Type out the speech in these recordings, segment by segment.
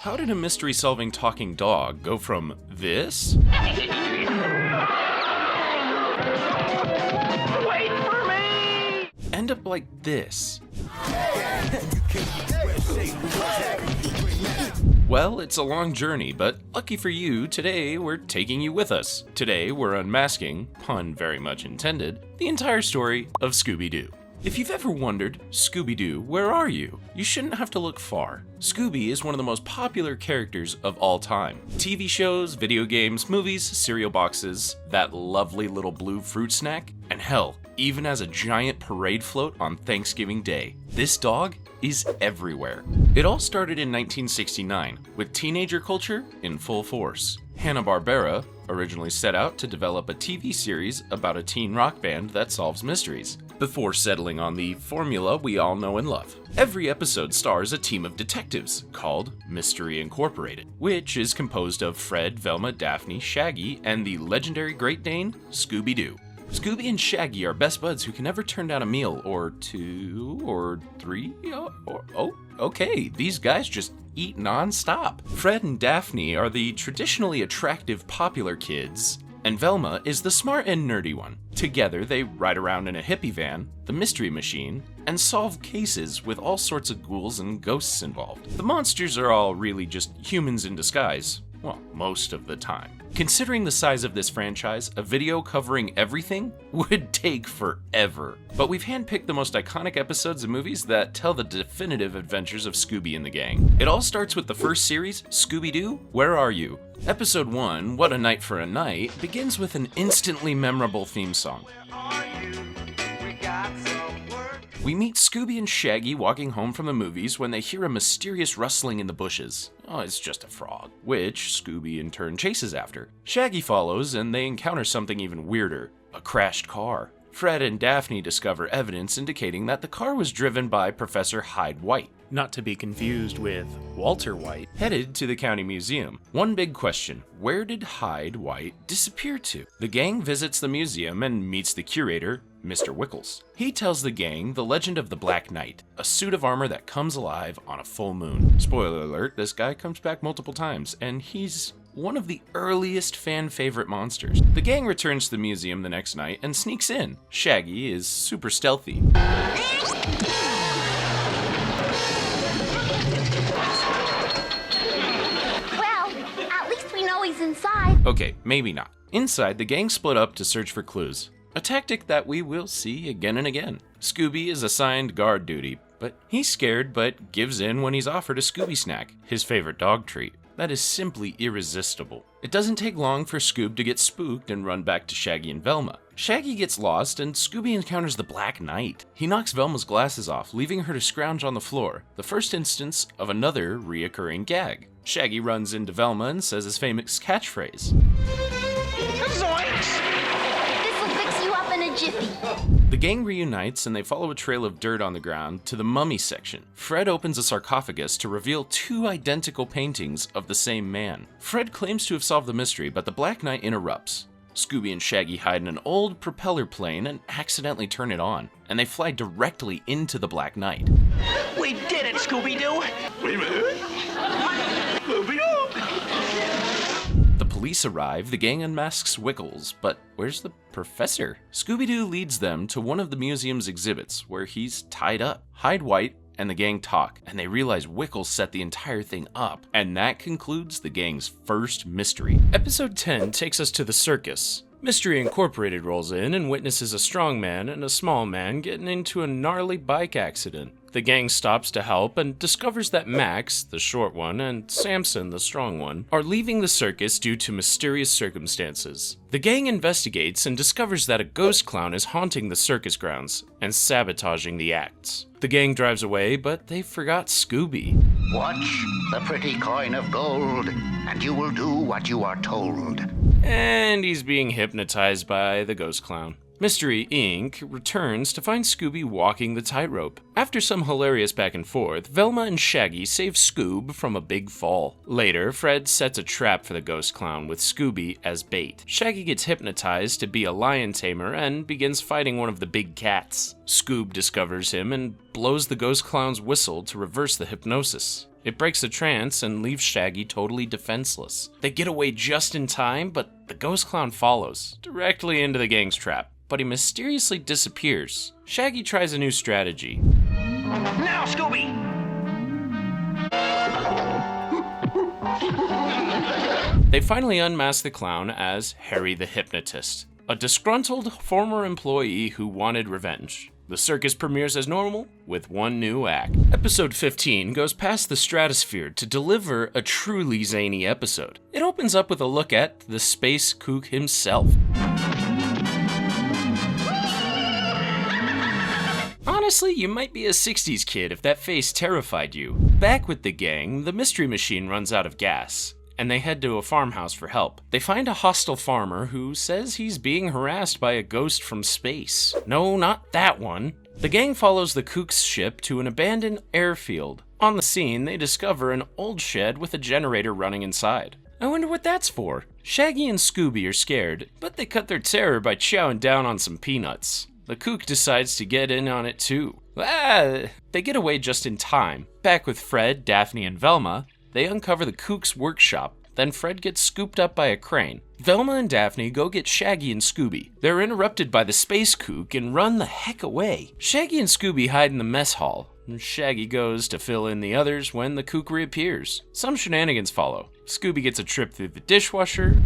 How did a mystery-solving talking dog go from this Wait for me! end up like this? Well, it's a long journey, but lucky for you, today we're taking you with us. Today we're unmasking, pun very much intended, the entire story of Scooby-Doo. If you've ever wondered, Scooby-Doo, where are you? You shouldn't have to look far. Scooby is one of the most popular characters of all time. TV shows, video games, movies, cereal boxes, that lovely little blue fruit snack, and hell, even as a giant parade float on Thanksgiving Day. This dog is everywhere. It all started in 1969, with teenager culture in full force. Hanna-Barbera originally set out to develop a TV series about a teen rock band that solves mysteries, before settling on the formula we all know and love. Every episode stars a team of detectives called Mystery Incorporated, which is composed of Fred, Velma, Daphne, Shaggy, and the legendary Great Dane, Scooby-Doo. Scooby and Shaggy are best buds who can never turn down a meal or two or three. Okay, these guys just eat non-stop. Fred and Daphne are the traditionally attractive popular kids, and Velma is the smart and nerdy one. Together, they ride around in a hippie van, the Mystery Machine, and solve cases with all sorts of ghouls and ghosts involved. The monsters are all really just humans in disguise. Well, most of the time. Considering the size of this franchise, a video covering everything would take forever. But we've handpicked the most iconic episodes of movies that tell the definitive adventures of Scooby and the gang. It all starts with the first series, Scooby-Doo, Where Are You? Episode 1, What a Night for a Night, begins with an instantly memorable theme song. We meet Scooby and Shaggy walking home from the movies when they hear a mysterious rustling in the bushes. Oh, it's just a frog, which Scooby in turn chases after. Shaggy follows and they encounter something even weirder, a crashed car. Fred and Daphne discover evidence indicating that the car was driven by Professor Hyde White, not to be confused with Walter White, headed to the county museum. One big question, where did Hyde White disappear to? The gang visits the museum and meets the curator, Mr. Wickles. He tells the gang the legend of the Black Knight, a suit of armor that comes alive on a full moon. Spoiler alert, this guy comes back multiple times, and he's one of the earliest fan favorite monsters. The gang returns to the museum the next night and sneaks in. Shaggy is super stealthy. Inside. Okay, maybe not. Inside, the gang split up to search for clues, a tactic that we will see again and again. Scooby is assigned guard duty, but he's scared but gives in when he's offered a Scooby snack, his favorite dog treat. That is simply irresistible. It doesn't take long for Scoob to get spooked and run back to Shaggy and Velma. Shaggy gets lost and Scooby encounters the Black Knight. He knocks Velma's glasses off, leaving her to scrounge on the floor, the first instance of another reoccurring gag. Shaggy runs into Velma and says his famous catchphrase. Zoinks! This'll fix you up in a jiffy. The gang reunites and they follow a trail of dirt on the ground to the mummy section. Fred opens a sarcophagus to reveal two identical paintings of the same man. Fred claims to have solved the mystery, but the Black Knight interrupts. Scooby and Shaggy hide in an old propeller plane and accidentally turn it on, and they fly directly into the Black Knight. We did it, Scooby-Doo! Wait a minute. The police arrive, the gang unmasks Wickles, but where's the professor? Scooby-Doo leads them to one of the museum's exhibits, where he's tied up. Hyde White and the gang talk, and they realize Wickles set the entire thing up, and that concludes the gang's first mystery. Episode 10 takes us to the circus. Mystery Incorporated rolls in and witnesses a strong man and a small man getting into a gnarly bike accident. The gang stops to help and discovers that Max, the short one, and Samson, the strong one, are leaving the circus due to mysterious circumstances. The gang investigates and discovers that a ghost clown is haunting the circus grounds and sabotaging the acts. The gang drives away, but they forgot Scooby. Watch the pretty coin of gold, and you will do what you are told. And he's being hypnotized by the ghost clown. Mystery Inc. returns to find Scooby walking the tightrope. After some hilarious back and forth, Velma and Shaggy save Scoob from a big fall. Later, Fred sets a trap for the ghost clown with Scooby as bait. Shaggy gets hypnotized to be a lion tamer and begins fighting one of the big cats. Scoob discovers him and blows the ghost clown's whistle to reverse the hypnosis. It breaks the trance and leaves Shaggy totally defenseless. They get away just in time, but the ghost clown follows, directly into the gang's trap. But he mysteriously disappears. Shaggy tries a new strategy. Now, Scooby! They finally unmask the clown as Harry the Hypnotist, a disgruntled former employee who wanted revenge. The circus premieres as normal, with one new act. Episode 15 goes past the stratosphere to deliver a truly zany episode. It opens up with a look at the space kook himself. Honestly, you might be a 60s kid if that face terrified you. Back with the gang, the mystery machine runs out of gas, and they head to a farmhouse for help. They find a hostile farmer who says he's being harassed by a ghost from space. No, not that one. The gang follows the kook's ship to an abandoned airfield. On the scene, they discover an old shed with a generator running inside. I wonder what that's for. Shaggy and Scooby are scared, but they cut their terror by chowing down on some peanuts. The kook decides to get in on it too. They get away just in time. Back with Fred, Daphne, and Velma, they uncover the kook's workshop. Then Fred gets scooped up by a crane. Velma and Daphne go get Shaggy and Scooby. They're interrupted by the space kook and run the heck away. Shaggy and Scooby hide in the mess hall. Shaggy goes to fill in the others when the kook reappears. Some shenanigans follow. Scooby gets a trip through the dishwasher.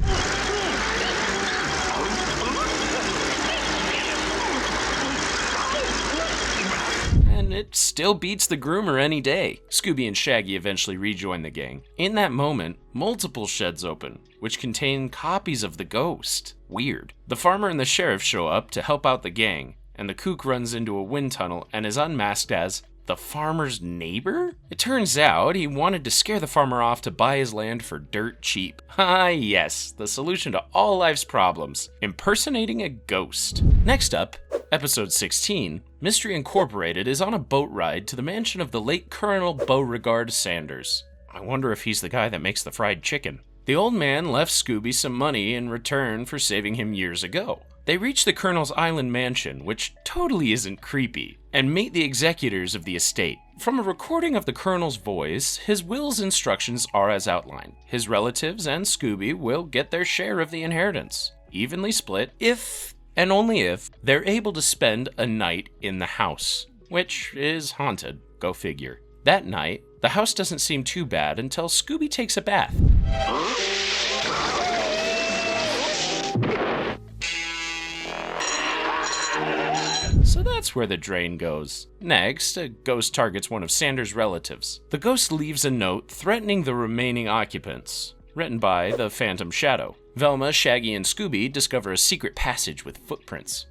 It still beats the groomer any day. Scooby and Shaggy eventually rejoin the gang. In that moment, multiple sheds open, which contain copies of the ghost. Weird. The farmer and the sheriff show up to help out the gang, and the kook runs into a wind tunnel and is unmasked as the farmer's neighbor? It turns out he wanted to scare the farmer off to buy his land for dirt cheap. Ah yes, the solution to all life's problems. Impersonating a ghost. Next up, episode 16, Mystery Incorporated is on a boat ride to the mansion of the late Colonel Beauregard Sanders. I wonder if he's the guy that makes the fried chicken. The old man left Scooby some money in return for saving him years ago. They reach the Colonel's island mansion, which totally isn't creepy, and meet the executors of the estate. From a recording of the Colonel's voice, his will's instructions are as outlined. His relatives and Scooby will get their share of the inheritance, evenly split if, and only if, they're able to spend a night in the house, which is haunted, go figure. That night, the house doesn't seem too bad until Scooby takes a bath. So that's where the drain goes. Next, a ghost targets one of Sanders' relatives. The ghost leaves a note threatening the remaining occupants, written by the Phantom Shadow. Velma, Shaggy, and Scooby discover a secret passage with footprints.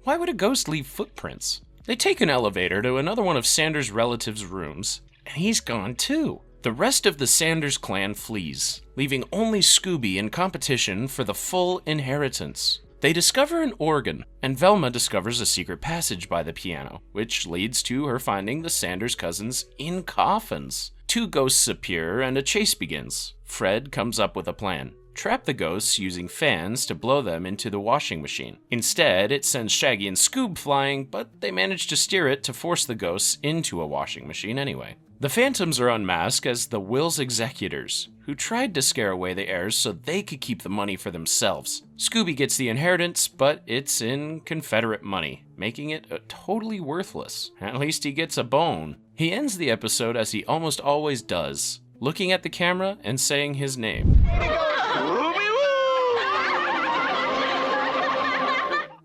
Why would a ghost leave footprints? They take an elevator to another one of Sanders' relatives' rooms, and he's gone too. The rest of the Sanders clan flees, leaving only Scooby in competition for the full inheritance. They discover an organ, and Velma discovers a secret passage by the piano, which leads to her finding the Sanders cousins in coffins. Two ghosts appear, and a chase begins. Fred comes up with a plan. Trap the ghosts using fans to blow them into the washing machine. Instead, it sends Shaggy and Scoob flying, but they manage to steer it to force the ghosts into a washing machine anyway. The Phantoms are unmasked as the Will's executors, who tried to scare away the heirs so they could keep the money for themselves. Scooby gets the inheritance, but it's in Confederate money, making it totally worthless. At least he gets a bone. He ends the episode as he almost always does, looking at the camera and saying his name.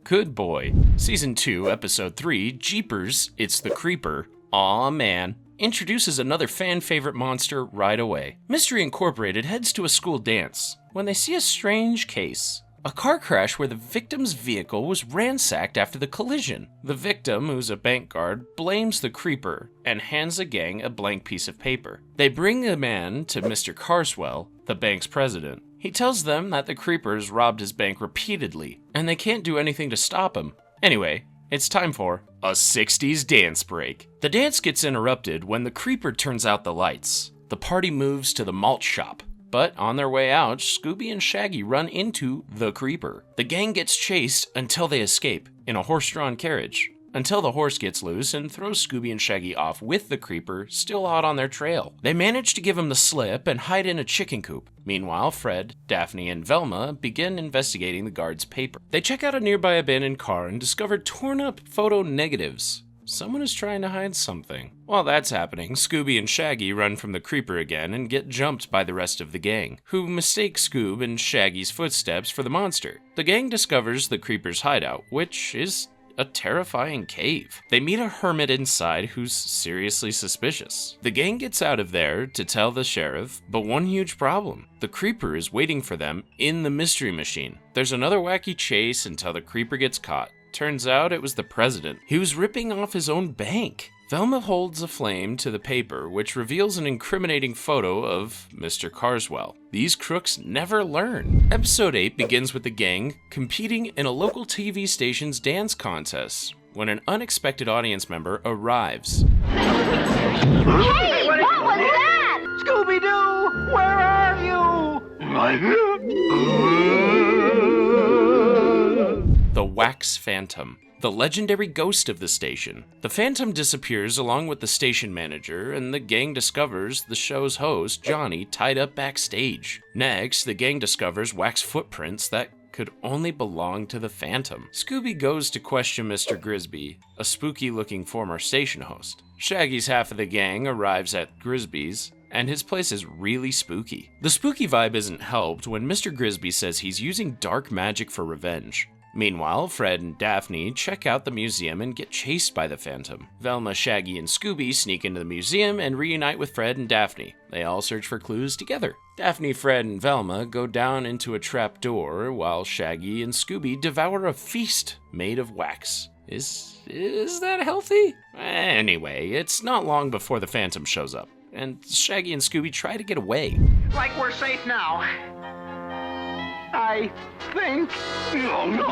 Good boy. Season 2, Episode 3, Jeepers, It's the Creeper. Aw man. Introduces another fan-favorite monster right away. Mystery Incorporated heads to a school dance when they see a strange case. A car crash where the victim's vehicle was ransacked after the collision. The victim, who's a bank guard, blames the creeper and hands the gang a blank piece of paper. They bring the man to Mr. Carswell, the bank's president. He tells them that the creepers robbed his bank repeatedly, and they can't do anything to stop him. Anyway, it's time for a 60s dance break. The dance gets interrupted when the creeper turns out the lights. The party moves to the malt shop, but on their way out, Scooby and Shaggy run into the creeper. The gang gets chased until they escape in a horse-drawn carriage. until the horse gets loose and throws Scooby and Shaggy off with the creeper still hot on their trail. They manage to give him the slip and hide in a chicken coop. Meanwhile, Fred, Daphne, and Velma begin investigating the guard's paper. They check out a nearby abandoned car and discover torn up photo negatives. Someone is trying to hide something. While that's happening, Scooby and Shaggy run from the creeper again and get jumped by the rest of the gang, who mistake Scoob and Shaggy's footsteps for the monster. The gang discovers the creeper's hideout, which is a terrifying cave. They meet a hermit inside who's seriously suspicious. The gang gets out of there to tell the sheriff, but one huge problem. The creeper is waiting for them in the mystery machine. There's another wacky chase until the creeper gets caught. Turns out it was the president. He was ripping off his own bank. Velma holds a flame to the paper, which reveals an incriminating photo of Mr. Carswell. These crooks never learn. Episode 8 begins with the gang competing in a local TV station's dance contest when an unexpected audience member arrives. Hey, what was that? Scooby-Doo, where are you? Right here. The Wax Phantom, the legendary ghost of the station. The Phantom disappears along with the station manager, and the gang discovers the show's host, Johnny, tied up backstage. Next, the gang discovers wax footprints that could only belong to the Phantom. Scooby goes to question Mr. Grisby, a spooky-looking former station host. Shaggy's half of the gang arrives at Grisby's, and his place is really spooky. The spooky vibe isn't helped when Mr. Grisby says he's using dark magic for revenge. Meanwhile, Fred and Daphne check out the museum and get chased by the Phantom. Velma, Shaggy, and Scooby sneak into the museum and reunite with Fred and Daphne. They all search for clues together. Daphne, Fred, and Velma go down into a trap door while Shaggy and Scooby devour a feast made of wax. Is that healthy? Anyway, it's not long before the Phantom shows up, and Shaggy and Scooby try to get away. Like we're safe now. I think. Oh, no.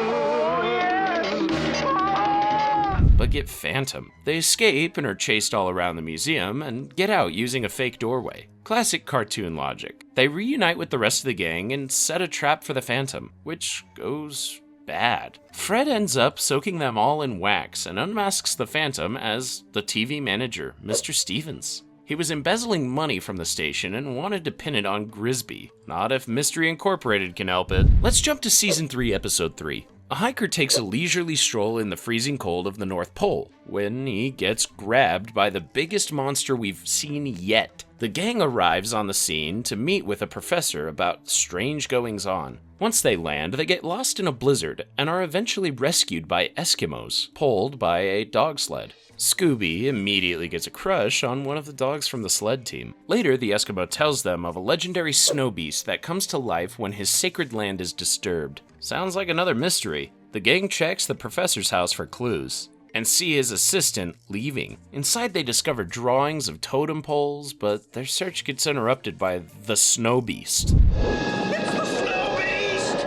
Oh, yes. Ah! But get Phantom. They escape and are chased all around the museum and get out using a fake doorway. Classic cartoon logic. They reunite with the rest of the gang and set a trap for the Phantom, which goes bad. Fred ends up soaking them all in wax and unmasks the Phantom as the TV manager, Mr. Stevens. He was embezzling money from the station and wanted to pin it on Grisby. Not if Mystery Incorporated can help it. Let's jump to Season 3, Episode 3. A hiker takes a leisurely stroll in the freezing cold of the North Pole when he gets grabbed by the biggest monster we've seen yet. The gang arrives on the scene to meet with a professor about strange goings-on. Once they land, they get lost in a blizzard and are eventually rescued by Eskimos, pulled by a dog sled. Scooby immediately gets a crush on one of the dogs from the sled team. Later, the Eskimo tells them of a legendary snow beast that comes to life when his sacred land is disturbed. Sounds like another mystery. The gang checks the professor's house for clues and see his assistant leaving. Inside, they discover drawings of totem poles, but their search gets interrupted by the snow beast. It's the snow beast!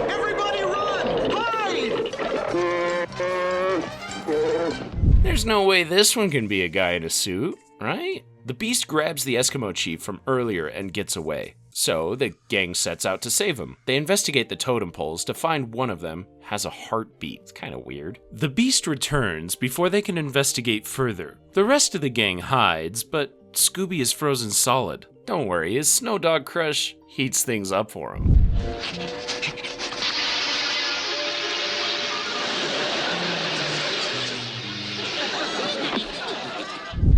Everybody run! Hide! There's no way this one can be a guy in a suit, right? The beast grabs the Eskimo chief from earlier and gets away. So the gang sets out to save him. They investigate the totem poles to find one of them has a heartbeat. It's kind of weird. The beast returns before they can investigate further. The rest of the gang hides, but Scooby is frozen solid. Don't worry, his snow dog crush heats things up for him.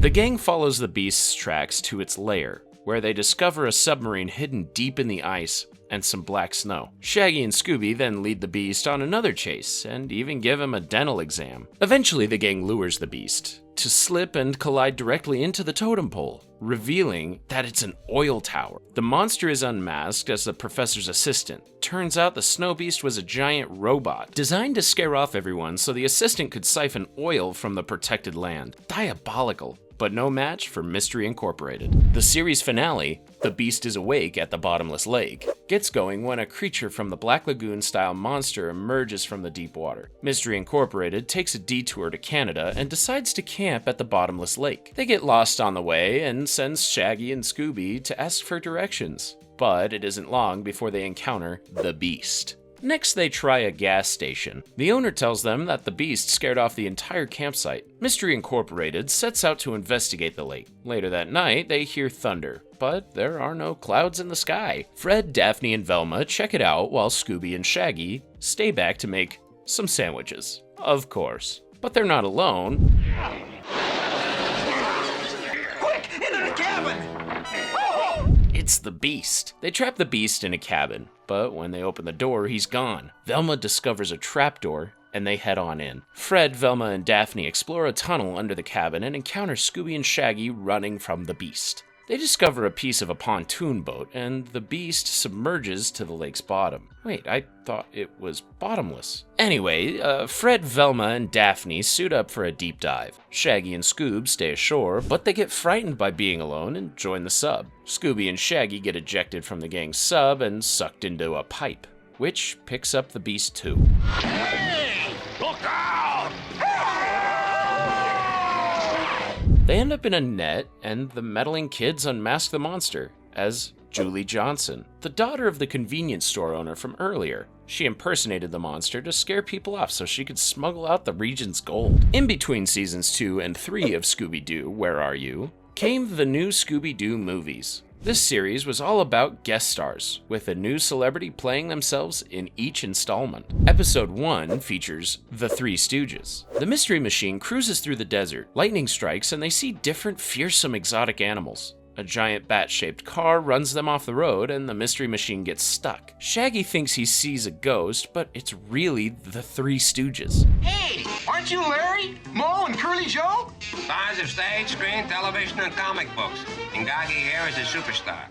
The gang follows the beast's tracks to its lair, where they discover a submarine hidden deep in the ice and some black snow. Shaggy and Scooby then lead the beast on another chase and even give him a dental exam. Eventually, the gang lures the beast to slip and collide directly into the totem pole, revealing that it's an oil tower. The monster is unmasked as the professor's assistant. Turns out the snow beast was a giant robot designed to scare off everyone so the assistant could siphon oil from the protected land. Diabolical, but no match for Mystery Incorporated. The series finale, The Beast is Awake at the Bottomless Lake, gets going when a creature from the Black Lagoon-style monster emerges from the deep water. Mystery Incorporated takes a detour to Canada and decides to camp at the Bottomless Lake. They get lost on the way and sends Shaggy and Scooby to ask for directions, but it isn't long before they encounter the Beast. Next, they try a gas station. The owner tells them that the beast scared off the entire campsite. Mystery Incorporated sets out to investigate the lake. Later that night, they hear thunder, but there are no clouds in the sky. Fred, Daphne, and Velma check it out while Scooby and Shaggy stay back to make some sandwiches. Of course. But they're not alone. Quick, into the cabin! It's the beast. They trap the beast in a cabin, but when they open the door, he's gone. Velma discovers a trapdoor, and they head on in. Fred, Velma, and Daphne explore a tunnel under the cabin and encounter Scooby and Shaggy running from the beast. They discover a piece of a pontoon boat, and the beast submerges to the lake's bottom. Wait, I thought it was Bottomless. Anyway, Fred, Velma, and Daphne suit up for a deep dive. Shaggy and Scoob stay ashore, but they get frightened by being alone and join the sub. Scooby and Shaggy get ejected from the gang's sub and sucked into a pipe, which picks up the beast too. Hey! Look out! They end up in a net, and the meddling kids unmask the monster as Julie Johnson, the daughter of the convenience store owner from earlier. She impersonated the monster to scare people off so she could smuggle out the region's gold. In between seasons 2 and 3 of Scooby-Doo, Where Are You?, came the new Scooby-Doo movies. This series was all about guest stars, with a new celebrity playing themselves in each installment. Episode 1 features the Three Stooges. The Mystery Machine cruises through the desert. Lightning strikes and they see different fearsome exotic animals. A giant bat-shaped car runs them off the road and the Mystery Machine gets stuck. Shaggy thinks he sees a ghost, but it's really the Three Stooges. Hey, aren't you Larry, Moe, and Curly Joe? Stars of stage, screen, television, and comic books. Ngagi here is a superstar.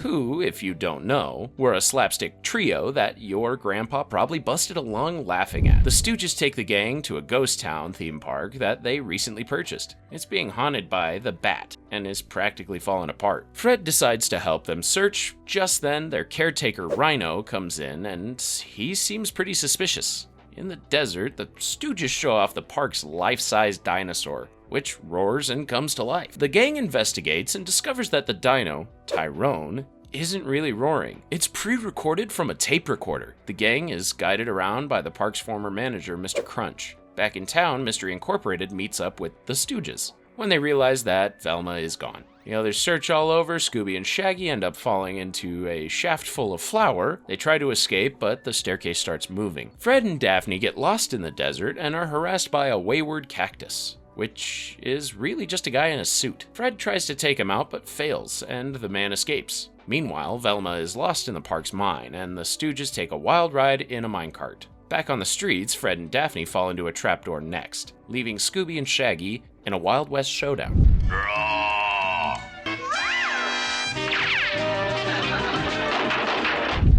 Who, if you don't know, were a slapstick trio that your grandpa probably busted a lung laughing at. The Stooges take the gang to a ghost town theme park that they recently purchased. It's being haunted by the Bat and is practically falling apart. Fred decides to help them search. Just then, their caretaker Rhino comes in and he seems pretty suspicious. In the desert, the Stooges show off the park's life-size dinosaur, which roars and comes to life. The gang investigates and discovers that the dino, Tyrone, isn't really roaring. It's pre-recorded from a tape recorder. The gang is guided around by the park's former manager, Mr. Crunch. Back in town, Mystery Incorporated meets up with the Stooges when they realize that Velma is gone. The others search all over. Scooby and Shaggy end up falling into a shaft full of flour. They try to escape, but the staircase starts moving. Fred and Daphne get lost in the desert and are harassed by a wayward cactus, which is really just a guy in a suit. Fred tries to take him out but fails, and the man escapes. Meanwhile, Velma is lost in the park's mine, and the Stooges take a wild ride in a minecart. Back on the streets, Fred and Daphne fall into a trapdoor next, leaving Scooby and Shaggy in a Wild West showdown.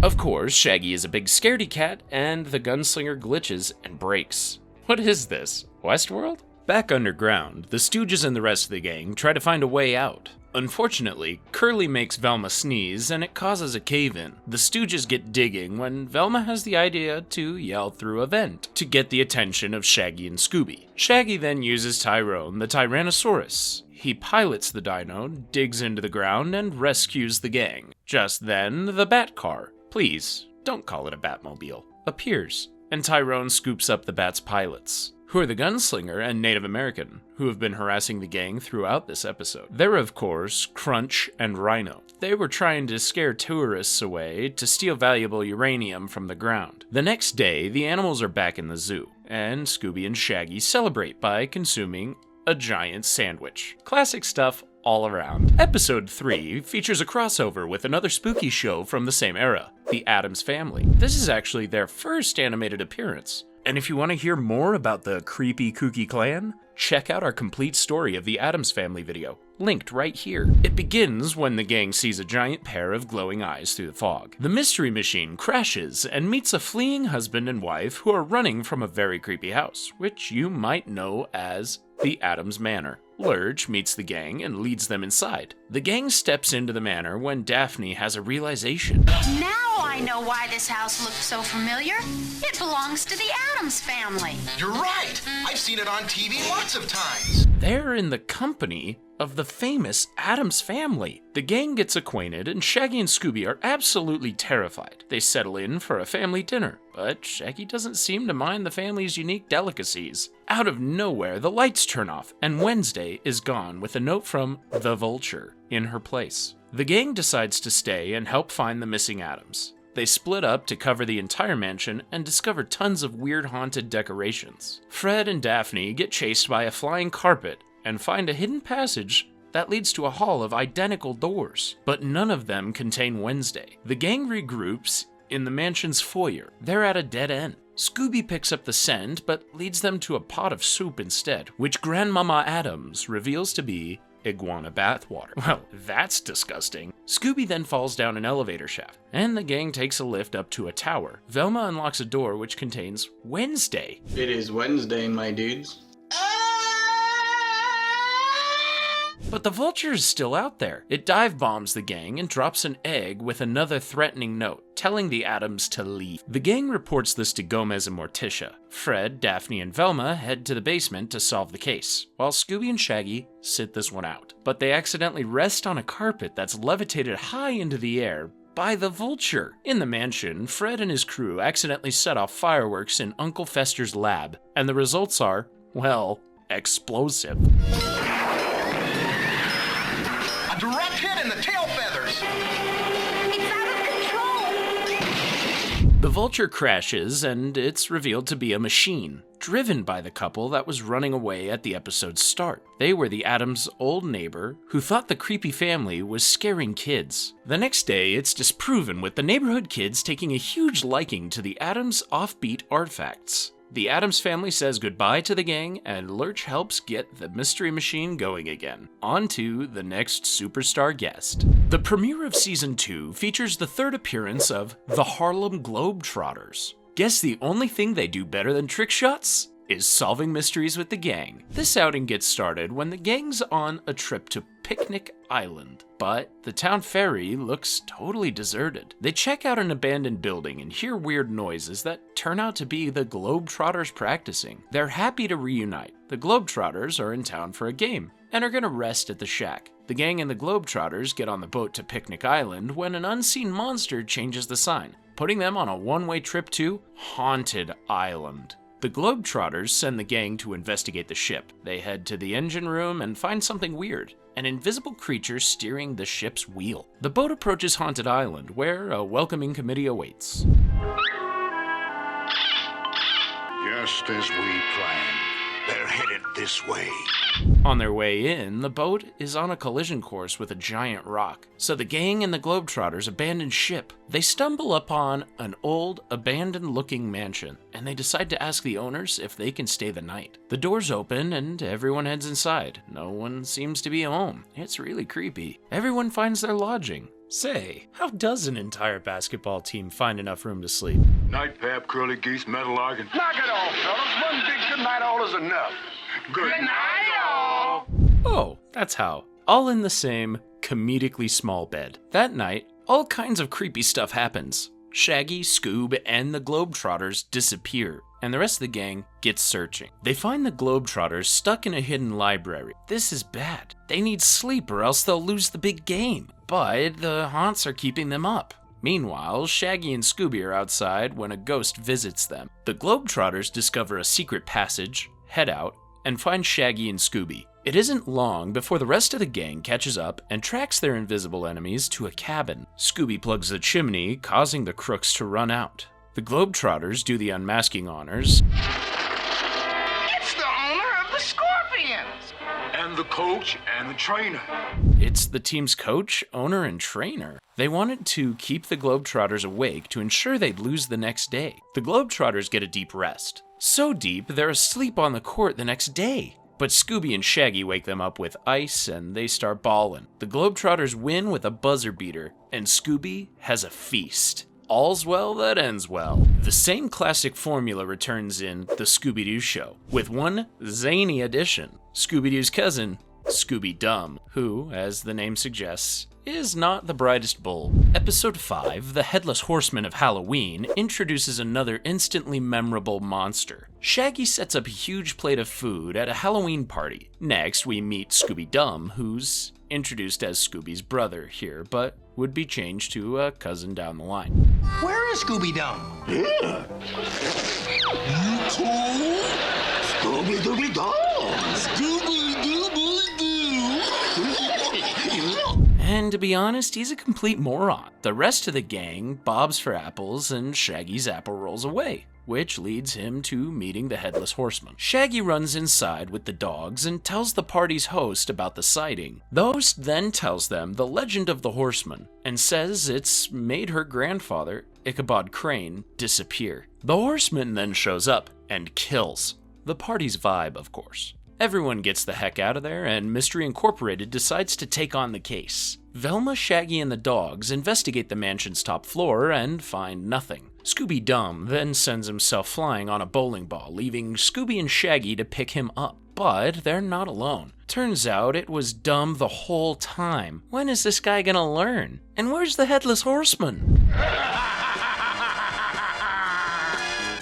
Of course, Shaggy is a big scaredy cat, and the gunslinger glitches and breaks. What is this, Westworld? Back underground, the Stooges and the rest of the gang try to find a way out. Unfortunately, Curly makes Velma sneeze and it causes a cave-in. The Stooges get digging when Velma has the idea to yell through a vent to get the attention of Shaggy and Scooby. Shaggy then uses Tyrone, the Tyrannosaurus. He pilots the dino, digs into the ground, and rescues the gang. Just then, the Bat car, please, don't call it a Batmobile, appears, and Tyrone scoops up the Bat's pilots, who are the gunslinger and Native American, who have been harassing the gang throughout this episode. They're, of course, Crunch and Rhino. They were trying to scare tourists away to steal valuable uranium from the ground. The next day, the animals are back in the zoo, and Scooby and Shaggy celebrate by consuming a giant sandwich. Classic stuff all around. Episode 3 features a crossover with another spooky show from the same era, the Addams Family. This is actually their first animated appearance. And if you want to hear more about the creepy kooky clan, check out our complete story of the Addams Family video, linked right here. It begins when the gang sees a giant pair of glowing eyes through the fog. The Mystery Machine crashes and meets a fleeing husband and wife who are running from a very creepy house, which you might know as the Addams Manor. Lurch meets the gang and leads them inside. The gang steps into the manor when Daphne has a realization. Now I know why this house looks so familiar. It belongs to the Addams family. You're right. I've seen it on TV lots of times. They're in the company of the famous Addams family. The gang gets acquainted, and Shaggy and Scooby are absolutely terrified. They settle in for a family dinner, but Shaggy doesn't seem to mind the family's unique delicacies. Out of nowhere, the lights turn off, and Wednesday is gone with a note from the Vulture in her place. The gang decides to stay and help find the missing Addams. They split up to cover the entire mansion and discover tons of weird haunted decorations. Fred and Daphne get chased by a flying carpet and find a hidden passage that leads to a hall of identical doors, but none of them contain Wednesday. The gang regroups in the mansion's foyer. They're at a dead end. Scooby picks up the scent, but leads them to a pot of soup instead, which Grandmama Addams reveals to be iguana bathwater. Well, that's disgusting. Scooby then falls down an elevator shaft, and the gang takes a lift up to a tower. Velma unlocks a door which contains Wednesday. It is Wednesday, my dudes. But the Vulture is still out there. It dive bombs the gang and drops an egg with another threatening note, telling the Addams to leave. The gang reports this to Gomez and Morticia. Fred, Daphne, and Velma head to the basement to solve the case, while Scooby and Shaggy sit this one out. But they accidentally rest on a carpet that's levitated high into the air by the Vulture. In the mansion, Fred and his crew accidentally set off fireworks in Uncle Fester's lab, and the results are, well, explosive. Direct hit in the tail feathers. It's out of control. The Vulture crashes, and it's revealed to be a machine, driven by the couple that was running away at the episode's start. They were the Addams' old neighbor, who thought the creepy family was scaring kids. The next day, it's disproven, with the neighborhood kids taking a huge liking to the Addams' offbeat artifacts. The Addams family says goodbye to the gang, and Lurch helps get the mystery machine going again. On to the next superstar guest. The premiere of Season 2 features the third appearance of the Harlem Globetrotters. Guess the only thing they do better than trick shots is solving mysteries with the gang. This outing gets started when the gang's on a trip to Picnic Island, but the town ferry looks totally deserted. They check out an abandoned building and hear weird noises that turn out to be the Globetrotters practicing. They're happy to reunite. The Globetrotters are in town for a game and are gonna rest at the shack. The gang and the Globetrotters get on the boat to Picnic Island when an unseen monster changes the sign, putting them on a one-way trip to Haunted Island. The Globetrotters send the gang to investigate the ship. They head to the engine room and find something weird, an invisible creature steering the ship's wheel. The boat approaches Haunted Island, where a welcoming committee awaits. Just as we planned. They're headed this way. On their way in, the boat is on a collision course with a giant rock, so the gang and the Globetrotters abandon ship. They stumble upon an old, abandoned-looking mansion, and they decide to ask the owners if they can stay the night. The doors open, and everyone heads inside. No one seems to be home. It's really creepy. Everyone finds their lodging. Say, how does an entire basketball team find enough room to sleep? Night, Pap, Curly Geese, Metal Larkin. Knock it off, fellas. One big good night all is enough. Good night, all. Oh, that's how. All in the same, comedically small bed. That night, all kinds of creepy stuff happens. Shaggy, Scoob, and the Globetrotters disappear, and the rest of the gang gets searching. They find the Globetrotters stuck in a hidden library. This is bad. They need sleep or else they'll lose the big game. But the haunts are keeping them up. Meanwhile, Shaggy and Scooby are outside when a ghost visits them. The Globetrotters discover a secret passage, head out, and find Shaggy and Scooby. It isn't long before the rest of the gang catches up and tracks their invisible enemies to a cabin. Scooby plugs the chimney, causing the crooks to run out. The Globetrotters do the unmasking honors. It's the owner of the Scorpions. And the coach and the trainer. It's the team's coach, owner, and trainer. They wanted to keep the Globetrotters awake to ensure they'd lose the next day. The Globetrotters get a deep rest. So deep, they're asleep on the court the next day. But Scooby and Shaggy wake them up with ice and they start bawling. The Globetrotters win with a buzzer beater, and Scooby has a feast. All's well that ends well. The same classic formula returns in The Scooby-Doo Show, with one zany addition. Scooby-Doo's cousin Scooby-Dum, who, as the name suggests, is not the brightest bulb. Episode 5, The Headless Horseman of Halloween, introduces another instantly memorable monster. Shaggy sets up a huge plate of food at a Halloween party. Next, we meet Scooby-Dum, who's introduced as Scooby's brother here, but would be changed to a cousin down the line. Where is Scooby-Dum? Yeah. You too? Scooby-Dooby-Doo! And to be honest, he's a complete moron. The rest of the gang bobs for apples and Shaggy's apple rolls away, which leads him to meeting the Headless Horseman. Shaggy runs inside with the dogs and tells the party's host about the sighting. The host then tells them the legend of the Horseman and says it's made her grandfather, Ichabod Crane, disappear. The Horseman then shows up and kills. The party's vibe, of course. Everyone gets the heck out of there, and Mystery Incorporated decides to take on the case. Velma, Shaggy, and the dogs investigate the mansion's top floor and find nothing. Scooby-Dum then sends himself flying on a bowling ball, leaving Scooby and Shaggy to pick him up. But they're not alone. Turns out it was Dumb the whole time. When is this guy gonna learn? And where's the Headless Horseman?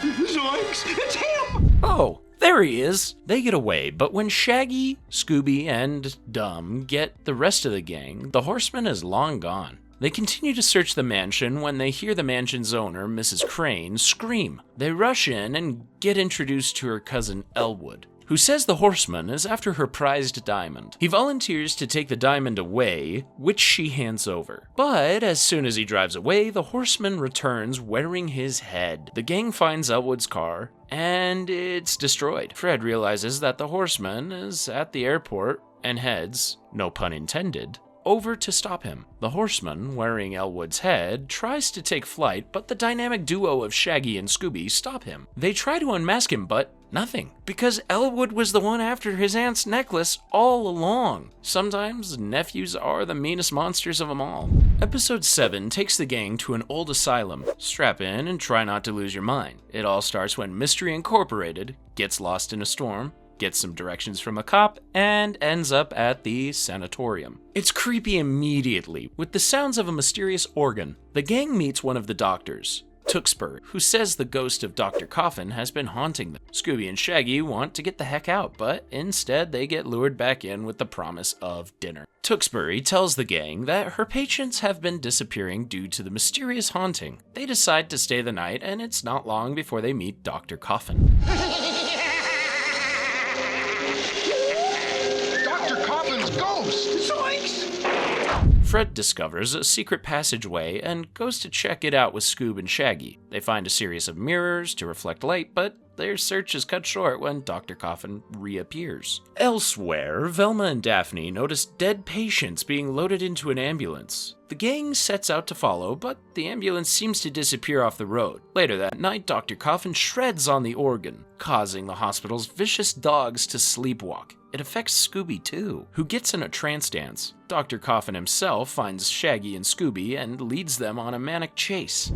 Zoinks! It's him! Oh, there he is! They get away, but when Shaggy, Scooby, and Dumb get the rest of the gang, the Horseman is long gone. They continue to search the mansion when they hear the mansion's owner, Mrs. Crane, scream. They rush in and get introduced to her cousin Elwood, who says the Horseman is after her prized diamond. He volunteers to take the diamond away, which she hands over. But as soon as he drives away, the Horseman returns wearing his head. The gang finds Elwood's car, and it's destroyed. Fred realizes that the Horseman is at the airport and heads, no pun intended, over to stop him. The Horseman, wearing Elwood's head, tries to take flight, but the dynamic duo of Shaggy and Scooby stop him. They try to unmask him, but nothing, because Elwood was the one after his aunt's necklace all along. Sometimes nephews are the meanest monsters of them all. Episode 7 takes the gang to an old asylum. Strap in and try not to lose your mind. It all starts when Mystery Incorporated gets lost in a storm, gets some directions from a cop, and ends up at the Sanatorium. It's creepy immediately, with the sounds of a mysterious organ. The gang meets one of the doctors, Tuxper, who says the ghost of Dr. Coffin has been haunting them. Scooby and Shaggy want to get the heck out, but instead they get lured back in with the promise of dinner. Tuxbury tells the gang that her patients have been disappearing due to the mysterious haunting. They decide to stay the night, and it's not long before they meet Dr. Coffin. Fred discovers a secret passageway and goes to check it out with Scoob and Shaggy. They find a series of mirrors to reflect light, but their search is cut short when Dr. Coffin reappears. Elsewhere, Velma and Daphne notice dead patients being loaded into an ambulance. The gang sets out to follow, but the ambulance seems to disappear off the road. Later that night, Dr. Coffin shreds on the organ, causing the hospital's vicious dogs to sleepwalk. It affects Scooby too, who gets in a trance dance. Dr. Coffin himself finds Shaggy and Scooby and leads them on a manic chase.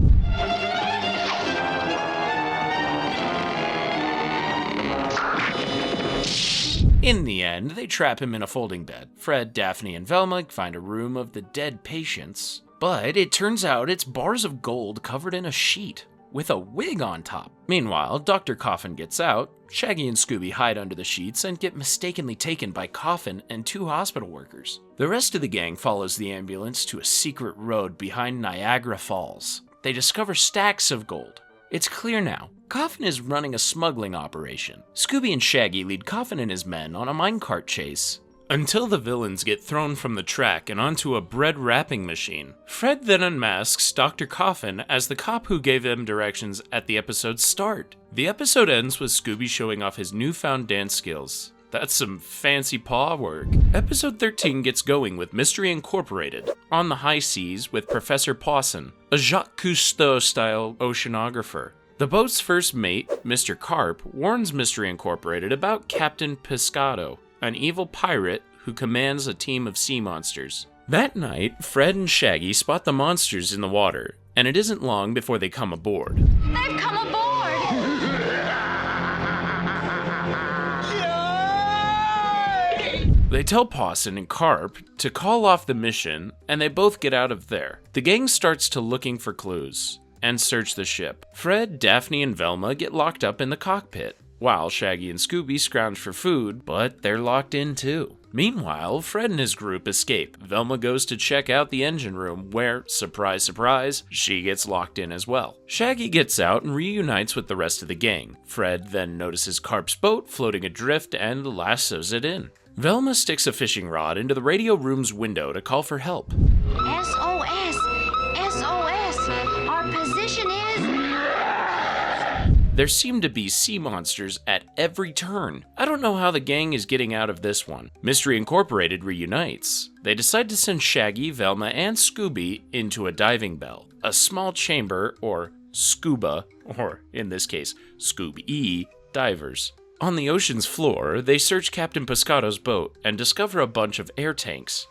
In the end, they trap him in a folding bed. Fred, Daphne, and Velma find a room of the dead patients, but it turns out it's bars of gold covered in a sheet, with a wig on top. Meanwhile, Dr. Coffin gets out. Shaggy and Scooby hide under the sheets and get mistakenly taken by Coffin and 2 hospital workers. The rest of the gang follows the ambulance to a secret road behind Niagara Falls. They discover stacks of gold. It's clear now, Coffin is running a smuggling operation. Scooby and Shaggy lead Coffin and his men on a minecart chase, until the villains get thrown from the track and onto a bread wrapping machine. Fred then unmasks Dr. Coffin as the cop who gave them directions at the episode's start. The episode ends with Scooby showing off his newfound dance skills. That's some fancy paw work. Episode 13 gets going with Mystery Incorporated on the high seas with Professor Pawson, a Jacques Cousteau-style oceanographer. The boat's first mate, Mr. Carp, warns Mystery Incorporated about Captain Pescado, an evil pirate who commands a team of sea monsters. That night, Fred and Shaggy spot the monsters in the water, and it isn't long before they come aboard. They've come aboard! They tell Pawson and Carp to call off the mission, and they both get out of there. The gang starts to looking for clues and search the ship. Fred, Daphne, and Velma get locked up in the cockpit, while Shaggy and Scooby scrounge for food, but they're locked in too. Meanwhile, Fred and his group escape. Velma goes to check out the engine room where, surprise, surprise, she gets locked in as well. Shaggy gets out and reunites with the rest of the gang. Fred then notices Carp's boat floating adrift and lassos it in. Velma sticks a fishing rod into the radio room's window to call for help. SOS! SOS! Our position is... There seem to be sea monsters at every turn. I don't know how the gang is getting out of this one. Mystery Incorporated reunites. They decide to send Shaggy, Velma, and Scooby into a diving bell, a small chamber, or scuba, or in this case, Scoob-E, divers. On the ocean's floor, they search Captain Pescado's boat and discover a bunch of air tanks.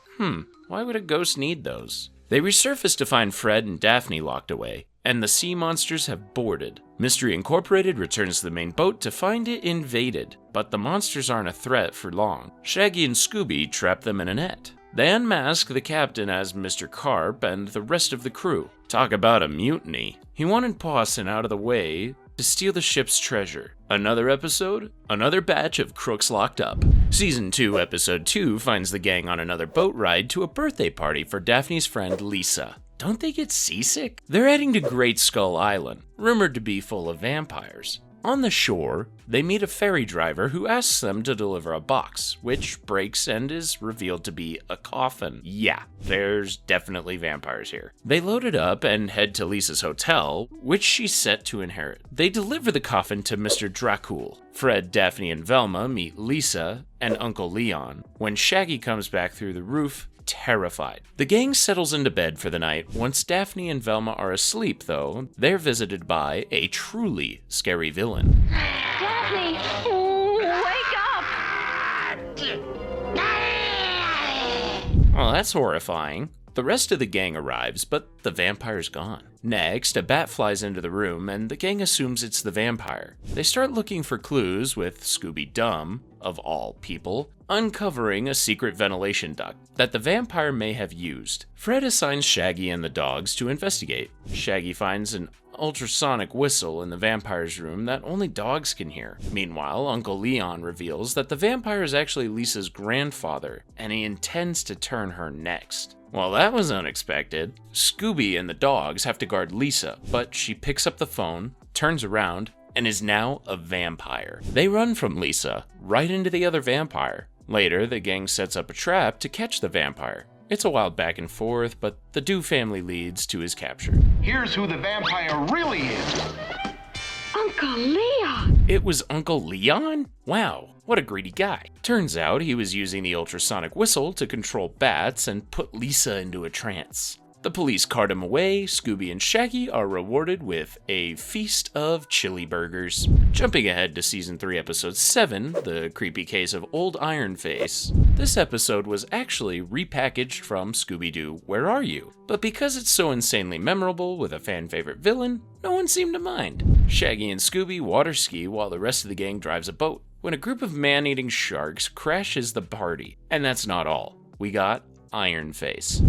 Why would a ghost need those? They resurface to find Fred and Daphne locked away, and the sea monsters have boarded. Mystery Incorporated returns to the main boat to find it invaded, but the monsters aren't a threat for long. Shaggy and Scooby trap them in a net. They unmask the captain as Mr. Carp and the rest of the crew. Talk about a mutiny. He wanted Pawson out of the way to steal the ship's treasure. Another episode, another batch of crooks locked up. Season 2, Episode 2 finds the gang on another boat ride to a birthday party for Daphne's friend Lisa. Don't they get seasick? They're heading to Great Skull Island, rumored to be full of vampires. On the shore, they meet a ferry driver who asks them to deliver a box, which breaks and is revealed to be a coffin. Yeah, there's definitely vampires here. They load it up and head to Lisa's hotel, which she's set to inherit. They deliver the coffin to Mr. Dracul. Fred, Daphne, and Velma meet Lisa and Uncle Leon. When Shaggy comes back through the roof, terrified. The gang settles into bed for the night. Once Daphne and Velma are asleep, though, they're visited by a truly scary villain. Daphne, wake up! Well, that's horrifying. The rest of the gang arrives, but the vampire's gone. Next, a bat flies into the room, and the gang assumes it's the vampire. They start looking for clues, with Scooby-Dum, of all people, uncovering a secret ventilation duct that the vampire may have used. Fred assigns Shaggy and the dogs to investigate. Shaggy finds an ultrasonic whistle in the vampire's room that only dogs can hear. Meanwhile, Uncle Leon reveals that the vampire is actually Lisa's grandfather, and he intends to turn her next. Well, that was unexpected. Scooby and the dogs have to guard Lisa, but she picks up the phone, turns around, and is now a vampire. They run from Lisa, right into the other vampire. Later, the gang sets up a trap to catch the vampire. It's a wild back and forth, but the Due family leads to his capture. Here's who the vampire really is. Uncle Leon! It was Uncle Leon? Wow, what a greedy guy. Turns out he was using the ultrasonic whistle to control bats and put Lisa into a trance. The police cart him away. Scooby and Shaggy are rewarded with a feast of chili burgers. Jumping ahead to Season 3, Episode 7, The Creepy Case of Old Ironface. This episode was actually repackaged from Scooby-Doo, Where Are You? But because it's so insanely memorable with a fan-favorite villain, no one seemed to mind. Shaggy and Scooby water ski while the rest of the gang drives a boat, when a group of man-eating sharks crashes the party. And that's not all. We got Ironface.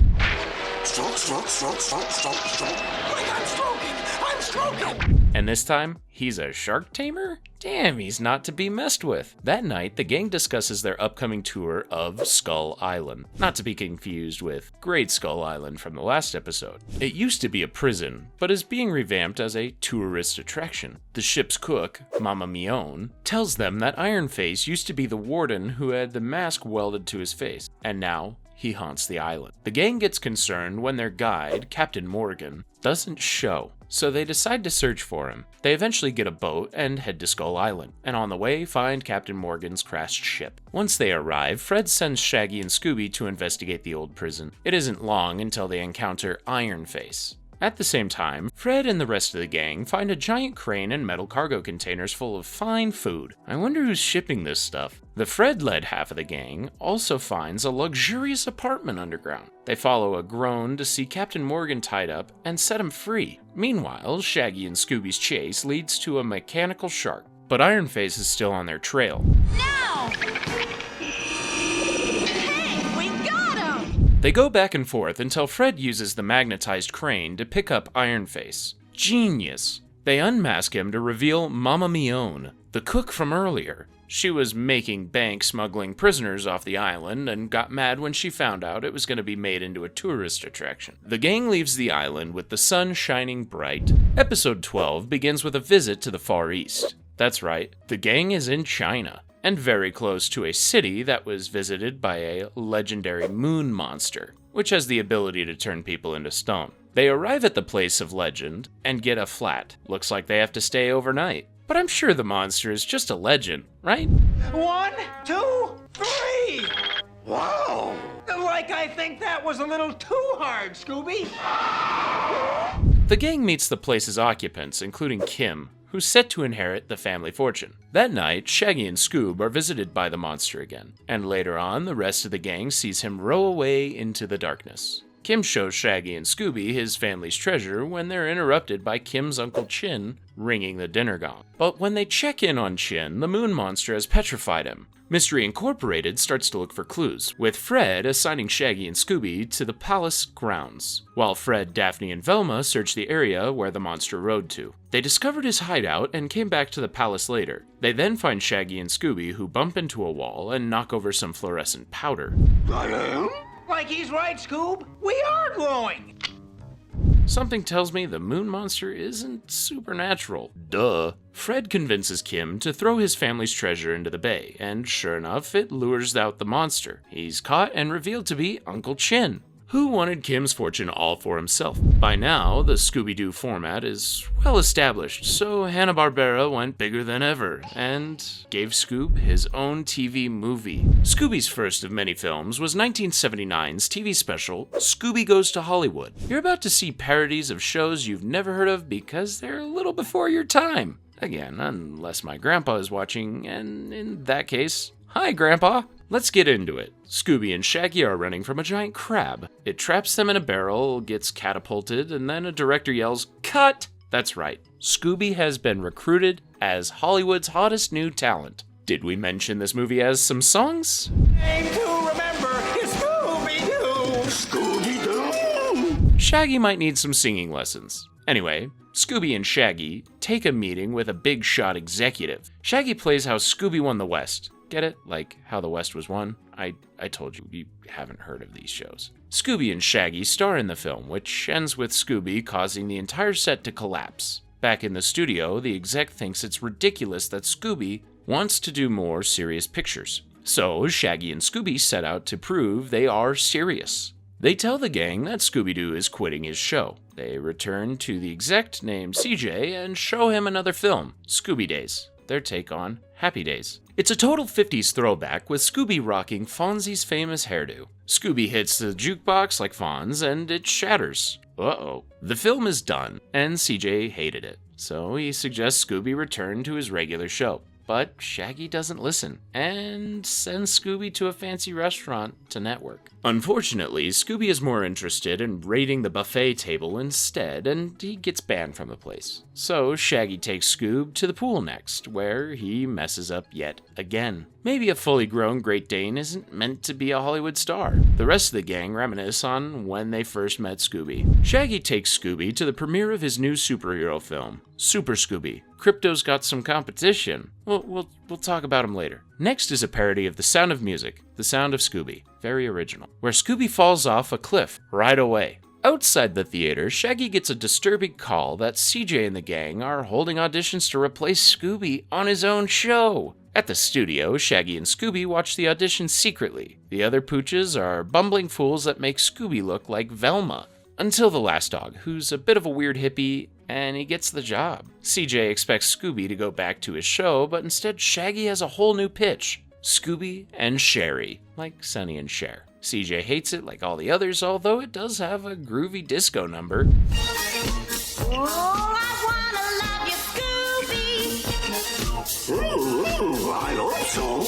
Stroke, stroke, stroke, stroke, stroke, stroke. I'm stroking! I'm stroking! And this time, he's a shark tamer? Damn, he's not to be messed with. That night, the gang discusses their upcoming tour of Skull Island. Not to be confused with Great Skull Island from the last episode. It used to be a prison, but is being revamped as a tourist attraction. The ship's cook, Mama Mione, tells them that Ironface used to be the warden who had the mask welded to his face, and now he haunts the island. The gang gets concerned when their guide, Captain Morgan, doesn't show, so they decide to search for him. They eventually get a boat and head to Skull Island, and on the way find Captain Morgan's crashed ship. Once they arrive, Fred sends Shaggy and Scooby to investigate the old prison. It isn't long until they encounter Ironface. At the same time, Fred and the rest of the gang find a giant crane and metal cargo containers full of fine food. I wonder who's shipping this stuff. The Fred-led half of the gang also finds a luxurious apartment underground. They follow a groan to see Captain Morgan tied up and set him free. Meanwhile, Shaggy and Scooby's chase leads to a mechanical shark, but Ironface is still on their trail. Now! They go back and forth until Fred uses the magnetized crane to pick up Ironface. Genius! They unmask him to reveal Mama Mione, the cook from earlier. She was making bank smuggling prisoners off the island and got mad when she found out it was going to be made into a tourist attraction. The gang leaves the island with the sun shining bright. Episode 12 begins with a visit to the Far East. That's right, the gang is in China, and very close to a city that was visited by a legendary moon monster, which has the ability to turn people into stone. They arrive at the place of legend and get a flat. Looks like they have to stay overnight. But I'm sure the monster is just a legend, right? 1, 2, 3! Wow! Like I think that was a little too hard, Scooby. The gang meets the place's occupants, including Kim, who's set to inherit the family fortune. That night, Shaggy and Scoob are visited by the monster again, and later on, the rest of the gang sees him row away into the darkness. Kim shows Shaggy and Scooby his family's treasure when they're interrupted by Kim's Uncle Chin ringing the dinner gong. But when they check in on Chin, the moon monster has petrified him. Mystery Incorporated starts to look for clues, with Fred assigning Shaggy and Scooby to the palace grounds, while Fred, Daphne, and Velma search the area where the monster rode to. They discovered his hideout and came back to the palace later. They then find Shaggy and Scooby, who bump into a wall and knock over some fluorescent powder. I am? Like he's right, Scoob. We are glowing. Something tells me the moon monster isn't supernatural. Duh. Fred convinces Kim to throw his family's treasure into the bay, and sure enough, it lures out the monster. He's caught and revealed to be Uncle Chin, who wanted Kim's fortune all for himself. By now, the Scooby-Doo format is well established, so Hanna-Barbera went bigger than ever and gave Scoob his own TV movie. Scooby's first of many films was 1979's TV special, Scooby Goes to Hollywood. You're about to see parodies of shows you've never heard of because they're a little before your time. Again, unless my grandpa is watching, and in that case, hi Grandpa! Let's get into it. Scooby and Shaggy are running from a giant crab. It traps them in a barrel, gets catapulted, and then a director yells, "Cut!" That's right. Scooby has been recruited as Hollywood's hottest new talent. Did we mention this movie has some songs? Name to remember is Scooby-Doo. Scooby-Doo. Shaggy might need some singing lessons. Anyway, Scooby and Shaggy take a meeting with a big shot executive. Shaggy plays how Scooby won the West. Get it? Like how the West was won? I told you, you haven't heard of these shows. Scooby and Shaggy star in the film, which ends with Scooby causing the entire set to collapse. Back in the studio, the exec thinks it's ridiculous that Scooby wants to do more serious pictures. So Shaggy and Scooby set out to prove they are serious. They tell the gang that Scooby-Doo is quitting his show. They return to the exec named CJ and show him another film, Scooby Days, their take on Happy Days. It's a total 50s throwback with Scooby rocking Fonzie's famous hairdo. Scooby hits the jukebox like Fonz and it shatters. Uh-oh. The film is done, and CJ hated it, so he suggests Scooby return to his regular show. But Shaggy doesn't listen, and sends Scooby to a fancy restaurant to network. Unfortunately, Scooby is more interested in raiding the buffet table instead, and he gets banned from the place. So Shaggy takes Scoob to the pool next, where he messes up yet again. Maybe a fully grown Great Dane isn't meant to be a Hollywood star. The rest of the gang reminisce on when they first met Scooby. Shaggy takes Scooby to the premiere of his new superhero film, Super Scooby. Krypto's got some competition. We'll talk about him later. Next is a parody of The Sound of Music, The Sound of Scooby. Very original. Where Scooby falls off a cliff right away. Outside the theater, Shaggy gets a disturbing call that CJ and the gang are holding auditions to replace Scooby on his own show. At the studio, Shaggy and Scooby watch the audition secretly. The other pooches are bumbling fools that make Scooby look like Velma. Until the last dog, who's a bit of a weird hippie, and he gets the job. CJ expects Scooby to go back to his show, but instead Shaggy has a whole new pitch. Scooby and Sherry, like Sonny and Cher. CJ hates it like all the others, although it does have a groovy disco number. I hope so.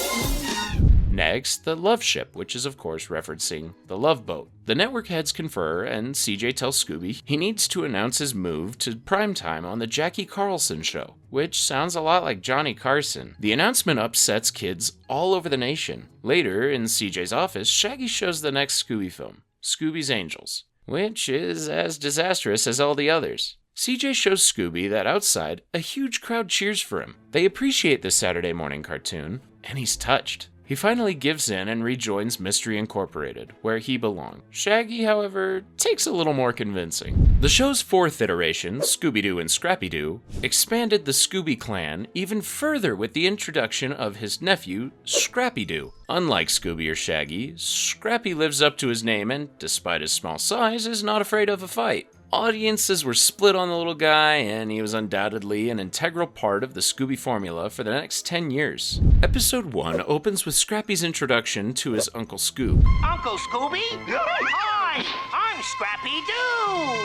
Next, the Love Ship, which is of course referencing the Love Boat. The network heads confer, and CJ tells Scooby he needs to announce his move to primetime on the Jackie Carlson show, which sounds a lot like Johnny Carson. The announcement upsets kids all over the nation. Later, in CJ's office, Shaggy shows the next Scooby film. Scooby's Angels, which is as disastrous as all the others. CJ shows Scooby that outside, a huge crowd cheers for him. They appreciate the Saturday morning cartoon, and he's touched. He finally gives in and rejoins Mystery Incorporated, where he belonged. Shaggy, however, takes a little more convincing. The show's fourth iteration, Scooby-Doo and Scrappy-Doo, expanded the Scooby clan even further with the introduction of his nephew, Scrappy-Doo. Unlike Scooby or Shaggy, Scrappy lives up to his name and, despite his small size, is not afraid of a fight. Audiences were split on the little guy, and he was undoubtedly an integral part of the Scooby formula for the next 10 years. Episode 1 opens with Scrappy's introduction to his Uncle Scoob. Uncle Scooby? Hi, I'm Scrappy-Doo.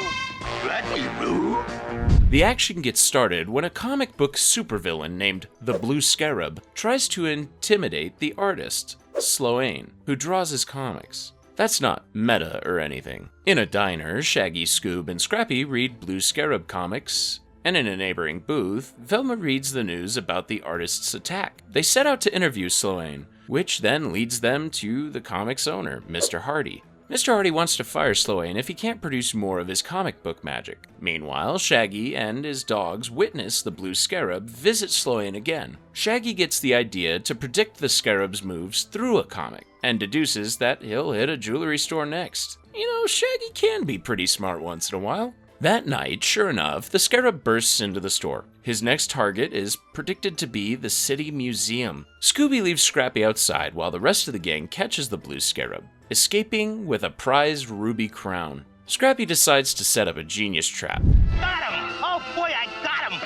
The action gets started when a comic book supervillain named the Blue Scarab tries to intimidate the artist, Sloane, who draws his comics. That's not meta or anything. In a diner, Shaggy, Scoob, and Scrappy read Blue Scarab comics, and in a neighboring booth, Velma reads the news about the artist's attack. They set out to interview Sloane, which then leads them to the comic's owner, Mr. Hardy. Mr. Hardy wants to fire Sloane if he can't produce more of his comic book magic. Meanwhile, Shaggy and his dogs witness the Blue Scarab visit Sloane again. Shaggy gets the idea to predict the Scarab's moves through a comic, and deduces that he'll hit a jewelry store next. You know, Shaggy can be pretty smart once in a while. That night, sure enough, the Scarab bursts into the store. His next target is predicted to be the City Museum. Scooby leaves Scrappy outside while the rest of the gang catches the Blue Scarab, escaping with a prized ruby crown. Scrappy decides to set up a genius trap. Got him! Oh boy, I got him!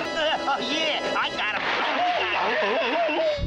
Yeah, I got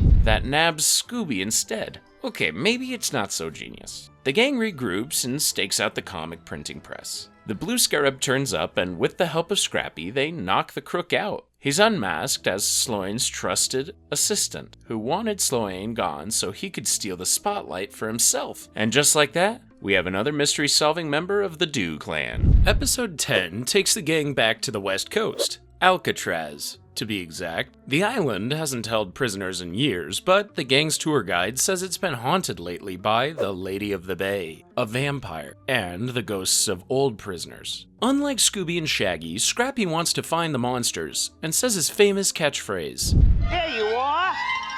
him! That nabs Scooby instead. Okay, maybe it's not so genius. The gang regroups and stakes out the comic printing press. The Blue Scarab turns up, and with the help of Scrappy, they knock the crook out. He's unmasked as Sloane's trusted assistant, who wanted Sloane gone so he could steal the spotlight for himself. And just like that, we have another mystery-solving member of the Doo clan. Episode 10 takes the gang back to the West Coast, Alcatraz, to be exact. The island hasn't held prisoners in years, but the gang's tour guide says it's been haunted lately by the Lady of the Bay, a vampire, and the ghosts of old prisoners. Unlike Scooby and Shaggy, Scrappy wants to find the monsters, and says his famous catchphrase, There you are!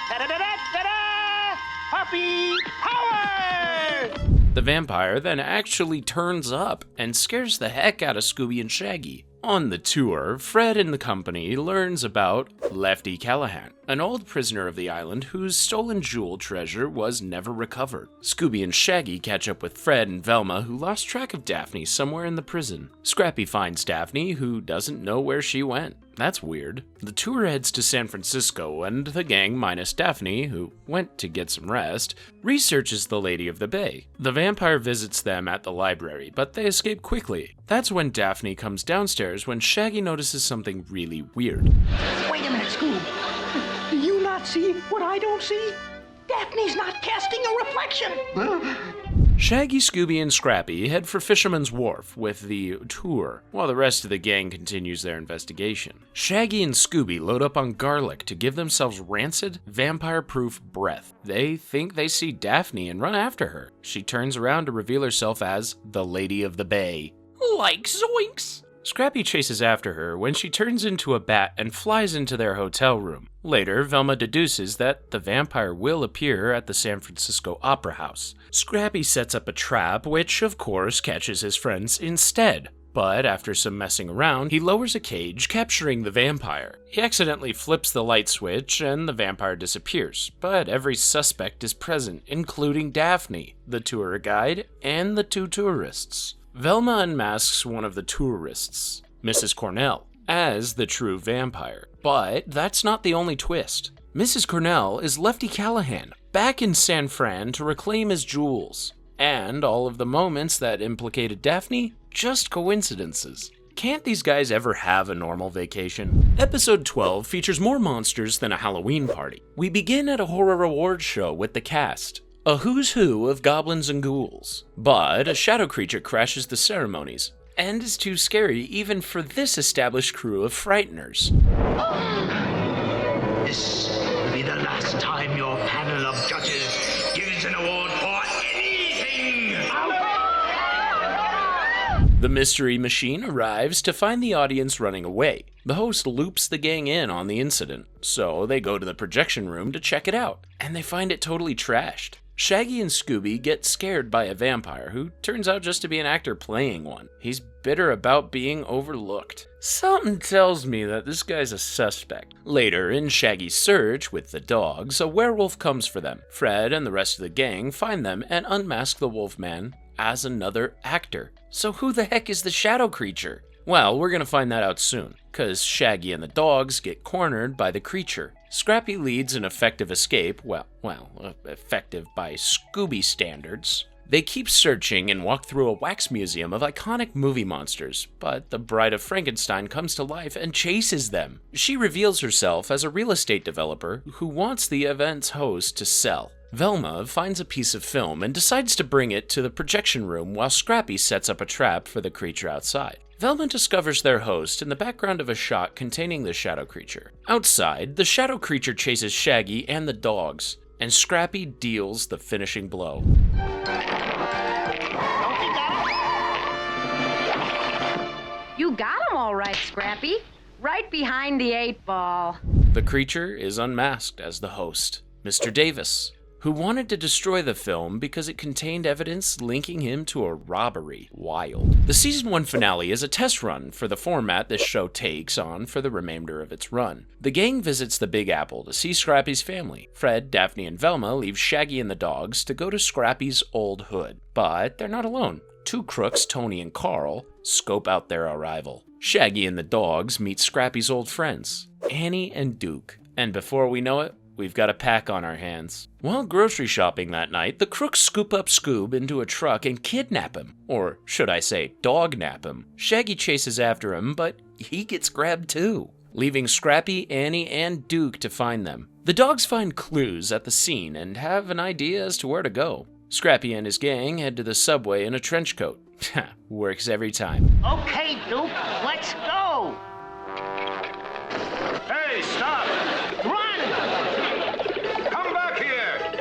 Ta-da-da-da-da-da! Puppy power! The vampire then actually turns up and scares the heck out of Scooby and Shaggy. On the tour, Fred and the company learns about Lefty Callahan, an old prisoner of the island whose stolen jewel treasure was never recovered. Scooby and Shaggy catch up with Fred and Velma, who lost track of Daphne somewhere in the prison. Scrappy finds Daphne, who doesn't know where she went. That's weird. The tour heads to San Francisco, and the gang, minus Daphne, who went to get some rest, researches the Lady of the Bay. The vampire visits them at the library, but they escape quickly. That's when Daphne comes downstairs when Shaggy notices something really weird. Wait a minute, Scoob. Do you not see what I don't see? Daphne's not casting a reflection. Shaggy, Scooby, and Scrappy head for Fisherman's Wharf with the tour, while the rest of the gang continues their investigation. Shaggy and Scooby load up on garlic to give themselves rancid, vampire-proof breath. They think they see Daphne and run after her. She turns around to reveal herself as the Lady of the Bay. Like zoinks! Scrappy chases after her when she turns into a bat and flies into their hotel room. Later, Velma deduces that the vampire will appear at the San Francisco Opera House. Scrappy sets up a trap, which, of course, catches his friends instead. But after some messing around, he lowers a cage, capturing the vampire. He accidentally flips the light switch, and the vampire disappears. But every suspect is present, including Daphne, the tour guide, and the two tourists. Velma unmasks one of the tourists, Mrs. Cornell, as the true vampire. But that's not the only twist. Mrs. Cornell is Lefty Callahan, back in San Fran to reclaim his jewels. And all of the moments that implicated Daphne, just coincidences. Can't these guys ever have a normal vacation? Episode 12 features more monsters than a Halloween party. We begin at a horror awards show with the cast. A who's who of goblins and ghouls. But a shadow creature crashes the ceremonies, and is too scary even for this established crew of frighteners. This will be the last time your panel of judges gives an award for anything. The mystery machine arrives to find the audience running away. The host loops the gang in on the incident, so they go to the projection room to check it out, and they find it totally trashed. Shaggy and Scooby get scared by a vampire who turns out just to be an actor playing one. He's bitter about being overlooked. Something tells me that this guy's a suspect. Later, in Shaggy's search with the dogs, a werewolf comes for them. Fred and the rest of the gang find them and unmask the Wolfman as another actor. So who the heck is the shadow creature? Well, we're gonna find that out soon, cause Shaggy and the dogs get cornered by the creature. Scrappy leads an effective escape, effective by Scooby standards. They keep searching and walk through a wax museum of iconic movie monsters, but the Bride of Frankenstein comes to life and chases them. She reveals herself as a real estate developer who wants the event's host to sell. Velma finds a piece of film and decides to bring it to the projection room while Scrappy sets up a trap for the creature outside. Velma discovers their host in the background of a shot containing the shadow creature. Outside, the shadow creature chases Shaggy and the dogs, and Scrappy deals the finishing blow. You got him all right, Scrappy. Right behind the 8-ball. The creature is unmasked as the host, Mr. Davis, who wanted to destroy the film because it contained evidence linking him to a robbery. Wild. The season 1 finale is a test run for the format this show takes on for the remainder of its run. The gang visits the Big Apple to see Scrappy's family. Fred, Daphne, and Velma leave Shaggy and the dogs to go to Scrappy's old hood. But they're not alone. Two crooks, Tony and Carl, scope out their arrival. Shaggy and the dogs meet Scrappy's old friends, Annie and Duke. And before we know it, we've got a pack on our hands. While grocery shopping that night, the crooks scoop up Scoob into a truck and kidnap him. Or should I say, dog-nap him. Shaggy chases after him, but he gets grabbed too, leaving Scrappy, Annie, and Duke to find them. The dogs find clues at the scene and have an idea as to where to go. Scrappy and his gang head to the subway in a trench coat. Works every time. Okay, Duke, let's go. Hey, stop!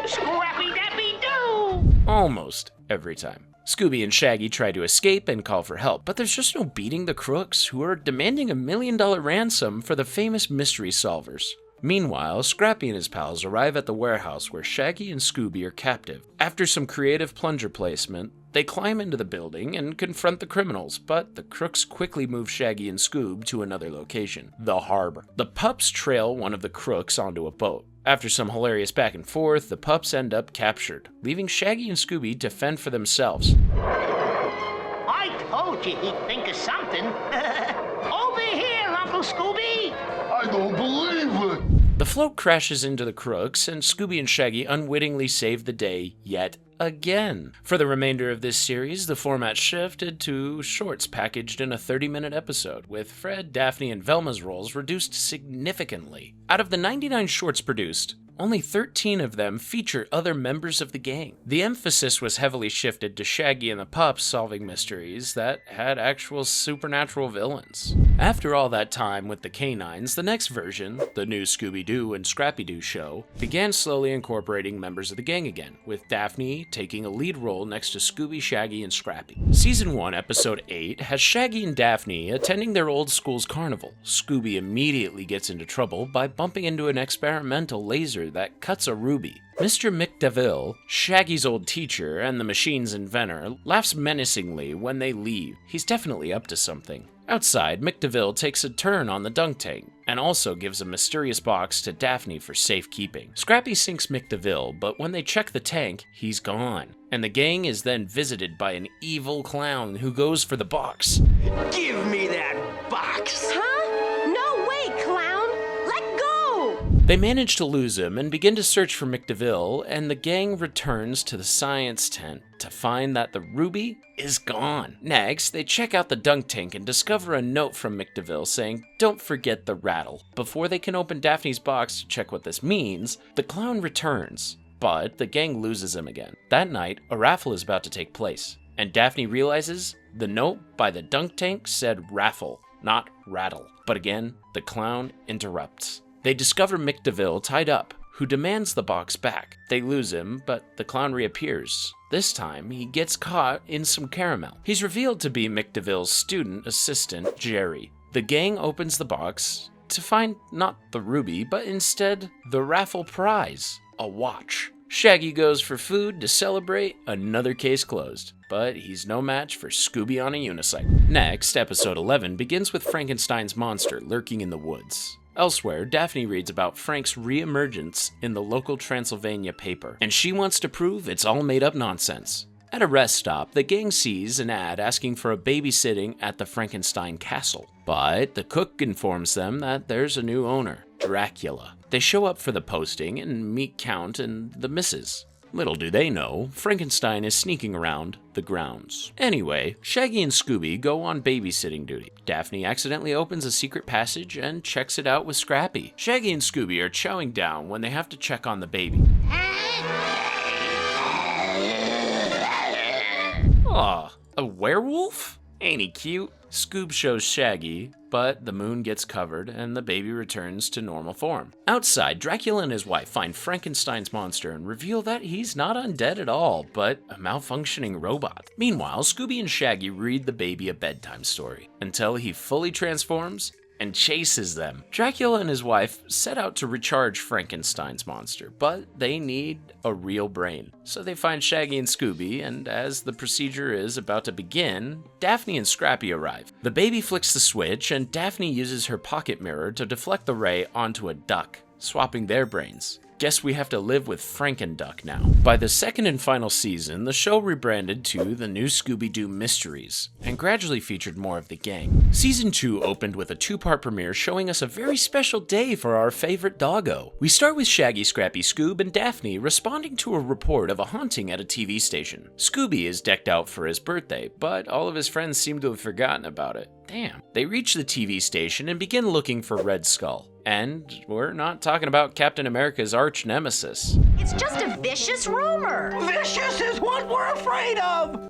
Scrappy-Dappy-Doo! Almost every time. Scooby and Shaggy try to escape and call for help, but there's just no beating the crooks, who are demanding $1 million ransom for the famous mystery solvers. Meanwhile, Scrappy and his pals arrive at the warehouse where Shaggy and Scooby are captive. After some creative plunger placement, they climb into the building and confront the criminals, but the crooks quickly move Shaggy and Scoob to another location, the harbor. The pups trail one of the crooks onto a boat. After some hilarious back and forth, the pups end up captured, leaving Shaggy and Scooby to fend for themselves. I told you he'd think of something. Over here, Uncle Scooby! I don't believe it! The float crashes into the crooks, and Scooby and Shaggy unwittingly save the day yet again. For the remainder of this series, the format shifted to shorts packaged in a 30-minute episode, with Fred, Daphne, and Velma's roles reduced significantly. Out of the 99 shorts produced, only 13 of them feature other members of the gang. The emphasis was heavily shifted to Shaggy and the pups solving mysteries that had actual supernatural villains. After all that time with the canines, the next version, the new Scooby-Doo and Scrappy-Doo show, began slowly incorporating members of the gang again, with Daphne taking a lead role next to Scooby, Shaggy, and Scrappy. Season 1, Episode 8 has Shaggy and Daphne attending their old school's carnival. Scooby immediately gets into trouble by bumping into an experimental laser that cuts a ruby. Mr. McDeville, Shaggy's old teacher and the machine's inventor, laughs menacingly when they leave. He's definitely up to something. Outside, McDeville takes a turn on the dunk tank, and also gives a mysterious box to Daphne for safekeeping. Scrappy sinks McDeville, but when they check the tank, he's gone. And the gang is then visited by an evil clown who goes for the box. Give me that box! Huh? No way, clown! Let go! They manage to lose him and begin to search for McDeville, and the gang returns to the science tent to find that the ruby is gone. Next, they check out the dunk tank and discover a note from McDeville saying, "Don't forget the rattle." Before they can open Daphne's box to check what this means, the clown returns, but the gang loses him again. That night, a raffle is about to take place, and Daphne realizes the note by the dunk tank said raffle, not rattle. But again, the clown interrupts. They discover McDeville tied up, who demands the box back. They lose him, but the clown reappears. This time, he gets caught in some caramel. He's revealed to be McDeVille's student assistant, Jerry. The gang opens the box to find not the ruby, but instead the raffle prize, a watch. Shaggy goes for food to celebrate, another case closed. But he's no match for Scooby on a unicycle. Next, episode 11 begins with Frankenstein's monster lurking in the woods. Elsewhere, Daphne reads about Frank's re-emergence in the local Transylvania paper, and she wants to prove it's all made up nonsense. At a rest stop, the gang sees an ad asking for a babysitting at the Frankenstein castle. But the cook informs them that there's a new owner, Dracula. They show up for the posting and meet Count and the missus. Little do they know, Frankenstein is sneaking around the grounds. Anyway, Shaggy and Scooby go on babysitting duty. Daphne accidentally opens a secret passage and checks it out with Scrappy. Shaggy and Scooby are chowing down when they have to check on the baby. Aw, a werewolf? Ain't he cute? Scoob shows Shaggy, but the moon gets covered and the baby returns to normal form. Outside, Dracula and his wife find Frankenstein's monster and reveal that he's not undead at all, but a malfunctioning robot. Meanwhile, Scooby and Shaggy read the baby a bedtime story until he fully transforms and chases them. Dracula and his wife set out to recharge Frankenstein's monster, but they need a real brain. So they find Shaggy and Scooby, and as the procedure is about to begin, Daphne and Scrappy arrive. The baby flicks the switch, and Daphne uses her pocket mirror to deflect the ray onto a duck, swapping their brains. Guess we have to live with Frankenduck now. By the second and final season, the show rebranded to The New Scooby-Doo Mysteries, and gradually featured more of the gang. Season 2 opened with a 2-part premiere showing us a very special day for our favorite doggo. We start with Shaggy, Scrappy, Scoob, and Daphne responding to a report of a haunting at a TV station. Scooby is decked out for his birthday, but all of his friends seem to have forgotten about it. Damn. They reach the TV station and begin looking for Red Skull. And we're not talking about Captain America's arch nemesis. It's just a vicious rumor. Vicious is what we're afraid of.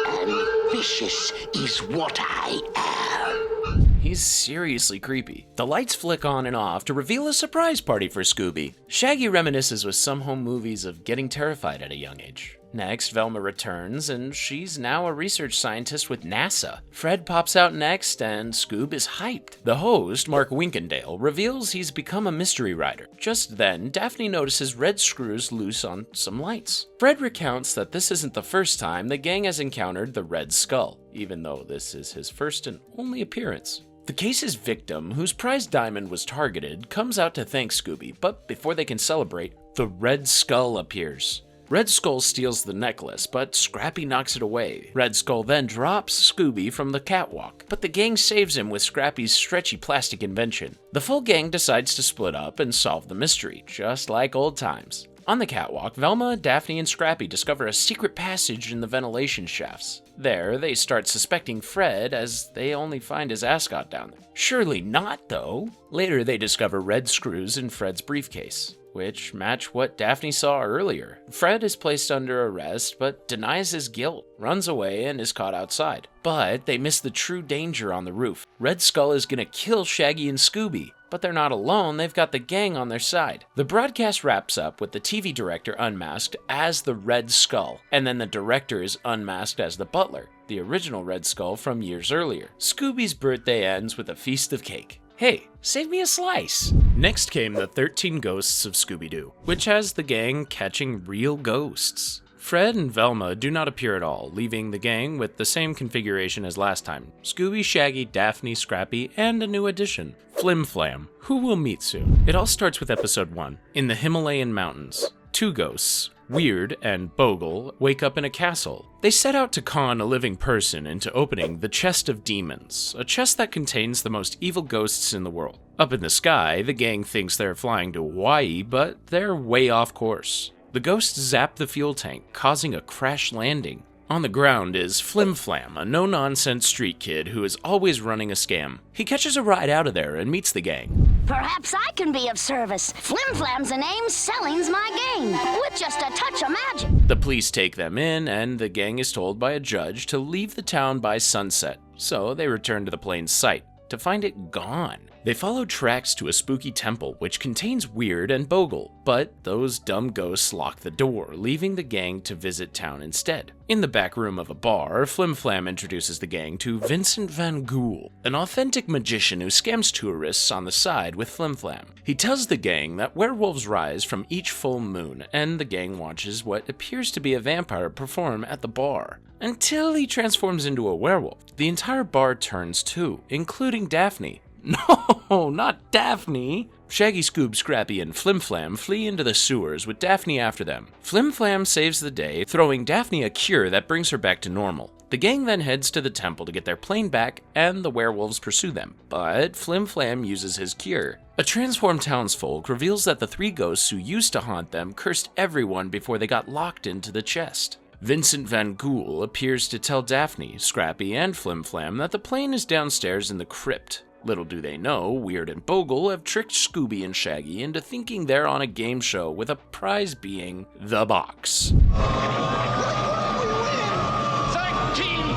And vicious is what I am. He's seriously creepy. The lights flick on and off to reveal a surprise party for Scooby. Shaggy reminisces with some home movies of getting terrified at a young age. Next, Velma returns, and she's now a research scientist with NASA. Fred pops out next, and Scoob is hyped. The host, Mark Winkendale, reveals he's become a mystery writer. Just then, Daphne notices red screws loose on some lights. Fred recounts that this isn't the first time the gang has encountered the Red Skull, even though this is his first and only appearance. The case's victim, whose prize diamond was targeted, comes out to thank Scooby, but before they can celebrate, the Red Skull appears. Red Skull steals the necklace, but Scrappy knocks it away. Red Skull then drops Scooby from the catwalk, but the gang saves him with Scrappy's stretchy plastic invention. The full gang decides to split up and solve the mystery, just like old times. On the catwalk, Velma, Daphne, and Scrappy discover a secret passage in the ventilation shafts. There, they start suspecting Fred, as they only find his ascot down there. Surely not, though. Later, they discover red screws in Fred's briefcase, which match what Daphne saw earlier. Fred is placed under arrest, but denies his guilt, runs away, and is caught outside. But they miss the true danger on the roof. Red Skull is gonna kill Shaggy and Scooby. But they're not alone, they've got the gang on their side. The broadcast wraps up with the TV director unmasked as the Red Skull, and then the director is unmasked as the butler, the original Red Skull from years earlier. Scooby's birthday ends with a feast of cake. Hey, save me a slice! Next came the 13 Ghosts of Scooby-Doo, which has the gang catching real ghosts. Fred and Velma do not appear at all, leaving the gang with the same configuration as last time. Scooby, Shaggy, Daphne, Scrappy, and a new addition, Flim Flam, who we'll meet soon. It all starts with episode 1. In the Himalayan mountains, 2 ghosts, Weird and Bogle, wake up in a castle. They set out to con a living person into opening the Chest of Demons, a chest that contains the most evil ghosts in the world. Up in the sky, the gang thinks they're flying to Hawaii, but they're way off course. The ghosts zap the fuel tank, causing a crash landing. On the ground is Flim Flam, a no-nonsense street kid who is always running a scam. He catches a ride out of there and meets the gang. Perhaps I can be of service. Flim Flam's a name, selling's my game, with just a touch of magic. The police take them in, and the gang is told by a judge to leave the town by sunset. So they return to the plane's site to find it gone. They follow tracks to a spooky temple which contains Weird and Bogle, but those dumb ghosts lock the door, leaving the gang to visit town instead. In the back room of a bar, Flim Flam introduces the gang to Vincent Van Ghoul, an authentic magician who scams tourists on the side with Flim Flam. He tells the gang that werewolves rise from each full moon, and the gang watches what appears to be a vampire perform at the bar. Until he transforms into a werewolf. The entire bar turns too, including Daphne. No, not Daphne! Shaggy, Scoob, Scrappy, and Flim Flam flee into the sewers with Daphne after them. Flim Flam saves the day, throwing Daphne a cure that brings her back to normal. The gang then heads to the temple to get their plane back, and the werewolves pursue them, but Flim Flam uses his cure. A transformed townsfolk reveals that the 3 ghosts who used to haunt them cursed everyone before they got locked into the chest. Vincent Van Ghoul appears to tell Daphne, Scrappy, and Flim Flam that the plane is downstairs in the crypt. Little do they know, Weird and Bogle have tricked Scooby and Shaggy into thinking they're on a game show with a prize being the box. 13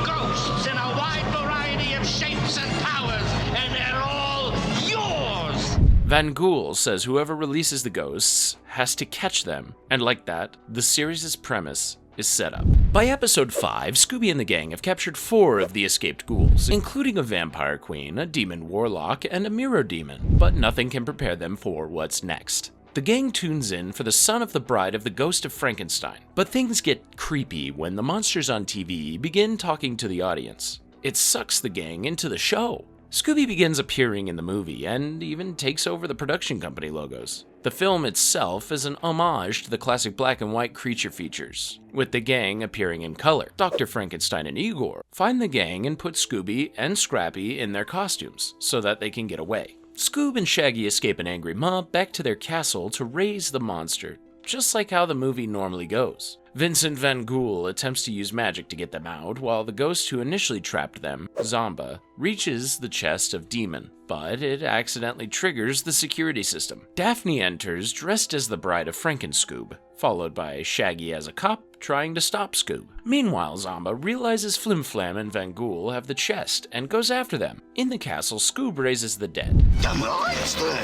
ghosts in a wide variety of shapes and powers, and they're all yours! Van Ghoul says whoever releases the ghosts has to catch them, and like that, the series' premise is set up. By episode 5, Scooby and the gang have captured 4 of the escaped ghouls, including a vampire queen, a demon warlock, and a mirror demon, but nothing can prepare them for what's next. The gang tunes in for the son of the bride of the ghost of Frankenstein, but things get creepy when the monsters on TV begin talking to the audience. It sucks the gang into the show. Scooby begins appearing in the movie and even takes over the production company logos. The film itself is an homage to the classic black and white creature features, with the gang appearing in color. Dr. Frankenstein and Igor find the gang and put Scooby and Scrappy in their costumes so that they can get away. Scoob and Shaggy escape an angry mob back to their castle to raise the monster, just like how the movie normally goes. Vincent Van Ghoul attempts to use magic to get them out, while the ghost who initially trapped them, Zomba, reaches the chest of Demon, but it accidentally triggers the security system. Daphne enters dressed as the bride of Frankenscoob, followed by Shaggy as a cop trying to stop Scoob. Meanwhile, Zomba realizes Flim Flam and Van Ghoul have the chest and goes after them. In the castle, Scoob raises the dead. The monster!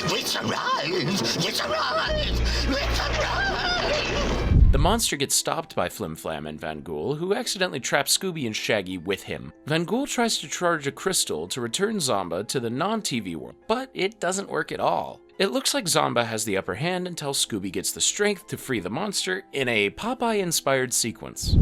It's alive! It's alive! It's alive! The monster gets stopped by Flim Flam and Van Ghoul, who accidentally trap Scooby and Shaggy with him. Van Ghoul tries to charge a crystal to return Zomba to the non-TV world, but it doesn't work at all. It looks like Zomba has the upper hand until Scooby gets the strength to free the monster in a Popeye-inspired sequence.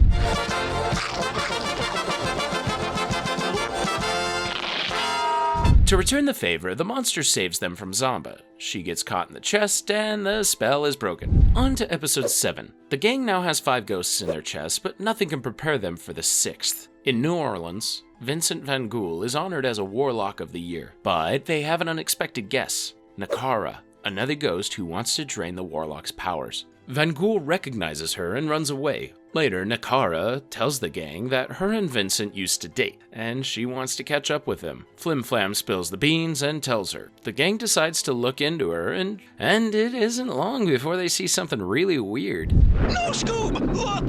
To return the favor, the monster saves them from Zomba. She gets caught in the chest, and the spell is broken. On to episode 7. The gang now has 5 ghosts in their chest, but nothing can prepare them for the 6th. In New Orleans, Vincent Van Ghoul is honored as a Warlock of the Year, but they have an unexpected guest, Nakara, another ghost who wants to drain the Warlock's powers. Van Ghoul recognizes her and runs away. Later, Nakara tells the gang that her and Vincent used to date, and she wants to catch up with him. Flim Flam spills the beans and tells her. The gang decides to look into her, and it isn't long before they see something really weird. No, Scoob! Look!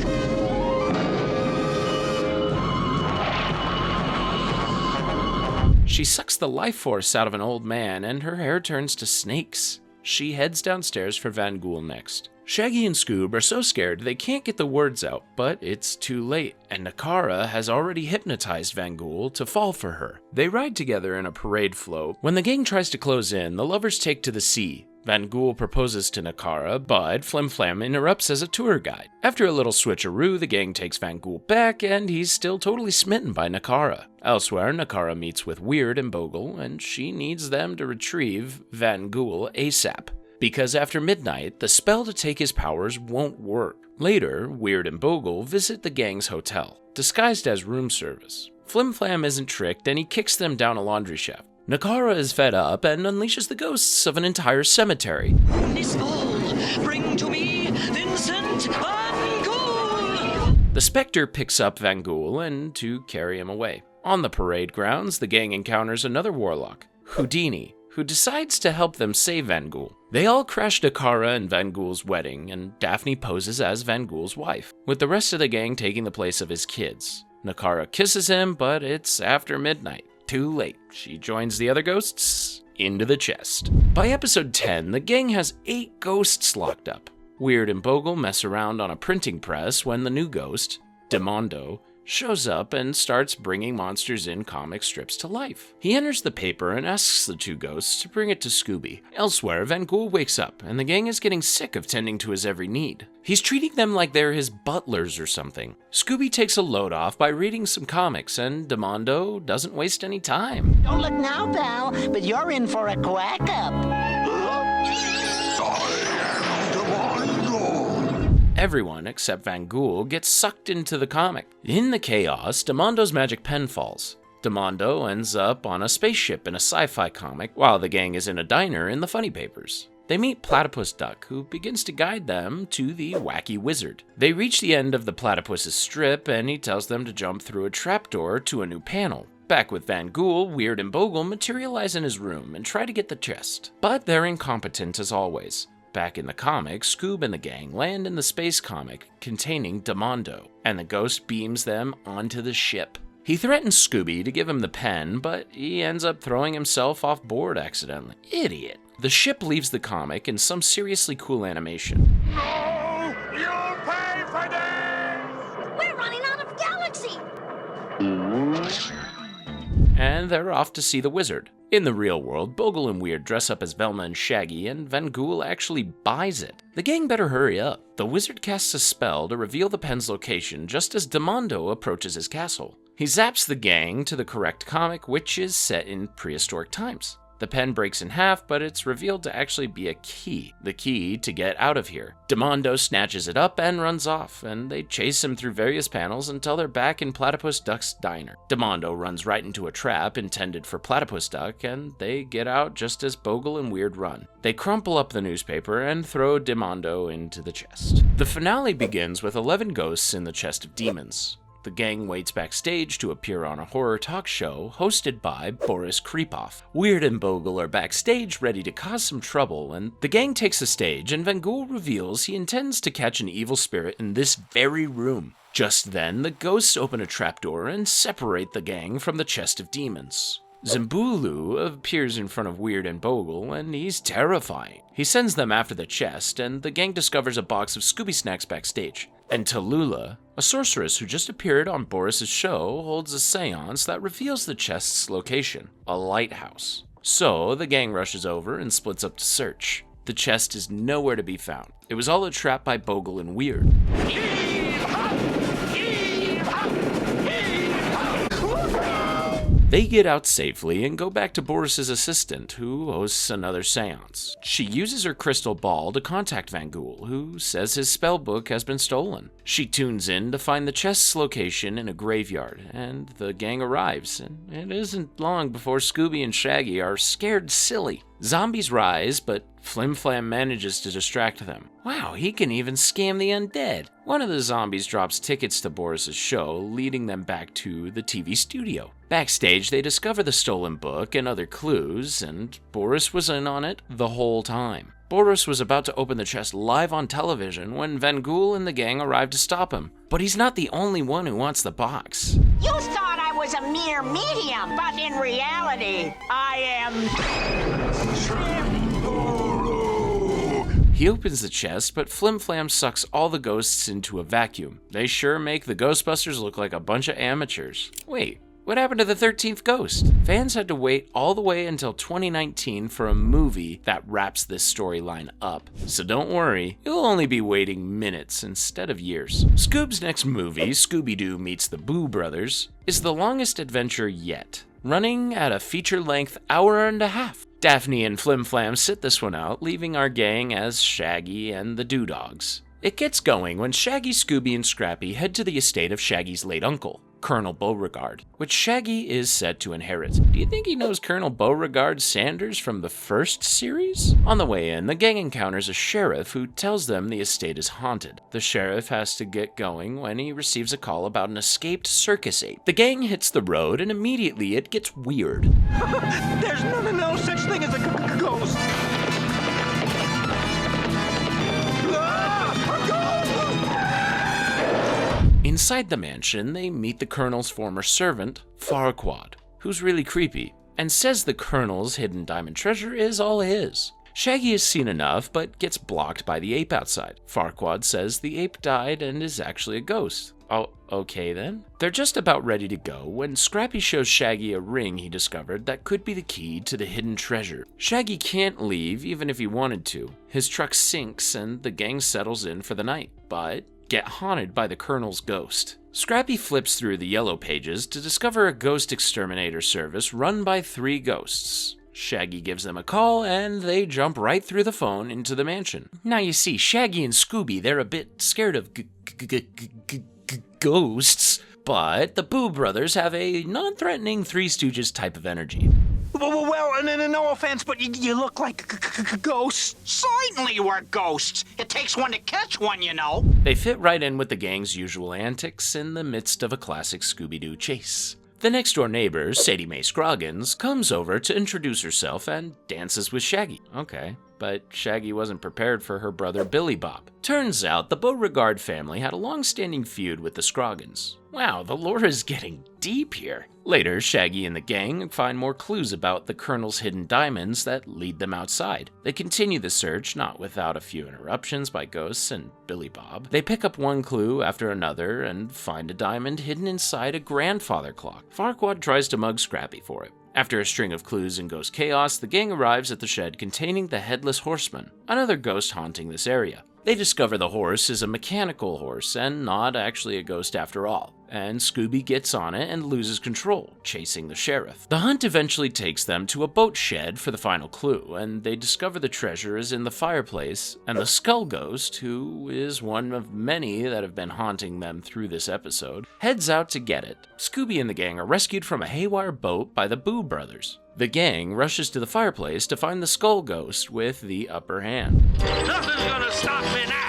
She sucks the life force out of an old man, and her hair turns to snakes. She heads downstairs for Van Ghoul next. Shaggy and Scoob are so scared they can't get the words out, but it's too late, and Nakara has already hypnotized Van Ghoul to fall for her. They ride together in a parade float. When the gang tries to close in, the lovers take to the sea. Van Ghoul proposes to Nakara, but Flim Flam interrupts as a tour guide. After a little switcheroo, the gang takes Van Ghoul back, and he's still totally smitten by Nakara. Elsewhere, Nakara meets with Weird and Bogle, and she needs them to retrieve Van Ghoul ASAP. Because after midnight, the spell to take his powers won't work. Later, Weird and Bogle visit the gang's hotel, disguised as room service. Flim Flam isn't tricked, and he kicks them down a laundry shaft. Nakara is fed up and unleashes the ghosts of an entire cemetery. This fall, bring to me Vincent Van Ghoul! The Spectre picks up Van Ghoul and to carry him away. On the parade grounds, the gang encounters another warlock, Houdini, who decides to help them save Van Ghoul. They all crash Nakara and Van Ghoul's wedding, and Daphne poses as Van Ghoul's wife, with the rest of the gang taking the place of his kids. Nakara kisses him, but it's after midnight. Too late. She joins the other ghosts into the chest. By episode 10, the gang has 8 ghosts locked up. Weird and Bogle mess around on a printing press when the new ghost, Demando, shows up and starts bringing monsters in comic strips to life. He enters the paper and asks the 2 ghosts to bring it to Scooby. Elsewhere, Van Ghoul wakes up, and the gang is getting sick of tending to his every need. He's treating them like they're his butlers or something. Scooby takes a load off by reading some comics, and Demando doesn't waste any time. Don't look now, pal, but you're in for a quack-up. Everyone except Van Ghoul gets sucked into the comic. In the chaos, Demando's magic pen falls. Demando ends up on a spaceship in a sci-fi comic, while the gang is in a diner in the funny papers. They meet Platypus Duck, who begins to guide them to the wacky wizard. They reach the end of the platypus's strip, and he tells them to jump through a trapdoor to a new panel. Back with Van Ghoul, Weird and Bogle materialize in his room and try to get the chest. But they're incompetent as always. Back in the comic, Scoob and the gang land in the space comic containing Demando, and the ghost beams them onto the ship. He threatens Scooby to give him the pen, but he ends up throwing himself off board accidentally. Idiot. The ship leaves the comic in some seriously cool animation. No! You'll pay for this! We're running out of galaxy. And they're off to see the wizard. In the real world, Bogle and Weird dress up as Velma and Shaggy, and Van Ghoul actually buys it. The gang better hurry up. The wizard casts a spell to reveal the pen's location just as Demando approaches his castle. He zaps the gang to the correct comic, which is set in prehistoric times. The pen breaks in half, but it's revealed to actually be a key, the key to get out of here. Demando snatches it up and runs off, and they chase him through various panels until they're back in Platypus Duck's diner. Demando runs right into a trap intended for Platypus Duck, and they get out just as Bogle and Weird run. They crumple up the newspaper and throw Demando into the chest. The finale begins with 11 ghosts in the chest of demons. The gang waits backstage to appear on a horror talk show hosted by Boris Karloff. Weird and Bogle are backstage ready to cause some trouble, and the gang takes the stage, and Van Ghoul reveals he intends to catch an evil spirit in this very room. Just then, the ghosts open a trapdoor and separate the gang from the chest of demons. Zimbulu appears in front of Weird and Bogle, and he's terrifying. He sends them after the chest, and the gang discovers a box of Scooby snacks backstage. And Tallulah, a sorceress who just appeared on Boris's show, holds a seance that reveals the chest's location, a lighthouse. So the gang rushes over and splits up to search. The chest is nowhere to be found. It was all a trap by Bogle and Weird. They get out safely and go back to Boris's assistant, who hosts another seance. She uses her crystal ball to contact Van Ghoul, who says his spellbook has been stolen. She tunes in to find the chest's location in a graveyard, and the gang arrives, and it isn't long before Scooby and Shaggy are scared silly. Zombies rise, but Flim Flam manages to distract them. Wow, he can even scam the undead. One of the zombies drops tickets to Boris's show, leading them back to the TV studio. Backstage, they discover the stolen book and other clues, and Boris was in on it the whole time. Boris was about to open the chest live on television when Van Ghoul and the gang arrived to stop him. But he's not the only one who wants the box. You thought I was a mere medium, but in reality, I am... He opens the chest, but Flim Flam sucks all the ghosts into a vacuum. They sure make the Ghostbusters look like a bunch of amateurs. Wait, what happened to the 13th ghost? Fans had to wait all the way until 2019 for a movie that wraps this storyline up. So don't worry, you'll only be waiting minutes instead of years. Scoob's next movie, Scooby-Doo Meets the Boo Brothers, is the longest adventure yet, running at a feature-length hour and a half. Daphne and Flim Flam sit this one out, leaving our gang as Shaggy and the Doo-Dogs. It gets going when Shaggy, Scooby, and Scrappy head to the estate of Shaggy's late uncle, Colonel Beauregard, which Shaggy is said to inherit. Do you think he knows Colonel Beauregard Sanders from the first series? On the way in, the gang encounters a sheriff who tells them the estate is haunted. The sheriff has to get going when he receives a call about an escaped circus ape. The gang hits the road, and immediately it gets weird. There's no such thing as a ghost. Inside the mansion, they meet the Colonel's former servant, Farquaad, who's really creepy, and says the Colonel's hidden diamond treasure is all his. Shaggy has seen enough, but gets blocked by the ape outside. Farquaad says the ape died and is actually a ghost. Oh, okay then. They're just about ready to go when Scrappy shows Shaggy a ring he discovered that could be the key to the hidden treasure. Shaggy can't leave even if he wanted to. His truck sinks and the gang settles in for the night, but get haunted by the Colonel's ghost. Scrappy flips through the yellow pages to discover a ghost exterminator service run by 3 ghosts. Shaggy gives them a call, and they jump right through the phone into the mansion. Now you see, Shaggy and Scooby, they're a bit scared of ghosts, but the Boo brothers have a non-threatening Three Stooges type of energy. Well, no offense, but you look like ghosts. Certainly we're ghosts. It takes one to catch one, you know. They fit right in with the gang's usual antics in the midst of a classic Scooby-Doo chase. The next-door neighbor, Sadie Mae Scroggins, comes over to introduce herself and dances with Shaggy. Okay, but Shaggy wasn't prepared for her brother Billy Bob. Turns out the Beauregard family had a long-standing feud with the Scroggins. Wow, the lore is getting deep here. Later, Shaggy and the gang find more clues about the Colonel's hidden diamonds that lead them outside. They continue the search, not without a few interruptions by ghosts and Billy Bob. They pick up one clue after another and find a diamond hidden inside a grandfather clock. Farquaad tries to mug Scrappy for it. After a string of clues and ghost chaos, the gang arrives at the shed containing the Headless Horseman, another ghost haunting this area. They discover the horse is a mechanical horse and not actually a ghost after all, and Scooby gets on it and loses control, chasing the sheriff. The hunt eventually takes them to a boat shed for the final clue, and they discover the treasure is in the fireplace, and the Skull Ghost, who is one of many that have been haunting them through this episode, heads out to get it. Scooby and the gang are rescued from a haywire boat by the Boo brothers. The gang rushes to the fireplace to find the Skull Ghost with the upper hand. Nothing's gonna stop me now!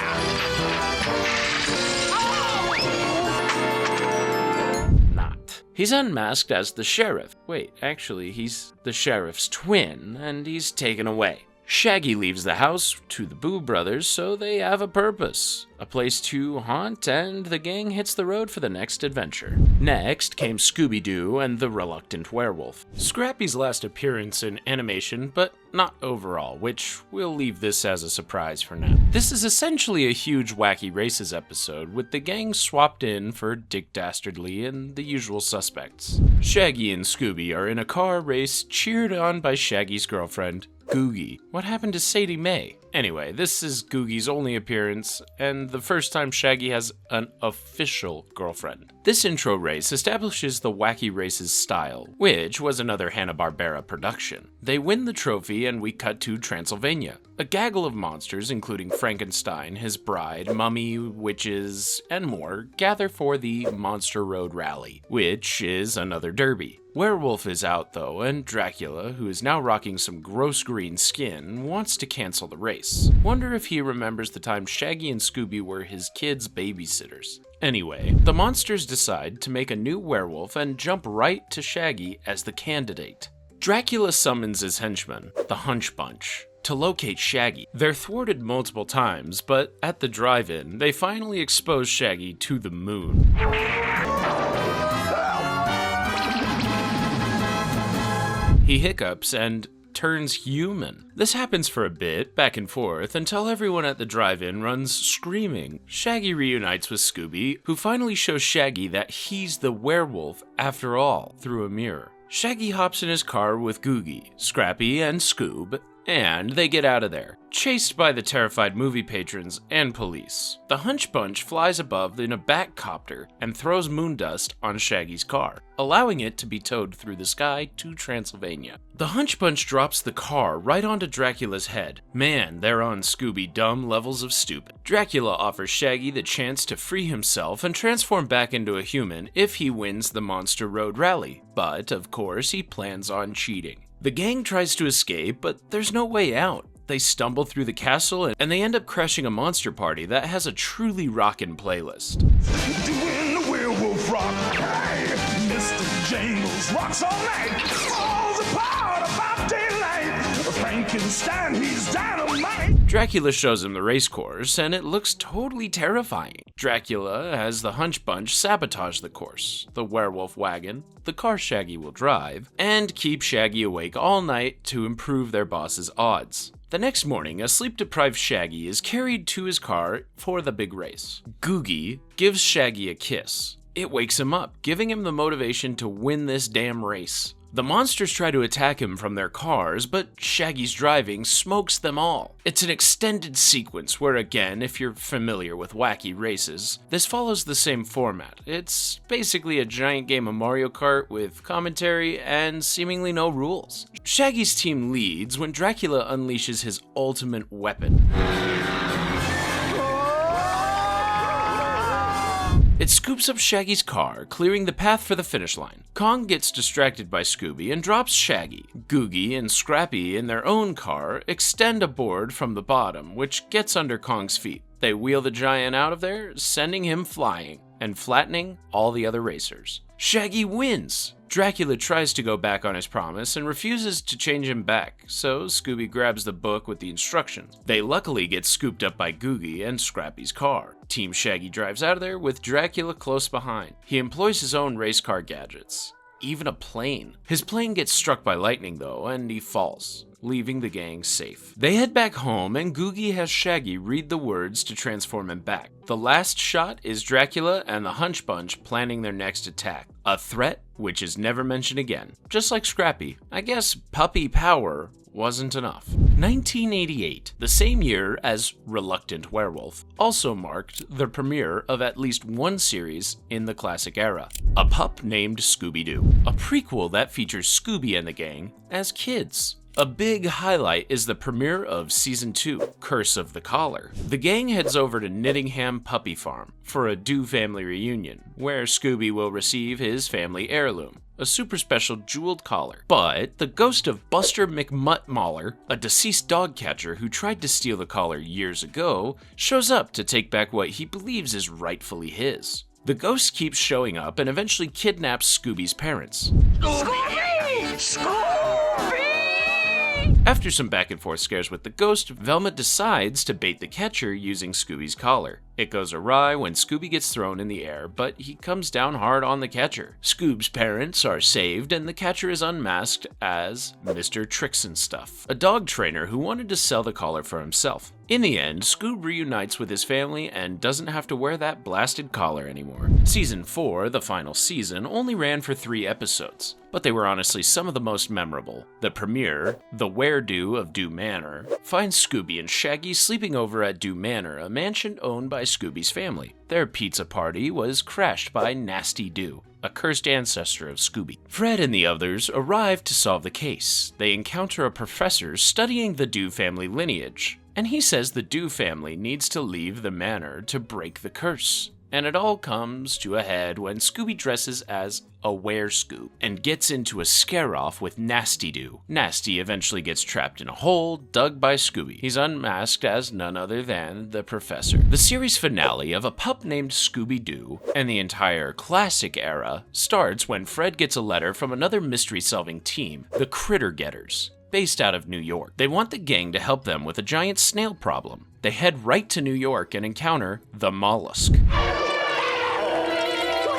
Not. He's unmasked as the sheriff. Wait, actually, he's the sheriff's twin, and he's taken away. Shaggy leaves the house to the Boo brothers so they have a purpose, a place to haunt, and the gang hits the road for the next adventure. Next came Scooby-Doo and the Reluctant Werewolf. Scrappy's last appearance in animation, but not overall, which we'll leave this as a surprise for now. This is essentially a huge Wacky Races episode, with the gang swapped in for Dick Dastardly and the usual suspects. Shaggy and Scooby are in a car race cheered on by Shaggy's girlfriend, Googie. What happened to Sadie Mae? Anyway, this is Googie's only appearance, and the first time Shaggy has an official girlfriend. This intro race establishes the Wacky Races style, which was another Hanna-Barbera production. They win the trophy and we cut to Transylvania. A gaggle of monsters, including Frankenstein, his bride, mummy, witches, and more, gather for the Monster Road Rally, which is another derby. Werewolf is out though, and Dracula, who is now rocking some gross green skin, wants to cancel the race. Wonder if he remembers the time Shaggy and Scooby were his kids' babysitters. Anyway, the monsters decide to make a new werewolf and jump right to Shaggy as the candidate. Dracula summons his henchmen, the Hunch Bunch, to locate Shaggy. They're thwarted multiple times, but at the drive-in, they finally expose Shaggy to the moon. He hiccups and turns human. This happens for a bit, back and forth, until everyone at the drive-in runs screaming. Shaggy reunites with Scooby, who finally shows Shaggy that he's the werewolf after all, through a mirror. Shaggy hops in his car with Googie, Scrappy, and Scoob, and they get out of there, chased by the terrified movie patrons and police. The Hunch Bunch flies above in a Batcopter and throws moon dust on Shaggy's car, allowing it to be towed through the sky to Transylvania. The Hunch Bunch drops the car right onto Dracula's head. Man, they're on Scooby-Dumb levels of stupid. Dracula offers Shaggy the chance to free himself and transform back into a human if he wins the Monster Road Rally, but of course he plans on cheating. The gang tries to escape, but there's no way out. They stumble through the castle and they end up crashing a monster party that has a truly rockin' playlist. Doing the werewolf rock, hey, Mr. Jangles rocks all night, falls apart about daylight. Frankenstein, he's dynamite. Dracula shows him the race course, and it looks totally terrifying. Dracula has the Hunch Bunch sabotage the course, the werewolf wagon, the car Shaggy will drive, and keep Shaggy awake all night to improve their boss's odds. The next morning, a sleep-deprived Shaggy is carried to his car for the big race. Googie gives Shaggy a kiss. It wakes him up, giving him the motivation to win this damn race. The monsters try to attack him from their cars, but Shaggy's driving smokes them all. It's an extended sequence where, again, if you're familiar with wacky races, this follows the same format. It's basically a giant game of Mario Kart with commentary and seemingly no rules. Shaggy's team leads when Dracula unleashes his ultimate weapon. It scoops up Shaggy's car, clearing the path for the finish line. Kong gets distracted by Scooby and drops Shaggy. Googie and Scrappy, in their own car, extend a board from the bottom, which gets under Kong's feet. They wheel the giant out of there, sending him flying and flattening all the other racers. Shaggy wins! Dracula tries to go back on his promise and refuses to change him back, so Scooby grabs the book with the instructions. They luckily get scooped up by Googie and Scrappy's car. Team Shaggy drives out of there with Dracula close behind. He employs his own race car gadgets, even a plane. His plane gets struck by lightning though, and he falls, leaving the gang safe. They head back home, and Googie has Shaggy read the words to transform him back. The last shot is Dracula and the Hunch Bunch planning their next attack. A threat which is never mentioned again. Just like Scrappy, I guess puppy power wasn't enough. 1988, the same year as Reluctant Werewolf, also marked the premiere of at least one series in the classic era, A Pup Named Scooby-Doo, a prequel that features Scooby and the gang as kids. A big highlight is the premiere of Season 2, Curse of the Collar. The gang heads over to Knittingham Puppy Farm for a Doo family reunion, where Scooby will receive his family heirloom, a super special jeweled collar. But the ghost of Buster McMuttmauler, a deceased dog catcher who tried to steal the collar years ago, shows up to take back what he believes is rightfully his. The ghost keeps showing up and eventually kidnaps Scooby's parents. Scooby! Scooby! After some back and forth scares with the ghost, Velma decides to bait the catcher using Scooby's collar. It goes awry when Scooby gets thrown in the air, but he comes down hard on the catcher. Scoob's parents are saved, and the catcher is unmasked as Mr. Tricks-and-Stuff, a dog trainer who wanted to sell the collar for himself. In the end, Scoob reunites with his family and doesn't have to wear that blasted collar anymore. Season 4, the final season, only ran for 3 episodes, but they were honestly some of the most memorable. The premiere, The Were-Do of Due Manor, finds Scooby and Shaggy sleeping over at Due Manor, a mansion owned by Scooby's family. Their pizza party was crashed by Nasty Doo, a cursed ancestor of Scooby. Fred and the others arrive to solve the case. They encounter a professor studying the Doo family lineage, and he says the Doo family needs to leave the manor to break the curse. And it all comes to a head when Scooby dresses as a Were-Scoob and gets into a scare-off with Nasty Doo. Nasty eventually gets trapped in a hole dug by Scooby. He's unmasked as none other than the professor. The series finale of A Pup Named Scooby-Doo and the entire classic era starts when Fred gets a letter from another mystery-solving team, the Critter Getters, based out of New York. They want the gang to help them with a giant snail problem. They head right to New York and encounter the Mollusk. Like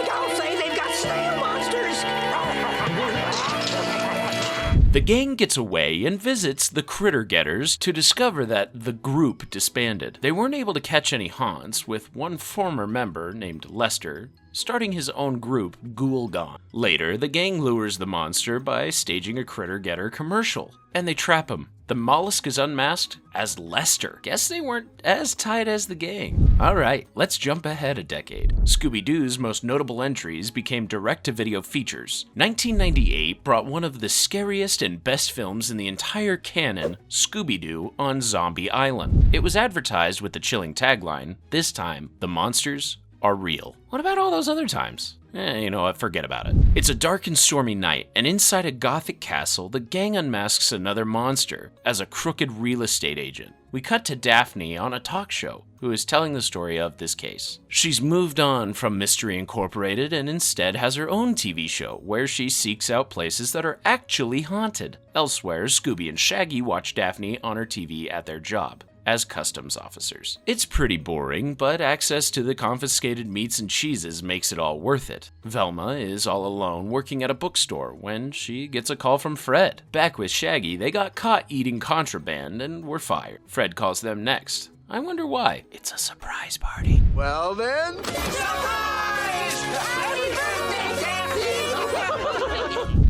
I'll say, they've got snail monsters! The gang gets away and visits the Critter Getters to discover that the group disbanded. They weren't able to catch any haunts, with one former member named Lester starting his own group, Ghoul Gone. Later, the gang lures the monster by staging a Critter Getter commercial, and they trap him. The mollusk is unmasked as Lester. Guess they weren't as tight as the gang. Alright, let's jump ahead a decade. Scooby-Doo's most notable entries became direct-to-video features. 1998 brought one of the scariest and best films in the entire canon, Scooby-Doo on Zombie Island. It was advertised with the chilling tagline, "This time, the monsters are real." What about all those other times? You know what, forget about it. It's a dark and stormy night, and inside a gothic castle, the gang unmasks another monster as a crooked real estate agent. We cut to Daphne on a talk show, who is telling the story of this case. She's moved on from Mystery Incorporated and instead has her own TV show, where she seeks out places that are actually haunted. Elsewhere, Scooby and Shaggy watch Daphne on her TV at their job. as customs officers. It's pretty boring, but access to the confiscated meats and cheeses makes it all worth it. Velma is all alone working at a bookstore when she gets a call from Fred. Back with Shaggy, they got caught eating contraband and were fired. Fred calls them next. I wonder why. It's a surprise party. Well then.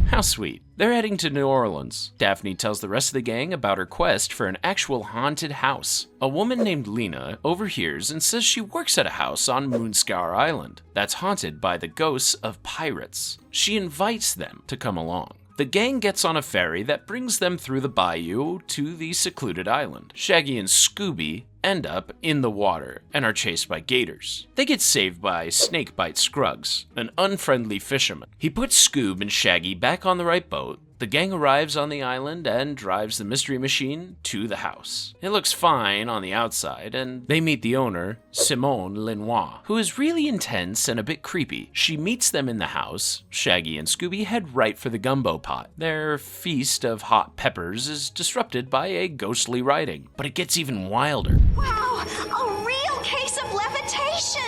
How sweet. They're heading to New Orleans. Daphne tells the rest of the gang about her quest for an actual haunted house. A woman named Lena overhears and says she works at a house on Moonscar Island that's haunted by the ghosts of pirates. She invites them to come along. The gang gets on a ferry that brings them through the bayou to the secluded island. Shaggy and Scooby end up in the water and are chased by gators. They get saved by Snakebite Scruggs, an unfriendly fisherman. He puts Scoob and Shaggy back on the right boat. The gang arrives on the island and drives the mystery machine to the house. It looks fine on the outside, and they meet the owner, Simone Lenoir, who is really intense and a bit creepy. She meets them in the house. Shaggy and Scooby head right for the gumbo pot. Their feast of hot peppers is disrupted by a ghostly writing, but it gets even wilder. Wow, a real case of levitation!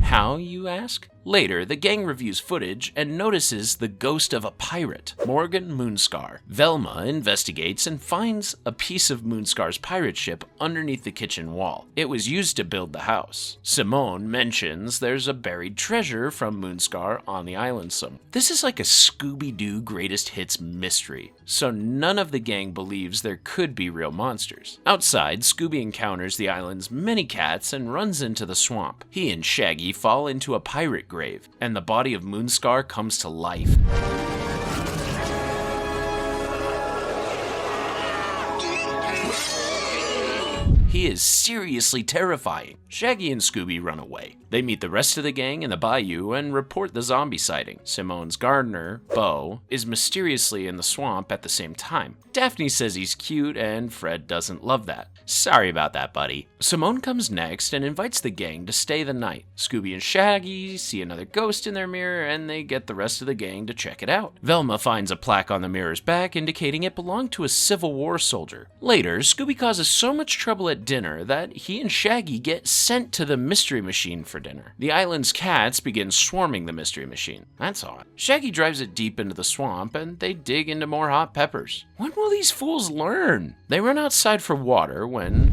How, you ask? Later, the gang reviews footage and notices the ghost of a pirate, Morgan Moonscar. Velma investigates and finds a piece of Moonscar's pirate ship underneath the kitchen wall. It was used to build the house. Simone mentions there's a buried treasure from Moonscar on the island somewhere. This is like a Scooby-Doo greatest hits mystery, so none of the gang believes there could be real monsters. Outside, Scooby encounters the island's many cats and runs into the swamp. He and Shaggy fall into a pirate grave, and the body of Moonscar comes to life. He is seriously terrifying. Shaggy and Scooby run away. They meet the rest of the gang in the bayou and report the zombie sighting. Simone's gardener, Bo, is mysteriously in the swamp at the same time. Daphne says he's cute and Fred doesn't love that. Sorry about that, buddy. Simone comes next and invites the gang to stay the night. Scooby and Shaggy see another ghost in their mirror and they get the rest of the gang to check it out. Velma finds a plaque on the mirror's back indicating it belonged to a Civil War soldier. Later, Scooby causes so much trouble at dinner that he and Shaggy get sent to the mystery machine for dinner. The island's cats begin swarming the mystery machine. That's odd. Shaggy drives it deep into the swamp and they dig into more hot peppers. When will these fools learn? They run outside for water when...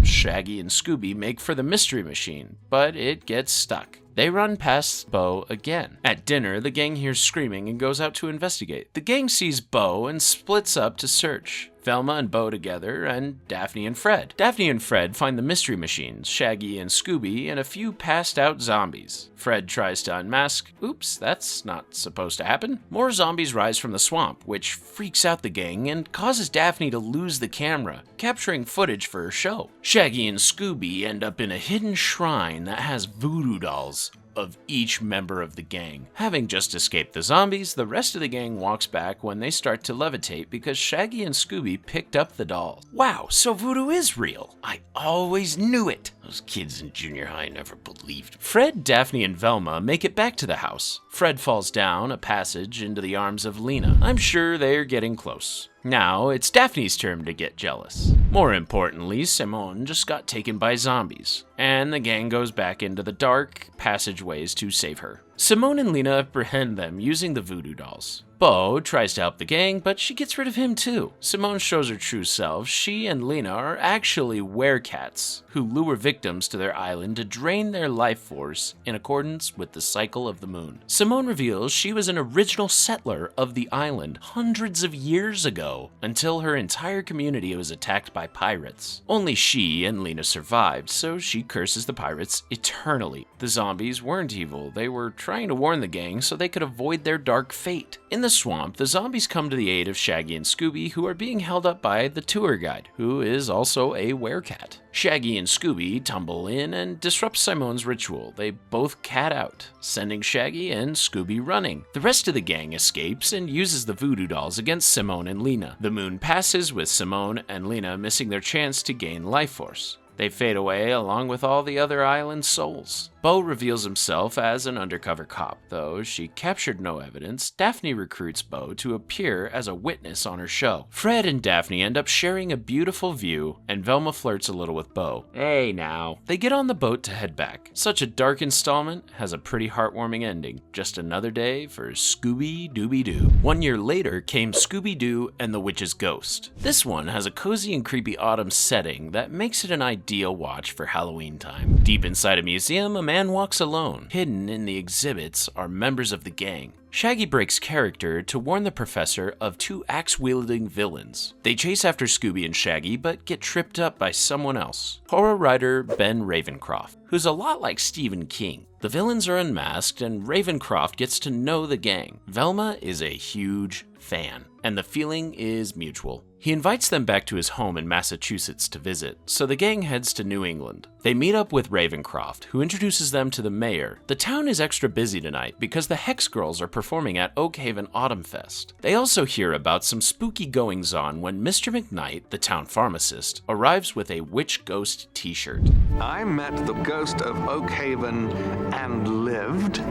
Shaggy and Scooby make for the mystery machine, but it gets stuck. They run past Bo again. At dinner, the gang hears screaming and goes out to investigate. The gang sees Bo and splits up to search. Velma and Bo together, and Daphne and Fred. Daphne and Fred find the mystery machines, Shaggy and Scooby, and a few passed out zombies. Fred tries to unmask. Oops, that's not supposed to happen. More zombies rise from the swamp, which freaks out the gang and causes Daphne to lose the camera, capturing footage for her show. Shaggy and Scooby end up in a hidden shrine that has voodoo dolls of each member of the gang. Having just escaped the zombies, the rest of the gang walks back when they start to levitate because Shaggy and Scooby picked up the dolls. Wow, so voodoo is real. I always knew it. Those kids in junior high never believed. Fred, Daphne, and Velma make it back to the house. Fred falls down a passage into the arms of Lena. I'm sure they're getting close. Now, it's Daphne's turn to get jealous. More importantly, Simone just got taken by zombies, and the gang goes back into the dark passageways to save her. Simone and Lena apprehend them using the voodoo dolls. Bo tries to help the gang, but she gets rid of him too. Simone shows her true self. She and Lena are actually werecats who lure victims to their island to drain their life force in accordance with the cycle of the moon. Simone reveals she was an original settler of the island hundreds of years ago until her entire community was attacked by pirates. Only she and Lena survived, so she curses the pirates eternally. The zombies weren't evil. They were trying to warn the gang so they could avoid their dark fate. In the swamp, the zombies come to the aid of Shaggy and Scooby, who are being held up by the tour guide, who is also a werecat. Shaggy and Scooby tumble in and disrupt Simone's ritual. They both cat out, sending Shaggy and Scooby running. The rest of the gang escapes and uses the voodoo dolls against Simone and Lena. The moon passes with Simone and Lena missing their chance to gain life force. They fade away along with all the other island souls. Bo reveals himself as an undercover cop. Though she captured no evidence, Daphne recruits Bo to appear as a witness on her show. Fred and Daphne end up sharing a beautiful view, and Velma flirts a little with Bo. Hey now. They get on the boat to head back. Such a dark installment has a pretty heartwarming ending. Just another day for Scooby-Dooby-Doo. 1 year later came Scooby-Doo and the Witch's Ghost. This one has a cozy and creepy autumn setting that makes it an ideal watch for Halloween time. Deep inside a museum, a man walks alone. Hidden in the exhibits are members of the gang. Shaggy breaks character to warn the professor of 2 axe-wielding villains. They chase after Scooby and Shaggy, but get tripped up by someone else. Horror writer Ben Ravencroft, who's a lot like Stephen King. The villains are unmasked, and Ravencroft gets to know the gang. Velma is a huge fan, and the feeling is mutual. He invites them back to his home in Massachusetts to visit, so the gang heads to New England. They meet up with Ravencroft, who introduces them to the mayor. The town is extra busy tonight because the Hex Girls are performing at Oak Haven Autumn Fest. They also hear about some spooky goings-on when Mr. McKnight, the town pharmacist, arrives with a witch ghost t-shirt. I met the ghost of Oak Haven and lived.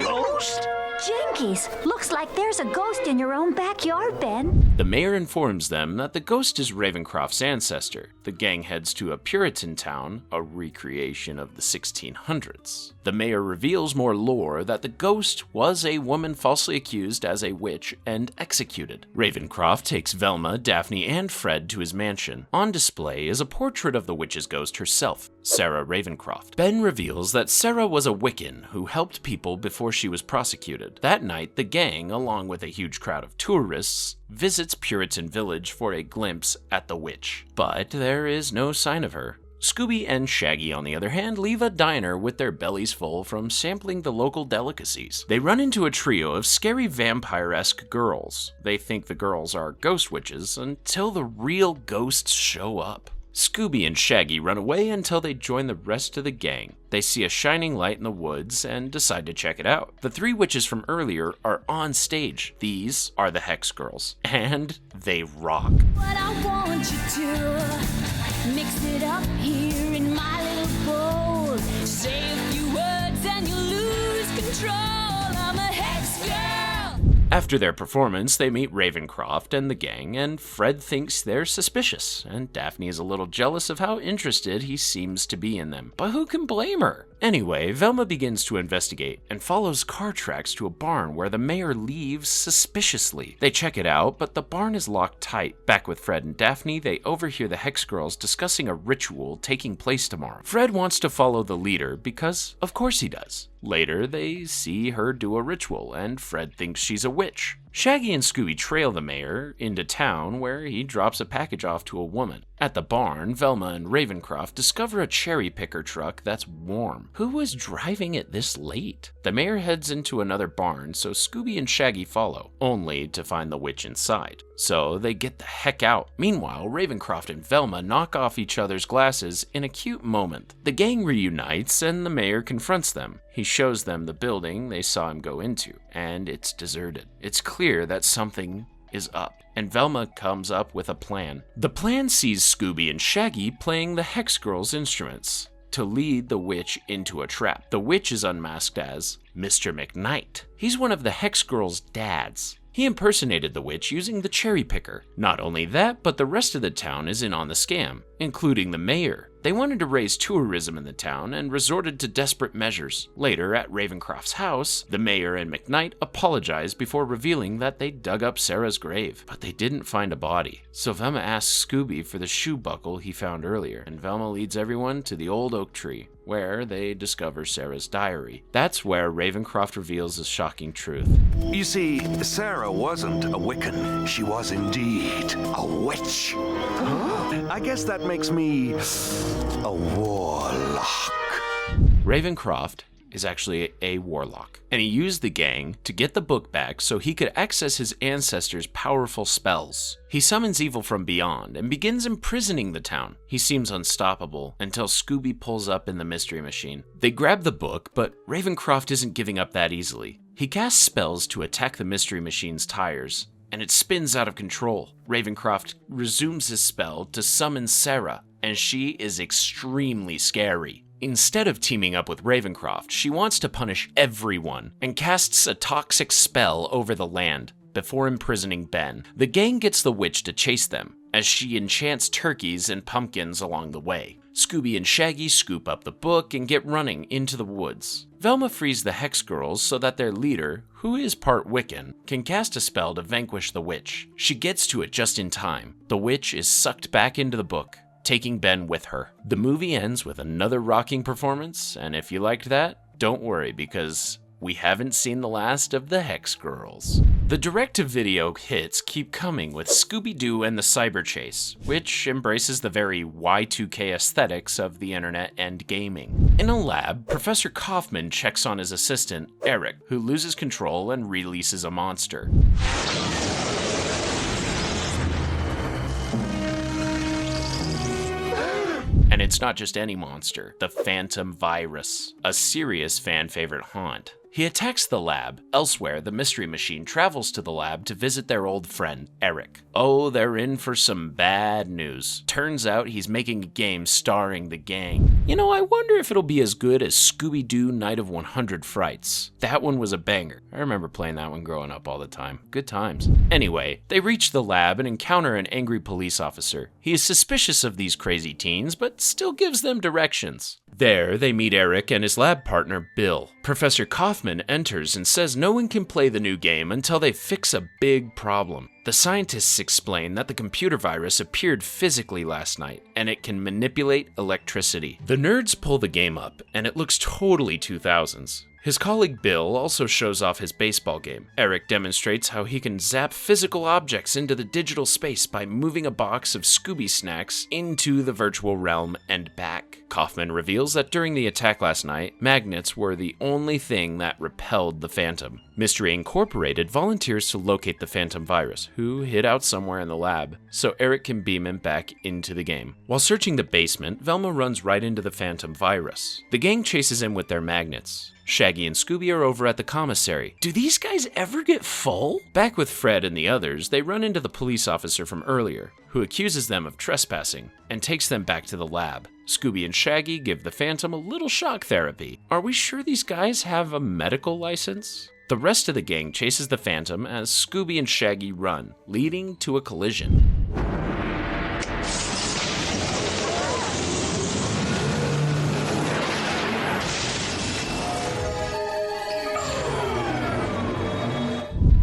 Ghost? Jinkies, looks like there's a ghost in your own backyard, Ben. The mayor informs them that the ghost is Ravencroft's ancestor. The gang heads to a Puritan town, a recreation of the 1600s. The mayor reveals more lore that the ghost was a woman falsely accused as a witch and executed. Ravencroft takes Velma, Daphne, and Fred to his mansion. On display is a portrait of the witch's ghost herself, Sarah Ravencroft. Ben reveals that Sarah was a Wiccan who helped people before she was prosecuted. That night, the gang, along with a huge crowd of tourists, visits Puritan Village for a glimpse at the witch. But there is no sign of her. Scooby and Shaggy, on the other hand, leave a diner with their bellies full from sampling the local delicacies. They run into a trio of scary vampire-esque girls. They think the girls are ghost witches until the real ghosts show up. Scooby and Shaggy run away until they join the rest of the gang. They see a shining light in the woods and decide to check it out. The 3 witches from earlier are on stage. These are the Hex Girls, and they rock. What I want you to mix it up here in my little bowl. Say a few words and you lose control. I'm a Hex Girl. After their performance, they meet Ravencroft and the gang, and Fred thinks they're suspicious, and Daphne is a little jealous of how interested he seems to be in them. But who can blame her? Anyway, Velma begins to investigate and follows car tracks to a barn where the mayor leaves suspiciously. They check it out, but the barn is locked tight. Back with Fred and Daphne, they overhear the Hex Girls discussing a ritual taking place tomorrow. Fred wants to follow the leader because, of course he does. Later, they see her do a ritual, and Fred thinks she's a witch. Shaggy and Scooby trail the mayor into town where he drops a package off to a woman. At the barn, Velma and Ravencroft discover a cherry picker truck that's warm. Who was driving it this late? The mayor heads into another barn, so Scooby and Shaggy follow, only to find the witch inside. So they get the heck out. Meanwhile, Ravencroft and Velma knock off each other's glasses in a cute moment. The gang reunites and the mayor confronts them. He shows them the building they saw him go into, and it's deserted. It's clear that something is up, and Velma comes up with a plan. The plan sees Scooby and Shaggy playing the Hex Girls' instruments to lead the witch into a trap. The witch is unmasked as Mr. McKnight. He's one of the Hex Girls' dads. He impersonated the witch using the cherry picker. Not only that, but the rest of the town is in on the scam, including the mayor. They wanted to raise tourism in the town and resorted to desperate measures. Later, at Ravencroft's house, the mayor and McKnight apologize before revealing that they dug up Sarah's grave, but they didn't find a body. So Velma asks Scooby for the shoe buckle he found earlier, and Velma leads everyone to the old oak tree, where they discover Sarah's diary. That's where Ravencroft reveals a shocking truth. You see, Sarah wasn't a Wiccan. She was indeed a witch. I guess that makes me a warlock. Ravencroft is actually a warlock, and he used the gang to get the book back so he could access his ancestors' powerful spells. He summons evil from beyond and begins imprisoning the town. He seems unstoppable until Scooby pulls up in the mystery machine. They grab the book, but Ravencroft isn't giving up that easily. He casts spells to attack the mystery machine's tires, and it spins out of control. Ravencroft resumes his spell to summon Sarah, and she is extremely scary. Instead of teaming up with Ravencroft, she wants to punish everyone and casts a toxic spell over the land before imprisoning Ben. The gang gets the witch to chase them, as she enchants turkeys and pumpkins along the way. Scooby and Shaggy scoop up the book and get running into the woods. Velma frees the Hex Girls so that their leader, who is part Wiccan, can cast a spell to vanquish the witch. She gets to it just in time. The witch is sucked back into the book, taking Ben with her. The movie ends with another rocking performance, and if you liked that, don't worry, because we haven't seen the last of the Hex Girls. The direct-to-video hits keep coming with Scooby-Doo and the Cyberchase, which embraces the very Y2K aesthetics of the internet and gaming. In a lab, Professor Coffin checks on his assistant, Eric, who loses control and releases a monster. And it's not just any monster, the Phantom Virus, a serious fan favorite haunt. He attacks the lab. Elsewhere, the Mystery Machine travels to the lab to visit their old friend, Eric. Oh, they're in for some bad news. Turns out he's making a game starring the gang. You know, I wonder if it'll be as good as Scooby-Doo Night of 100 Frights. That one was a banger. I remember playing that one growing up all the time. Good times. Anyway, they reach the lab and encounter an angry police officer. He is suspicious of these crazy teens, but still gives them directions. There, they meet Eric and his lab partner, Bill. Professor Kaufman enters and says no one can play the new game until they fix a big problem. The scientists explain that the computer virus appeared physically last night, and it can manipulate electricity. The nerds pull the game up, and it looks totally 2000s. His colleague Bill also shows off his baseball game. Eric demonstrates how he can zap physical objects into the digital space by moving a box of Scooby snacks into the virtual realm and back. Kaufman reveals that during the attack last night, magnets were the only thing that repelled the Phantom. Mystery Incorporated volunteers to locate the Phantom virus, who hid out somewhere in the lab, so Eric can beam him back into the game. While searching the basement, Velma runs right into the Phantom virus. The gang chases him with their magnets. Shaggy and Scooby are over at the commissary. Do these guys ever get full? Back with Fred and the others, they run into the police officer from earlier, who accuses them of trespassing and takes them back to the lab. Scooby and Shaggy give the Phantom a little shock therapy. Are we sure these guys have a medical license? The rest of the gang chases the Phantom as Scooby and Shaggy run, leading to a collision.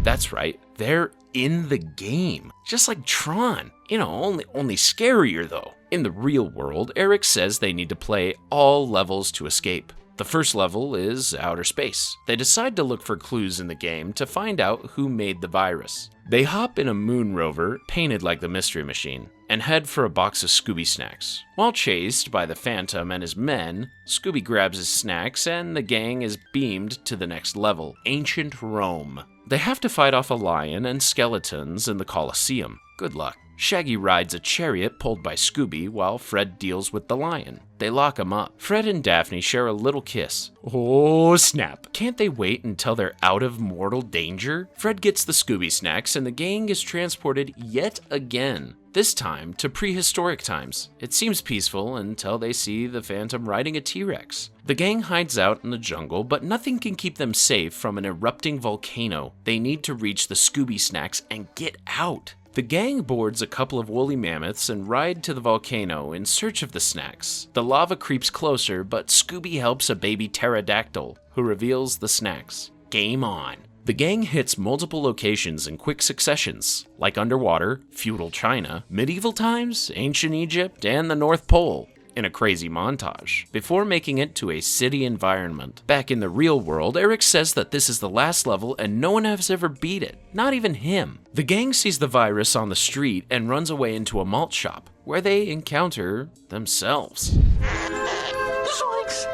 That's right, they're in the game, just like Tron. You know, only scarier though. In the real world, Eric says they need to play all levels to escape. The first level is outer space. They decide to look for clues in the game to find out who made the virus. They hop in a moon rover, painted like the Mystery Machine, and head for a box of Scooby snacks. While chased by the Phantom and his men, Scooby grabs his snacks and the gang is beamed to the next level, ancient Rome. They have to fight off a lion and skeletons in the Colosseum. Good luck. Shaggy rides a chariot pulled by Scooby while Fred deals with the lion. They lock him up. Fred and Daphne share a little kiss. Oh snap. Can't they wait until they're out of mortal danger? Fred gets the Scooby snacks and the gang is transported yet again. This time to prehistoric times. It seems peaceful until they see the Phantom riding a T-Rex. The gang hides out in the jungle, but nothing can keep them safe from an erupting volcano. They need to reach the Scooby snacks and get out. The gang boards a couple of woolly mammoths and ride to the volcano in search of the snacks. The lava creeps closer, but Scooby helps a baby pterodactyl, who reveals the snacks. Game on. The gang hits multiple locations in quick successions, like underwater, feudal China, medieval times, ancient Egypt, and the North Pole, in a crazy montage, before making it to a city environment. Back in the real world, Eric says that this is the last level and no one has ever beat it, not even him. The gang sees the virus on the street and runs away into a malt shop, where they encounter themselves. Zoinks!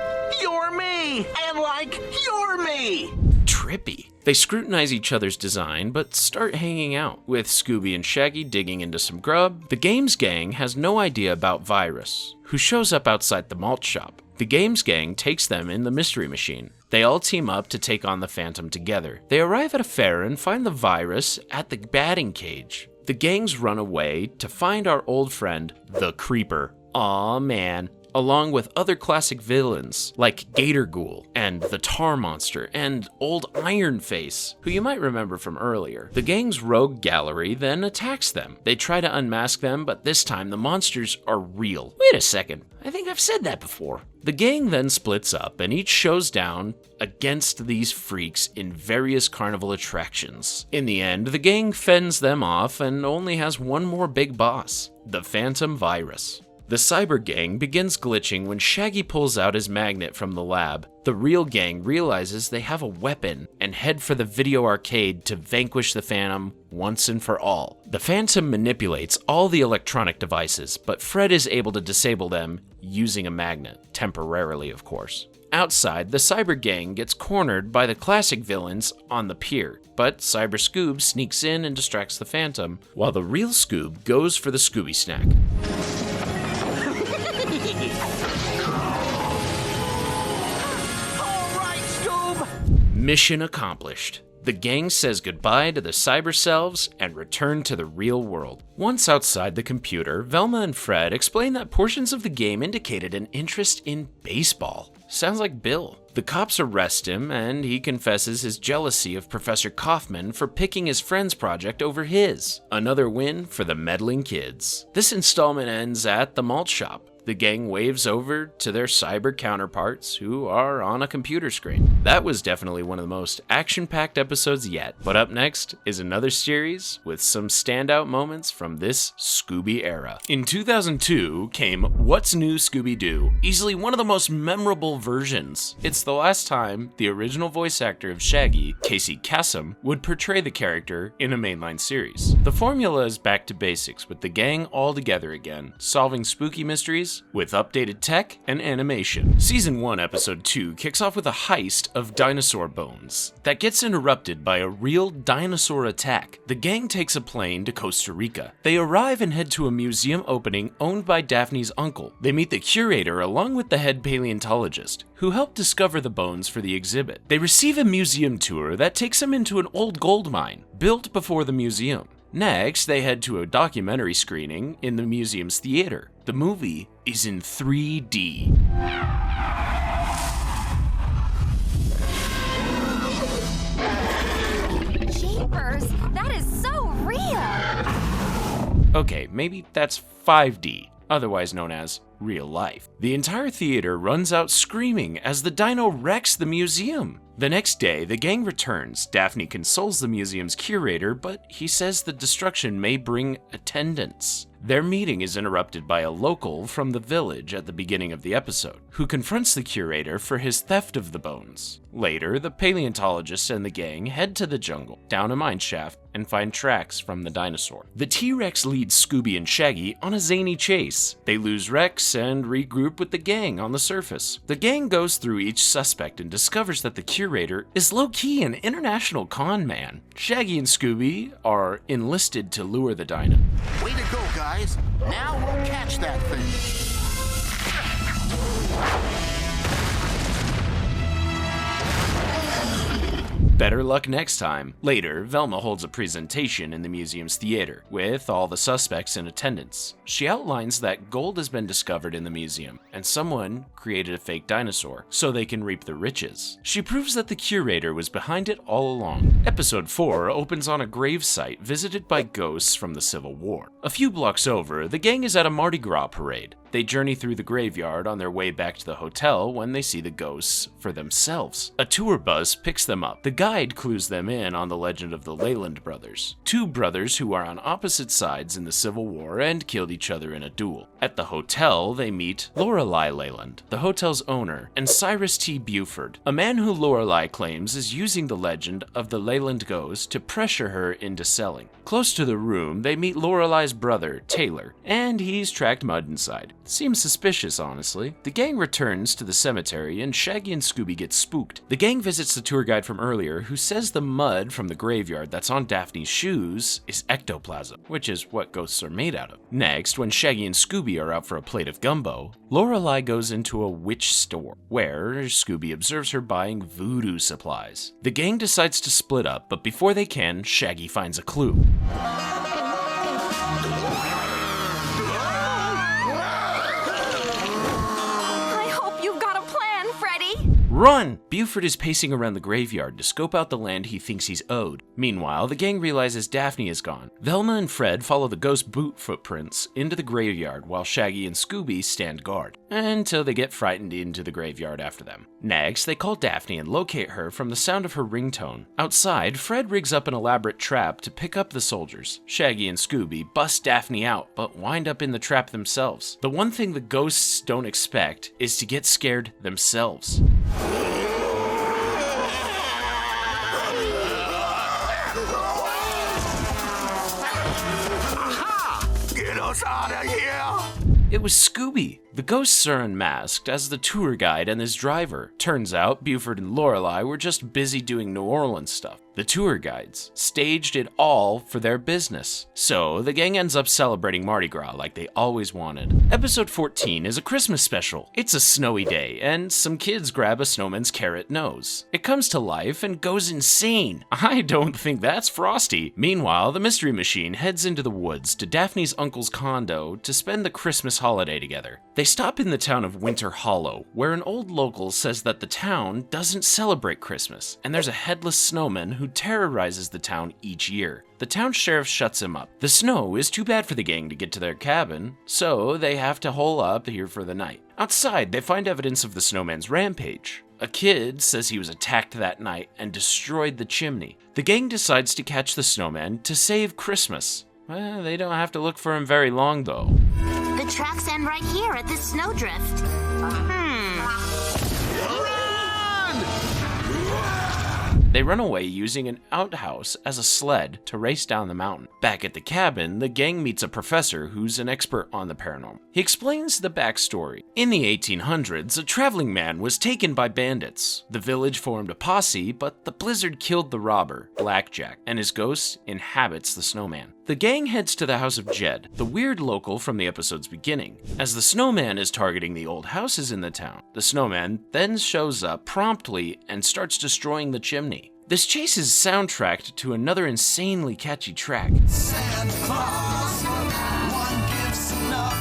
You're me! And you're me! Trippy. They scrutinize each other's design, but start hanging out, with Scooby and Shaggy digging into some grub. The games gang has no idea about Virus, who shows up outside the malt shop. The games gang takes them in the Mystery Machine. They all team up to take on the Phantom together. They arrive at a fair and find the Virus at the batting cage. The gangs run away to find our old friend, the Creeper, Aw man. Along with other classic villains like Gator Ghoul and the Tar Monster and old Ironface, who you might remember from earlier. The gang's rogue gallery then attacks them. They try to unmask them, but this time the monsters are real. Wait a second, I think I've said that before. The gang then splits up and each shows down against these freaks in various carnival attractions. In the end, the gang fends them off and only has one more big boss, the Phantom Virus. The cyber gang begins glitching when Shaggy pulls out his magnet from the lab. The real gang realizes they have a weapon and head for the video arcade to vanquish the Phantom once and for all. The Phantom manipulates all the electronic devices, but Fred is able to disable them using a magnet, temporarily of course. Outside, the cyber gang gets cornered by the classic villains on the pier, but Cyber Scoob sneaks in and distracts the Phantom, while the real Scoob goes for the Scooby snack. Mission accomplished. The gang says goodbye to the cyber selves and return to the real world. Once outside the computer, Velma and Fred explain that portions of the game indicated an interest in baseball. Sounds like Bill. The cops arrest him and he confesses his jealousy of Professor Coffin for picking his friend's project over his. Another win for the meddling kids. This installment ends at the malt shop. The gang waves over to their cyber counterparts who are on a computer screen. That was definitely one of the most action-packed episodes yet. But up next is another series with some standout moments from this Scooby era. In 2002 came What's New Scooby-Doo, easily one of the most memorable versions. It's the last time the original voice actor of Shaggy, Casey Kasem, would portray the character in a mainline series. The formula is back to basics with the gang all together again, solving spooky mysteries with updated tech and animation. Season 1, Episode 2 kicks off with a heist of dinosaur bones that gets interrupted by a real dinosaur attack. The gang takes a plane to Costa Rica. They arrive and head to a museum opening owned by Daphne's uncle. They meet the curator along with the head paleontologist, who helped discover the bones for the exhibit. They receive a museum tour that takes them into an old gold mine built before the museum. Next, they head to a documentary screening in the museum's theater. The movie is in 3D. Jeepers, that is so real! Okay, maybe that's 5D, otherwise known as real life. The entire theater runs out screaming as the dino wrecks the museum. The next day, the gang returns. Daphne consoles the museum's curator, but he says the destruction may bring attendance. Their meeting is interrupted by a local from the village at the beginning of the episode, who confronts the curator for his theft of the bones. Later, the paleontologist and the gang head to the jungle, down a mine shaft, and find tracks from the dinosaur. The T-Rex leads Scooby and Shaggy on a zany chase. They lose Rex and regroup with the gang on the surface. The gang goes through each suspect and discovers that the curator is low-key an international con man. Shaggy and Scooby are enlisted to lure the dino. Way to go, guys. Now we'll catch that thing. Better luck next time. Later, Velma holds a presentation in the museum's theater, with all the suspects in attendance. She outlines that gold has been discovered in the museum, and someone created a fake dinosaur, so they can reap the riches. She proves that the curator was behind it all along. Episode 4 opens on a gravesite visited by ghosts from the Civil War. A few blocks over, the gang is at a Mardi Gras parade. They journey through the graveyard on their way back to the hotel when they see the ghosts for themselves. A tour bus picks them up. The guide clues them in on the legend of the Leland brothers, two brothers who are on opposite sides in the Civil War and killed each other in a duel. At the hotel, they meet Lorelei Leland, the hotel's owner, and Cyrus T. Buford, a man who Lorelei claims is using the legend of the Leland ghost to pressure her into selling. Close to the room, they meet Lorelei's brother, Taylor, and he's tracked mud inside. Seems suspicious, honestly. The gang returns to the cemetery and Shaggy and Scooby get spooked. The gang visits the tour guide from earlier who says the mud from the graveyard that's on Daphne's shoes is ectoplasm, which is what ghosts are made out of. Next, when Shaggy and Scooby are out for a plate of gumbo, Lorelei goes into a witch store, where Scooby observes her buying voodoo supplies. The gang decides to split up, but before they can, Shaggy finds a clue. Run! Buford is pacing around the graveyard to scope out the land he thinks he's owed. Meanwhile, the gang realizes Daphne is gone. Velma and Fred follow the ghost boot footprints into the graveyard while Shaggy and Scooby stand guard, until they get frightened into the graveyard after them. Next, they call Daphne and locate her from the sound of her ringtone. Outside, Fred rigs up an elaborate trap to pick up the soldiers. Shaggy and Scooby bust Daphne out, but wind up in the trap themselves. The one thing the ghosts don't expect is to get scared themselves. Get us out of here! It was Scooby. The ghosts are unmasked as the tour guide and his driver. Turns out Buford and Lorelei were just busy doing New Orleans stuff. The tour guides staged it all for their business. So the gang ends up celebrating Mardi Gras like they always wanted. Episode 14 is a Christmas special. It's a snowy day and some kids grab a snowman's carrot nose. It comes to life and goes insane. I don't think that's Frosty. Meanwhile, the Mystery Machine heads into the woods to Daphne's uncle's condo to spend the Christmas holiday together. They stop in the town of Winter Hollow, where an old local says that the town doesn't celebrate Christmas, and there's a headless snowman who terrorizes the town each year. The town sheriff shuts him up. The snow is too bad for the gang to get to their cabin, so they have to hole up here for the night. Outside, they find evidence of the snowman's rampage. A kid says he was attacked that night and destroyed the chimney. The gang decides to catch the snowman to save Christmas. Well, they don't have to look for him very long, though. The tracks end right here at this snowdrift. They run away using an outhouse as a sled to race down the mountain. Back at the cabin, the gang meets a professor who's an expert on the paranormal. He explains the backstory. In the 1800s, a traveling man was taken by bandits. The village formed a posse, but the blizzard killed the robber, Blackjack, and his ghost inhabits the snowman. The gang heads to the house of Jed, the weird local from the episode's beginning. As the snowman is targeting the old houses in the town, the snowman then shows up promptly and starts destroying the chimney. This chase is soundtracked to another insanely catchy track. Santa Claus, one gift's enough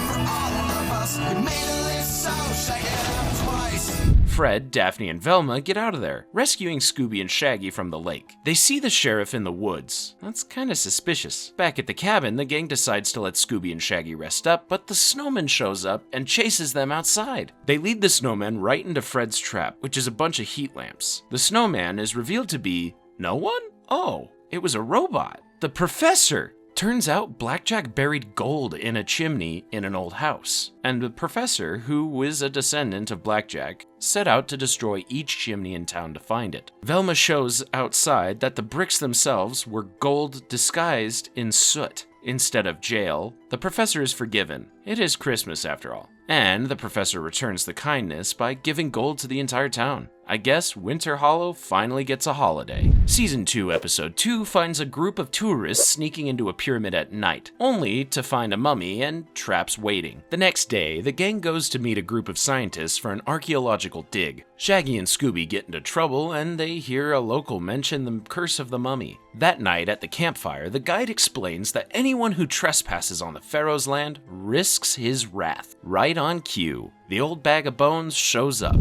for all of us. We made a list, so shake it up twice. Fred, Daphne, and Velma get out of there, rescuing Scooby and Shaggy from the lake. They see the sheriff in the woods. That's kinda suspicious. Back at the cabin, the gang decides to let Scooby and Shaggy rest up, but the snowman shows up and chases them outside. They lead the snowman right into Fred's trap, which is a bunch of heat lamps. The snowman is revealed to be no one? Oh, it was a robot. The professor! Turns out Blackjack buried gold in a chimney in an old house, and the professor, who was a descendant of Blackjack, set out to destroy each chimney in town to find it. Velma shows outside that the bricks themselves were gold disguised in soot. Instead of jail, the professor is forgiven. It is Christmas after all. And the professor returns the kindness by giving gold to the entire town. I guess Winter Hollow finally gets a holiday. Season 2, Episode 2 finds a group of tourists sneaking into a pyramid at night, only to find a mummy and traps waiting. The next day, the gang goes to meet a group of scientists for an archaeological dig. Shaggy and Scooby get into trouble, and they hear a local mention the curse of the mummy. That night at the campfire, the guide explains that anyone who trespasses on the Pharaoh's land risks his wrath. Right on cue, the old bag of bones shows up.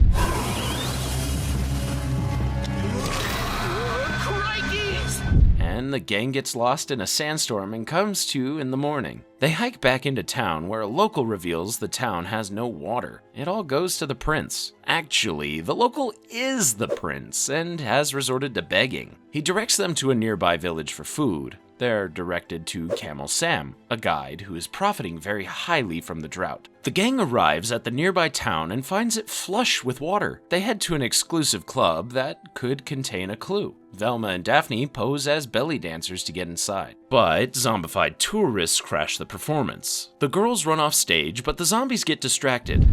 And the gang gets lost in a sandstorm and comes to in the morning. They hike back into town where a local reveals the town has no water. It all goes to the prince. Actually, the local is the prince and has resorted to begging. He directs them to a nearby village for food. They're directed to Camel Sam, a guide who is profiting very highly from the drought. The gang arrives at the nearby town and finds it flush with water. They head to an exclusive club that could contain a clue. Velma and Daphne pose as belly dancers to get inside. But zombified tourists crash the performance. The girls run off stage, but the zombies get distracted.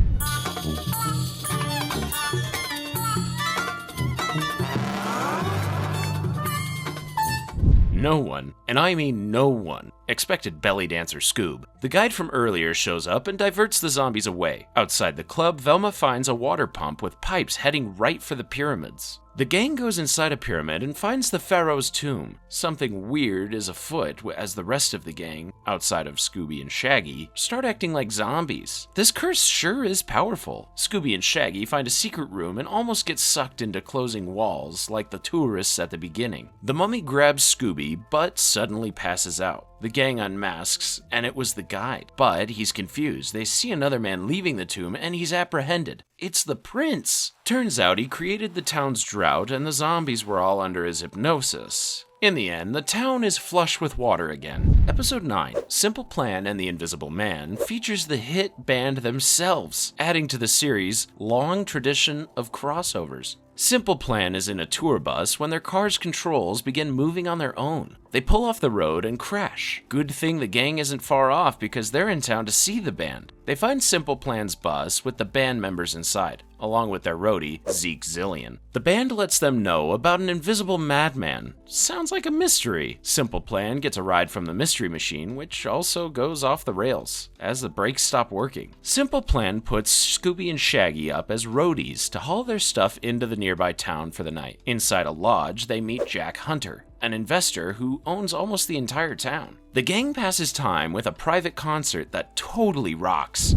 No one and I mean no one, expected belly dancer Scoob. The guide from earlier shows up and diverts the zombies away. Outside the club, Velma finds a water pump with pipes heading right for the pyramids. The gang goes inside a pyramid and finds the pharaoh's tomb. Something weird is afoot as the rest of the gang, outside of Scooby and Shaggy, start acting like zombies. This curse sure is powerful. Scooby and Shaggy find a secret room and almost get sucked into closing walls like the tourists at the beginning. The mummy grabs Scooby but suddenly passes out. The gang unmasks, and it was the guide. But he's confused. They see another man leaving the tomb, and he's apprehended. It's the prince. Turns out he created the town's drought, and the zombies were all under his hypnosis. In the end, the town is flush with water again. Episode 9, Simple Plan and the Invisible Man, features the hit band themselves, adding to the series' long tradition of crossovers. Simple Plan is in a tour bus when their car's controls begin moving on their own. They pull off the road and crash. Good thing the gang isn't far off because they're in town to see the band. They find Simple Plan's bus with the band members inside, along with their roadie, Zeke Zillion. The band lets them know about an invisible madman. Sounds like a mystery. Simple Plan gets a ride from the mystery machine, which also goes off the rails as the brakes stop working. Simple Plan puts Scooby and Shaggy up as roadies to haul their stuff into the nearby town for the night. Inside a lodge, they meet Jack Hunter, an investor who owns almost the entire town. The gang passes time with a private concert that totally rocks.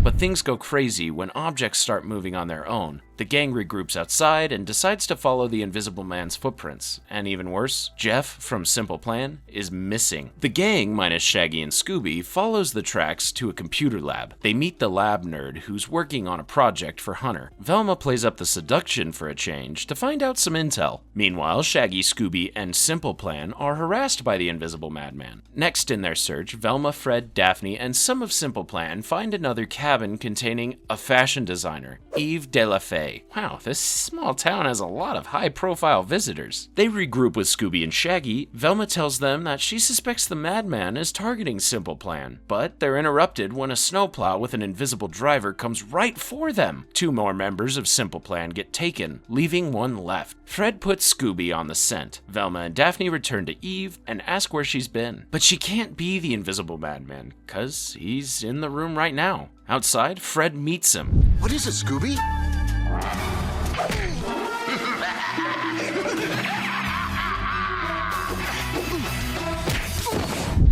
But things go crazy when objects start moving on their own. The gang regroups outside and decides to follow the Invisible Man's footprints. And even worse, Jeff from Simple Plan is missing. The gang, minus Shaggy and Scooby, follows the tracks to a computer lab. They meet the lab nerd who's working on a project for Hunter. Velma plays up the seduction for a change to find out some intel. Meanwhile, Shaggy, Scooby, and Simple Plan are harassed by the Invisible Madman. Next in their search, Velma, Fred, Daphne, and some of Simple Plan find another cabin containing a fashion designer, Eve De La Fay. Wow, this small town has a lot of high-profile visitors. They regroup with Scooby and Shaggy. Velma tells them that she suspects the madman is targeting Simple Plan, but they're interrupted when a snowplow with an invisible driver comes right for them. 2 more members of Simple Plan get taken, leaving one left. Fred puts Scooby on the scent. Velma and Daphne return to Eve and ask where she's been. But she can't be the invisible madman, cause he's in the room right now. Outside, Fred meets him. What is it, Scooby?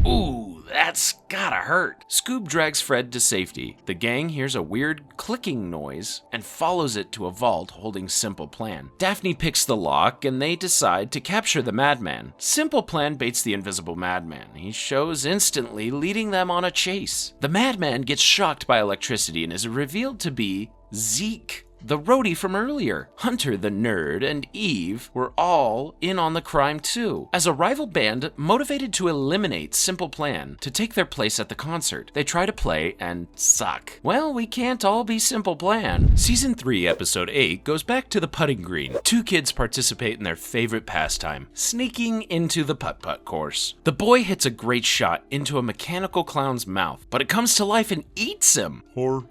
Ooh, that's gotta hurt. Scoob drags Fred to safety. The gang hears a weird clicking noise and follows it to a vault holding Simple Plan. Daphne picks the lock and they decide to capture the madman. Simple Plan baits the invisible madman. He shows instantly, leading them on a chase. The madman gets shocked by electricity and is revealed to be Zeke, the roadie from earlier. Hunter the nerd and Eve were all in on the crime too. As a rival band motivated to eliminate Simple Plan to take their place at the concert, they try to play and suck. Well, we can't all be Simple Plan. Season 3, Episode 8 goes back to the putting green. 2 kids participate in their favorite pastime, sneaking into the putt-putt course. The boy hits a great shot into a mechanical clown's mouth, but it comes to life and eats him. Hor.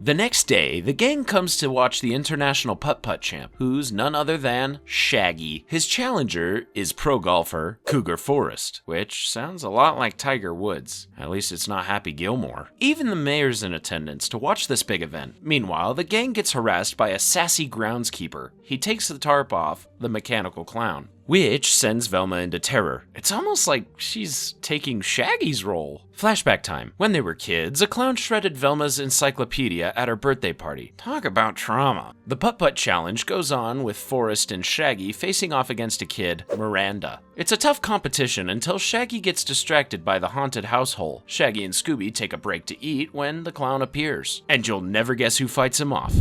The next day, the gang comes to watch the international putt-putt champ, who's none other than Shaggy. His challenger is pro golfer Cougar Forrest, which sounds a lot like Tiger Woods. At least it's not Happy Gilmore. Even the mayor's in attendance to watch this big event. Meanwhile, the gang gets harassed by a sassy groundskeeper. He takes the tarp off the mechanical clown, which sends Velma into terror. It's almost like she's taking Shaggy's role. Flashback time. When they were kids, a clown shredded Velma's encyclopedia at her birthday party. Talk about trauma. The putt-putt challenge goes on with Forrest and Shaggy facing off against a kid, Miranda. It's a tough competition until Shaggy gets distracted by the haunted household. Shaggy and Scooby take a break to eat when the clown appears. And you'll never guess who fights him off.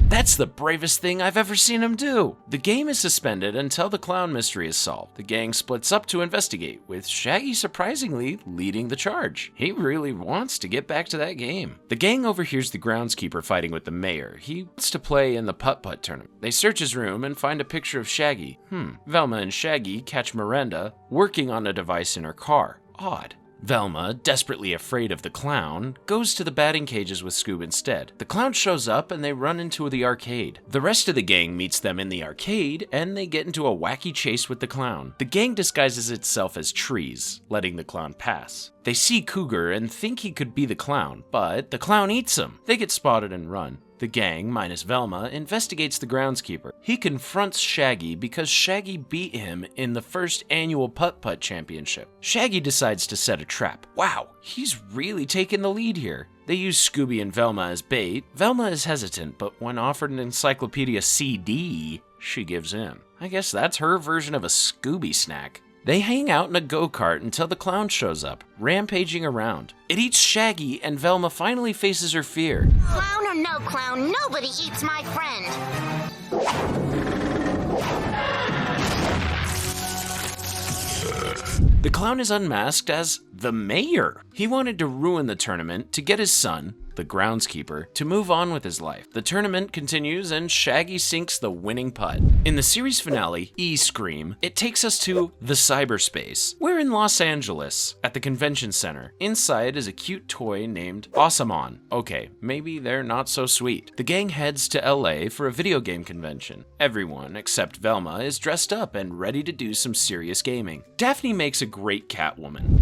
That's the bravest thing I've ever seen him do. The game is suspended until the clown mystery is solved. The gang splits up to investigate, with Shaggy surprisingly leading the charge. He really wants to get back to that game. The gang overhears the groundskeeper fighting with the mayor. He wants to play in the putt-putt tournament. They search his room and find a picture of Shaggy. Velma and Shaggy catch Miranda working on a device in her car. Odd. Velma, desperately afraid of the clown, goes to the batting cages with Scoob instead. The clown shows up and they run into the arcade. The rest of the gang meets them in the arcade and they get into a wacky chase with the clown. The gang disguises itself as trees, letting the clown pass. They see Cougar and think he could be the clown, but the clown eats him. They get spotted and run. The gang, minus Velma, investigates the groundskeeper. He confronts Shaggy because Shaggy beat him in the first annual Putt championship. Shaggy decides to set a trap. Wow, he's really taking the lead here. They use Scooby and Velma as bait. Velma is hesitant, but when offered an encyclopedia CD, she gives in. I guess that's her version of a Scooby snack. They hang out in a go-kart until the clown shows up, rampaging around. It eats Shaggy, and Velma finally faces her fear. Clown or no clown, nobody eats my friend. The clown is unmasked as the mayor. He wanted to ruin the tournament to get his son, the groundskeeper, to move on with his life. The tournament continues and Shaggy sinks the winning putt. In the series finale, E-Scream, it takes us to the cyberspace. We're in Los Angeles, at the convention center. Inside is a cute toy named Horseman. Okay, maybe they're not so sweet. The gang heads to LA for a video game convention. Everyone, except Velma, is dressed up and ready to do some serious gaming. Daphne makes a great Catwoman.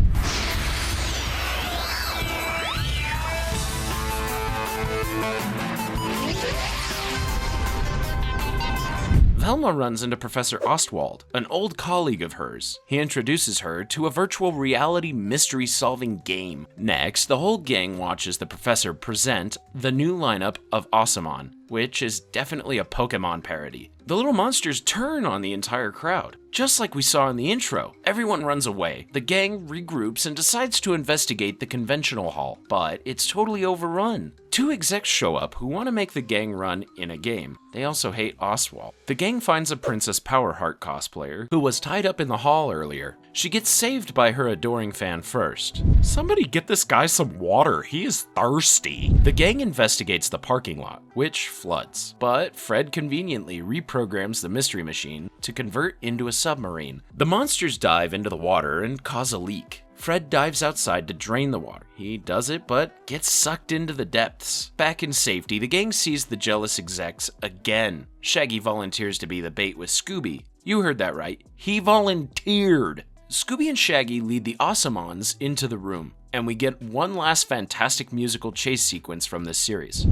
Velma runs into Professor Ostwald, an old colleague of hers. He introduces her to a virtual reality mystery-solving game. Next, the whole gang watches the professor present the new lineup of Horseman, which is definitely a Pokemon parody. The little monsters turn on the entire crowd. Just like we saw in the intro, everyone runs away. The gang regroups and decides to investigate the conventional hall, but it's totally overrun. Two execs show up who want to make the gang run in a game. They also hate Oswald. The gang finds a Princess Powerheart cosplayer who was tied up in the hall earlier. She gets saved by her adoring fan first. Somebody get this guy some water, he is thirsty. The gang investigates the parking lot, which floods, but Fred conveniently reprograms the mystery machine to convert into a submarine. The monsters dive into the water and cause a leak. Fred dives outside to drain the water. He does it, but gets sucked into the depths. Back in safety, the gang sees the jealous execs again. Shaggy volunteers to be the bait with Scooby. You heard that right. He volunteered. Scooby and Shaggy lead the Horsemans into the room, and we get one last fantastic musical chase sequence from this series.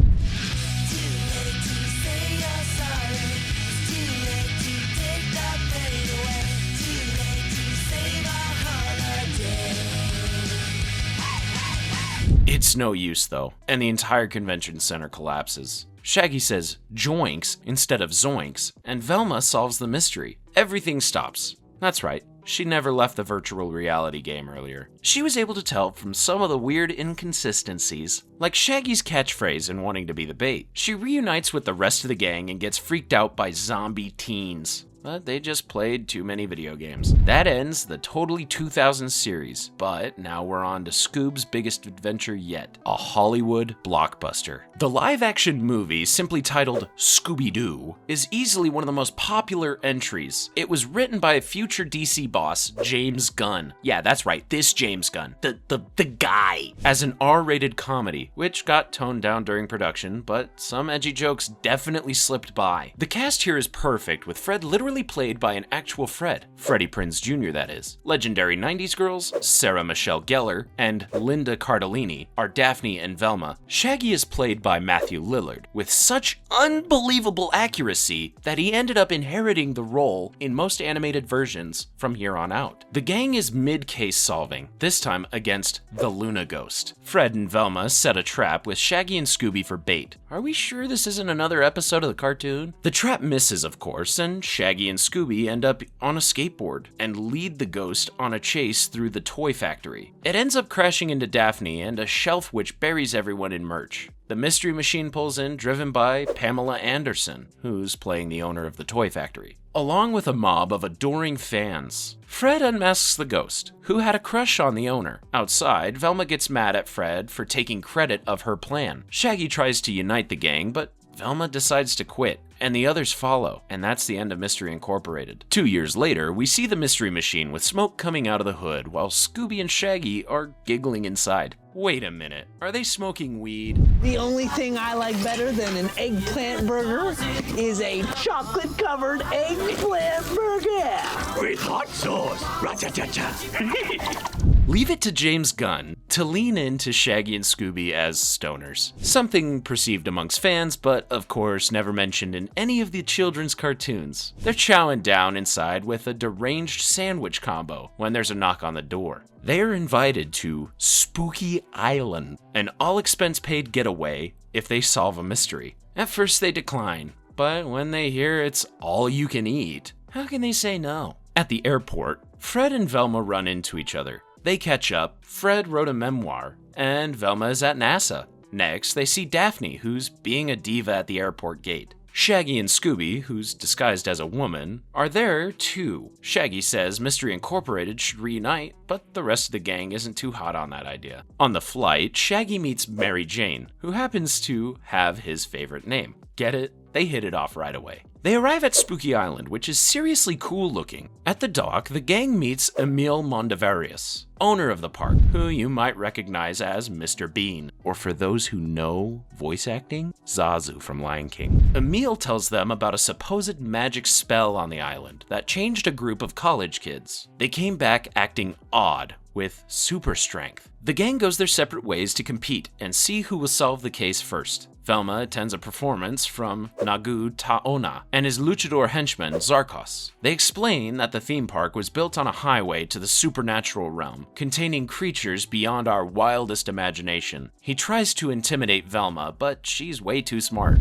It's no use though, and the entire convention center collapses. Shaggy says joinks instead of zoinks, and Velma solves the mystery. Everything stops. That's right, she never left the virtual reality game earlier. She was able to tell from some of the weird inconsistencies, like Shaggy's catchphrase in wanting to be the bait. She reunites with the rest of the gang and gets freaked out by zombie teens. But they just played too many video games. That ends the Totally 2000 series, but now we're on to Scoob's biggest adventure yet, a Hollywood blockbuster. The live-action movie, simply titled Scooby-Doo, is easily one of the most popular entries. It was written by a future DC boss, James Gunn. Yeah, that's right, this James Gunn, the guy. As an R-rated comedy, which got toned down during production, but some edgy jokes definitely slipped by. The cast here is perfect, with Fred literally played by an actual Fred, Freddie Prinze Jr. that is. Legendary 90s girls, Sarah Michelle Gellar, and Linda Cardellini are Daphne and Velma. Shaggy is played by Matthew Lillard, with such unbelievable accuracy that he ended up inheriting the role in most animated versions from here on out. The gang is mid-case solving, this time against the Luna Ghost. Fred and Velma set a trap with Shaggy and Scooby for bait. Are we sure this isn't another episode of the cartoon? The trap misses, of course, and Shaggy and Scooby end up on a skateboard and lead the ghost on a chase through the toy factory. It ends up crashing into Daphne and a shelf which buries everyone in merch. The mystery machine pulls in, driven by Pamela Anderson, who's playing the owner of the toy factory, along with a mob of adoring fans. Fred unmasks the ghost, who had a crush on the owner. Outside, Velma gets mad at Fred for taking credit of her plan. Shaggy tries to unite the gang, but Velma decides to quit, and the others follow, and that's the end of Mystery Incorporated. 2 years later, we see the Mystery Machine with smoke coming out of the hood while Scooby and Shaggy are giggling inside. Wait a minute, are they smoking weed? The only thing I like better than an eggplant burger is a chocolate-covered eggplant burger. With hot sauce. Ra-cha-cha-cha. Leave it to James Gunn to lean into Shaggy and Scooby as stoners. Something perceived amongst fans, but of course never mentioned in any of the children's cartoons. They're chowing down inside with a deranged sandwich combo when there's a knock on the door. They are invited to Spooky Island, an all-expense-paid getaway if they solve a mystery. At first they decline, but when they hear it's all you can eat, how can they say no? At the airport, Fred and Velma run into each other. They catch up, Fred wrote a memoir, and Velma is at NASA. Next, they see Daphne, who's being a diva at the airport gate. Shaggy and Scooby, who's disguised as a woman, are there too. Shaggy says Mystery Incorporated should reunite, but the rest of the gang isn't too hot on that idea. On the flight, Shaggy meets Mary Jane, who happens to have his favorite name. Get it? They hit it off right away. They arrive at Spooky Island, which is seriously cool looking. At the dock, the gang meets Emil Mondavarius, owner of the park, who you might recognize as Mr. Bean, or for those who know voice acting, Zazu from Lion King. Emil tells them about a supposed magic spell on the island that changed a group of college kids. They came back acting odd, with super strength. The gang goes their separate ways to compete and see who will solve the case first. Velma attends a performance from Nagu Taona and his luchador henchman, Zarkos. They explain that the theme park was built on a highway to the supernatural realm, containing creatures beyond our wildest imagination. He tries to intimidate Velma, but she's way too smart.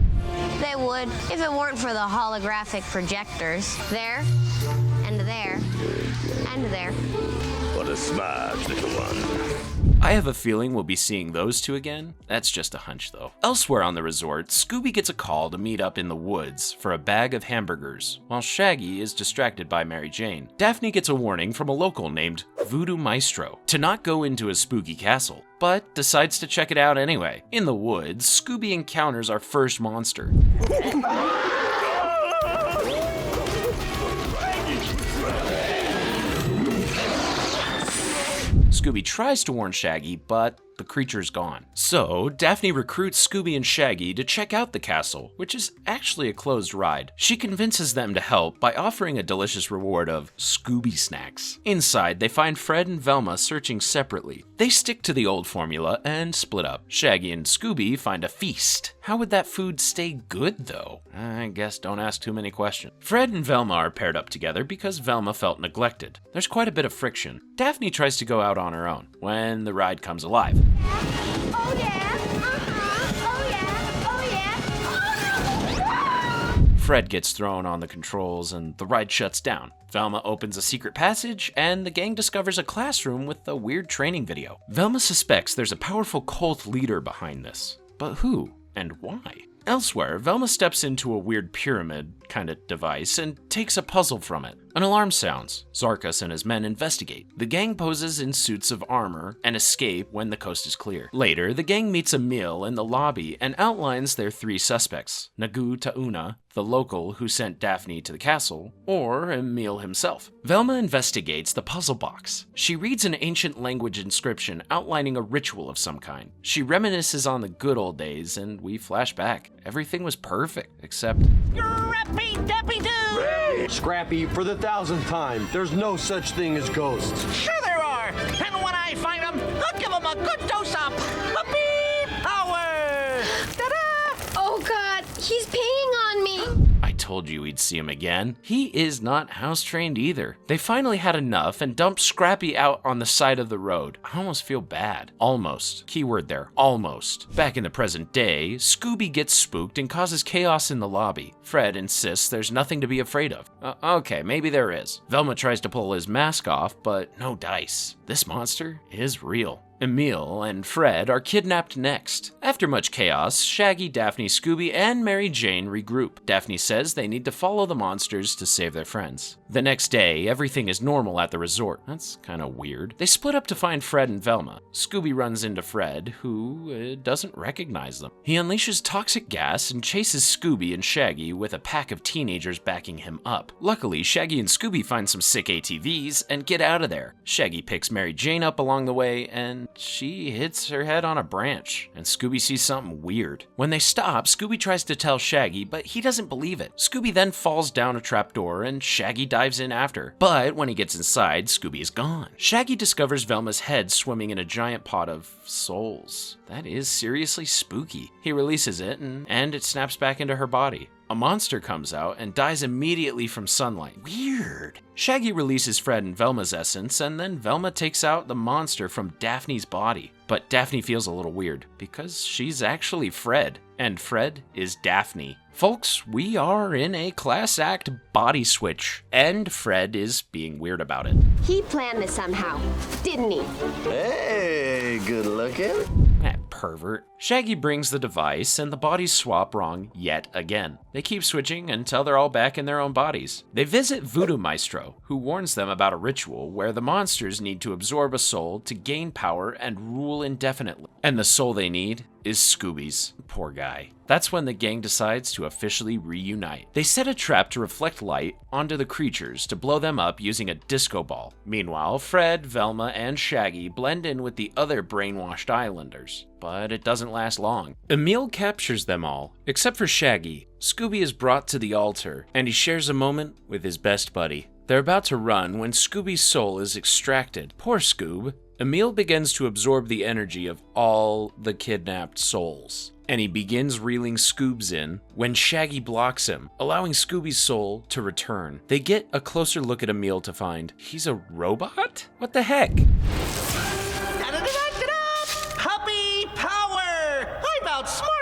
They would, if it weren't for the holographic projectors. There, and there, and there. What a smart little one. I have a feeling we'll be seeing those two again. That's just a hunch though. Elsewhere on the resort, Scooby gets a call to meet up in the woods for a bag of hamburgers, while Shaggy is distracted by Mary Jane. Daphne gets a warning from a local named Voodoo Maestro to not go into a spooky castle, but decides to check it out anyway. In the woods, Scooby encounters our first monster. Scooby tries to warn Shaggy, but the creature's gone. So, Daphne recruits Scooby and Shaggy to check out the castle, which is actually a closed ride. She convinces them to help by offering a delicious reward of Scooby snacks. Inside, they find Fred and Velma searching separately. They stick to the old formula and split up. Shaggy and Scooby find a feast. How would that food stay good, though? I guess don't ask too many questions. Fred and Velma are paired up together because Velma felt neglected. There's quite a bit of friction. Daphne tries to go out on her own when the ride comes alive. Oh yeah, oh yeah, oh yeah. Fred gets thrown on the controls and the ride shuts down. Velma opens a secret passage and the gang discovers a classroom with a weird training video. Velma suspects there's a powerful cult leader behind this, but who and why? Elsewhere, Velma steps into a weird pyramid kind of device and takes a puzzle from it. An alarm sounds. Zarkos and his men investigate. The gang poses in suits of armor and escape when the coast is clear. Later, the gang meets Emil in the lobby and outlines their three suspects: Nagu Tauna, the local who sent Daphne to the castle, or Emil himself. Velma investigates the puzzle box. She reads an ancient language inscription outlining a ritual of some kind. She reminisces on the good old days and we flash back. Everything was perfect, except... Scrappy-Doo! Scrappy, for the 1000th time, there's no such thing as ghosts. Sure there are! And when I find them, I'll give them a good dose of puppy power! Ta-da! Oh God, he's peeing on me. I told you we'd see him again. He is not house-trained either. They finally had enough and dumped Scrappy out on the side of the road. I almost feel bad. Almost. Keyword there, almost. Back in the present day, Scooby gets spooked and causes chaos in the lobby. Fred insists there's nothing to be afraid of. Okay, maybe there is. Velma tries to pull his mask off, but no dice. This monster is real. Emil and Fred are kidnapped next. After much chaos, Shaggy, Daphne, Scooby, and Mary Jane regroup. Daphne says they need to follow the monsters to save their friends. The next day, everything is normal at the resort. That's kind of weird. They split up to find Fred and Velma. Scooby runs into Fred, who doesn't recognize them. He unleashes toxic gas and chases Scooby and Shaggy with a pack of teenagers backing him up. Luckily, Shaggy and Scooby find some sick ATVs and get out of there. Shaggy picks Mary Jane up along the way, and she hits her head on a branch, and Scooby sees something weird. When they stop, Scooby tries to tell Shaggy, but he doesn't believe it. Scooby then falls down a trapdoor, and Shaggy dives in after. But when he gets inside, Scooby is gone. Shaggy discovers Velma's head swimming in a giant pot of souls. That is seriously spooky. He releases it, and it snaps back into her body. A monster comes out and dies immediately from sunlight. Weird. Shaggy releases Fred and Velma's essence, and then Velma takes out the monster from Daphne's body. But Daphne feels a little weird, because she's actually Fred, and Fred is Daphne. Folks, we are in a class act body switch, and Fred is being weird about it. He planned this somehow, didn't he? Hey, good looking. That pervert. Shaggy brings the device, and the bodies swap wrong yet again. They keep switching until they're all back in their own bodies. They visit Voodoo Maestro, who warns them about a ritual where the monsters need to absorb a soul to gain power and rule indefinitely. And the soul they need is Scooby's. Poor guy. That's when the gang decides to officially reunite. They set a trap to reflect light onto the creatures to blow them up using a disco ball. Meanwhile, Fred, Velma, and Shaggy blend in with the other brainwashed islanders. But it doesn't last long. Emil captures them all, except for Shaggy. Scooby is brought to the altar, and he shares a moment with his best buddy. They're about to run when Scooby's soul is extracted. Poor Scoob. Emil begins to absorb the energy of all the kidnapped souls, and he begins reeling Scoob's in when Shaggy blocks him, allowing Scooby's soul to return. They get a closer look at Emil to find he's a robot? What the heck? Puppy power! I'm outsmarted!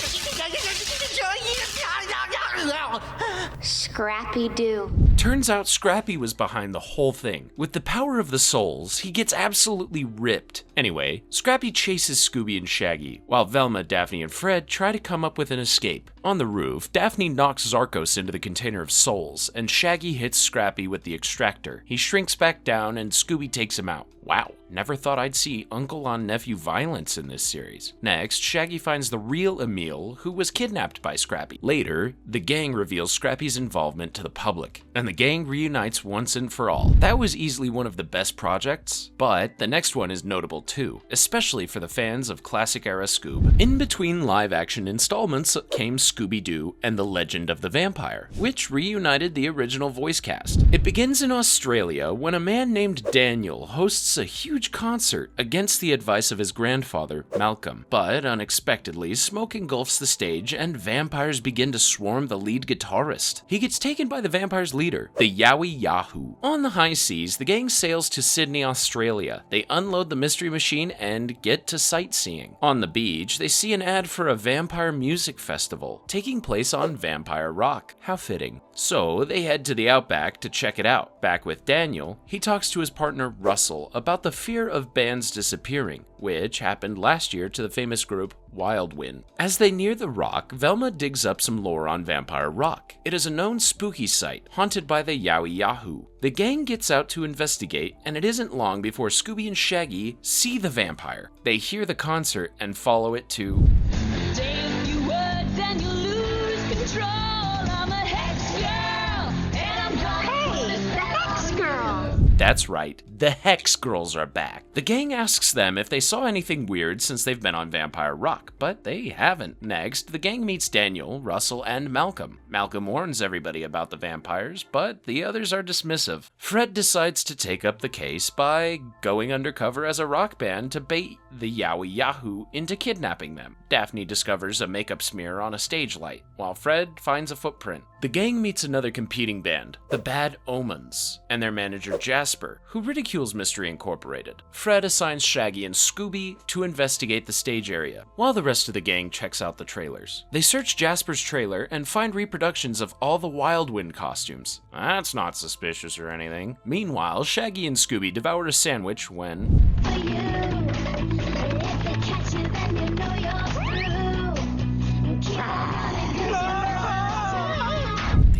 Scrappy-Doo. Turns out Scrappy was behind the whole thing. With the power of the souls, he gets absolutely ripped. Anyway, Scrappy chases Scooby and Shaggy, while Velma, Daphne, and Fred try to come up with an escape. On the roof, Daphne knocks Zarkos into the container of souls, and Shaggy hits Scrappy with the extractor. He shrinks back down, and Scooby takes him out. Wow, never thought I'd see uncle-on-nephew violence in this series. Next, Shaggy finds the real Emil, who was kidnapped by Scrappy. Later, the gang reveals Scrappy's involvement to the public, and the gang reunites once and for all. That was easily one of the best projects, but the next one is notable too, especially for the fans of classic-era Scoob. In between live-action installments came Scooby-Doo and the Legend of the Vampire, which reunited the original voice cast. It begins in Australia when a man named Daniel hosts a huge concert against the advice of his grandfather, Malcolm. But unexpectedly, smoke engulfs the stage and vampires begin to swarm the lead guitarist. He gets taken by the vampire's leader, the Yowie Yahoo. On the high seas, the gang sails to Sydney, Australia. They unload the mystery machine and get to sightseeing. On the beach, they see an ad for a vampire music festival taking place on Vampire Rock. How fitting. So they head to the outback to check it out. Back with Daniel, he talks to his partner Russell about the fear of bands disappearing, which happened last year to the famous group Wild Wind. As they near the rock, Velma digs up some lore on Vampire Rock. It is a known spooky site, haunted by the Yowie Yahoo. The gang gets out to investigate, and it isn't long before Scooby and Shaggy see the vampire. They hear the concert and follow it to... Say a few words and you lose control. I'm a hex girl, and I'm gonna Hey, the Hex Girl. That's right, the Hex Girls are back. The gang asks them if they saw anything weird since they've been on Vampire Rock, but they haven't. Next, the gang meets Daniel, Russell, and Malcolm. Malcolm warns everybody about the vampires, but the others are dismissive. Fred decides to take up the case by going undercover as a rock band to bait the Yowie Yahoo into kidnapping them. Daphne discovers a makeup smear on a stage light, while Fred finds a footprint. The gang meets another competing band, the Bad Omens, and their manager Jasper, who ridicules Mystery Incorporated. Fred assigns Shaggy and Scooby to investigate the stage area, while the rest of the gang checks out the trailers. They search Jasper's trailer and find reproductions of all the Wild Wind costumes. That's not suspicious or anything. Meanwhile, Shaggy and Scooby devour a sandwich when...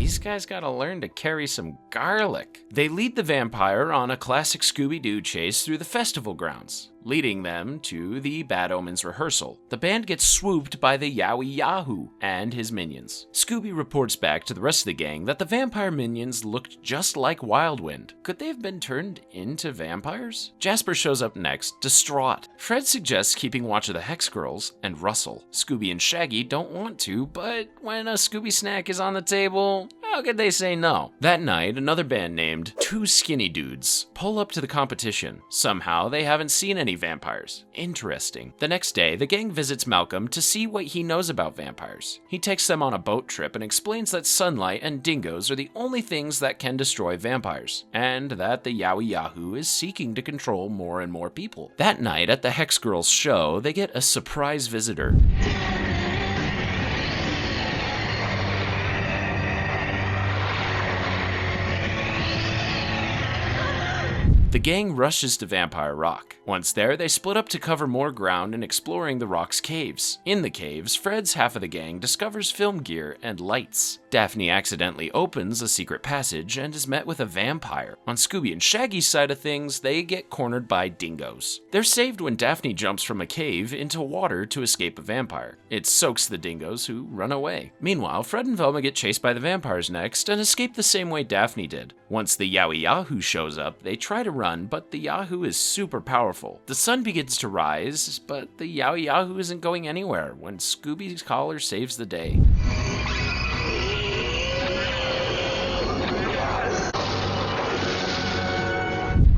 These guys gotta learn to carry some garlic. They lead the vampire on a classic Scooby-Doo chase through the festival grounds, leading them to the Bad Omens rehearsal. The band gets swooped by the Yowie Yahoo and his minions. Scooby reports back to the rest of the gang that the vampire minions looked just like Wild Wind. Could they have been turned into vampires? Jasper shows up next, distraught. Fred suggests keeping watch of the Hex Girls and Russell. Scooby and Shaggy don't want to, but when a Scooby snack is on the table, how could they say no? That night, another band named Two Skinny Dudes pull up to the competition. Somehow, they haven't seen any vampires. Interesting. The next day, the gang visits Malcolm to see what he knows about vampires. He takes them on a boat trip and explains that sunlight and dingoes are the only things that can destroy vampires, and that the Yowie Yahoo is seeking to control more and more people. That night, at the Hex Girls show, they get a surprise visitor. The gang rushes to Vampire Rock. Once there, they split up to cover more ground in exploring the rock's caves. In the caves, Fred's half of the gang discovers film gear and lights. Daphne accidentally opens a secret passage and is met with a vampire. On Scooby and Shaggy's side of things, they get cornered by dingoes. They're saved when Daphne jumps from a cave into water to escape a vampire. It soaks the dingoes, who run away. Meanwhile, Fred and Velma get chased by the vampires next and escape the same way Daphne did. Once the Yowie Yahoo shows up, they try to run, but the Yahoo is super powerful. The sun begins to rise, but the Yowie Yahoo isn't going anywhere when Scooby's collar saves the day.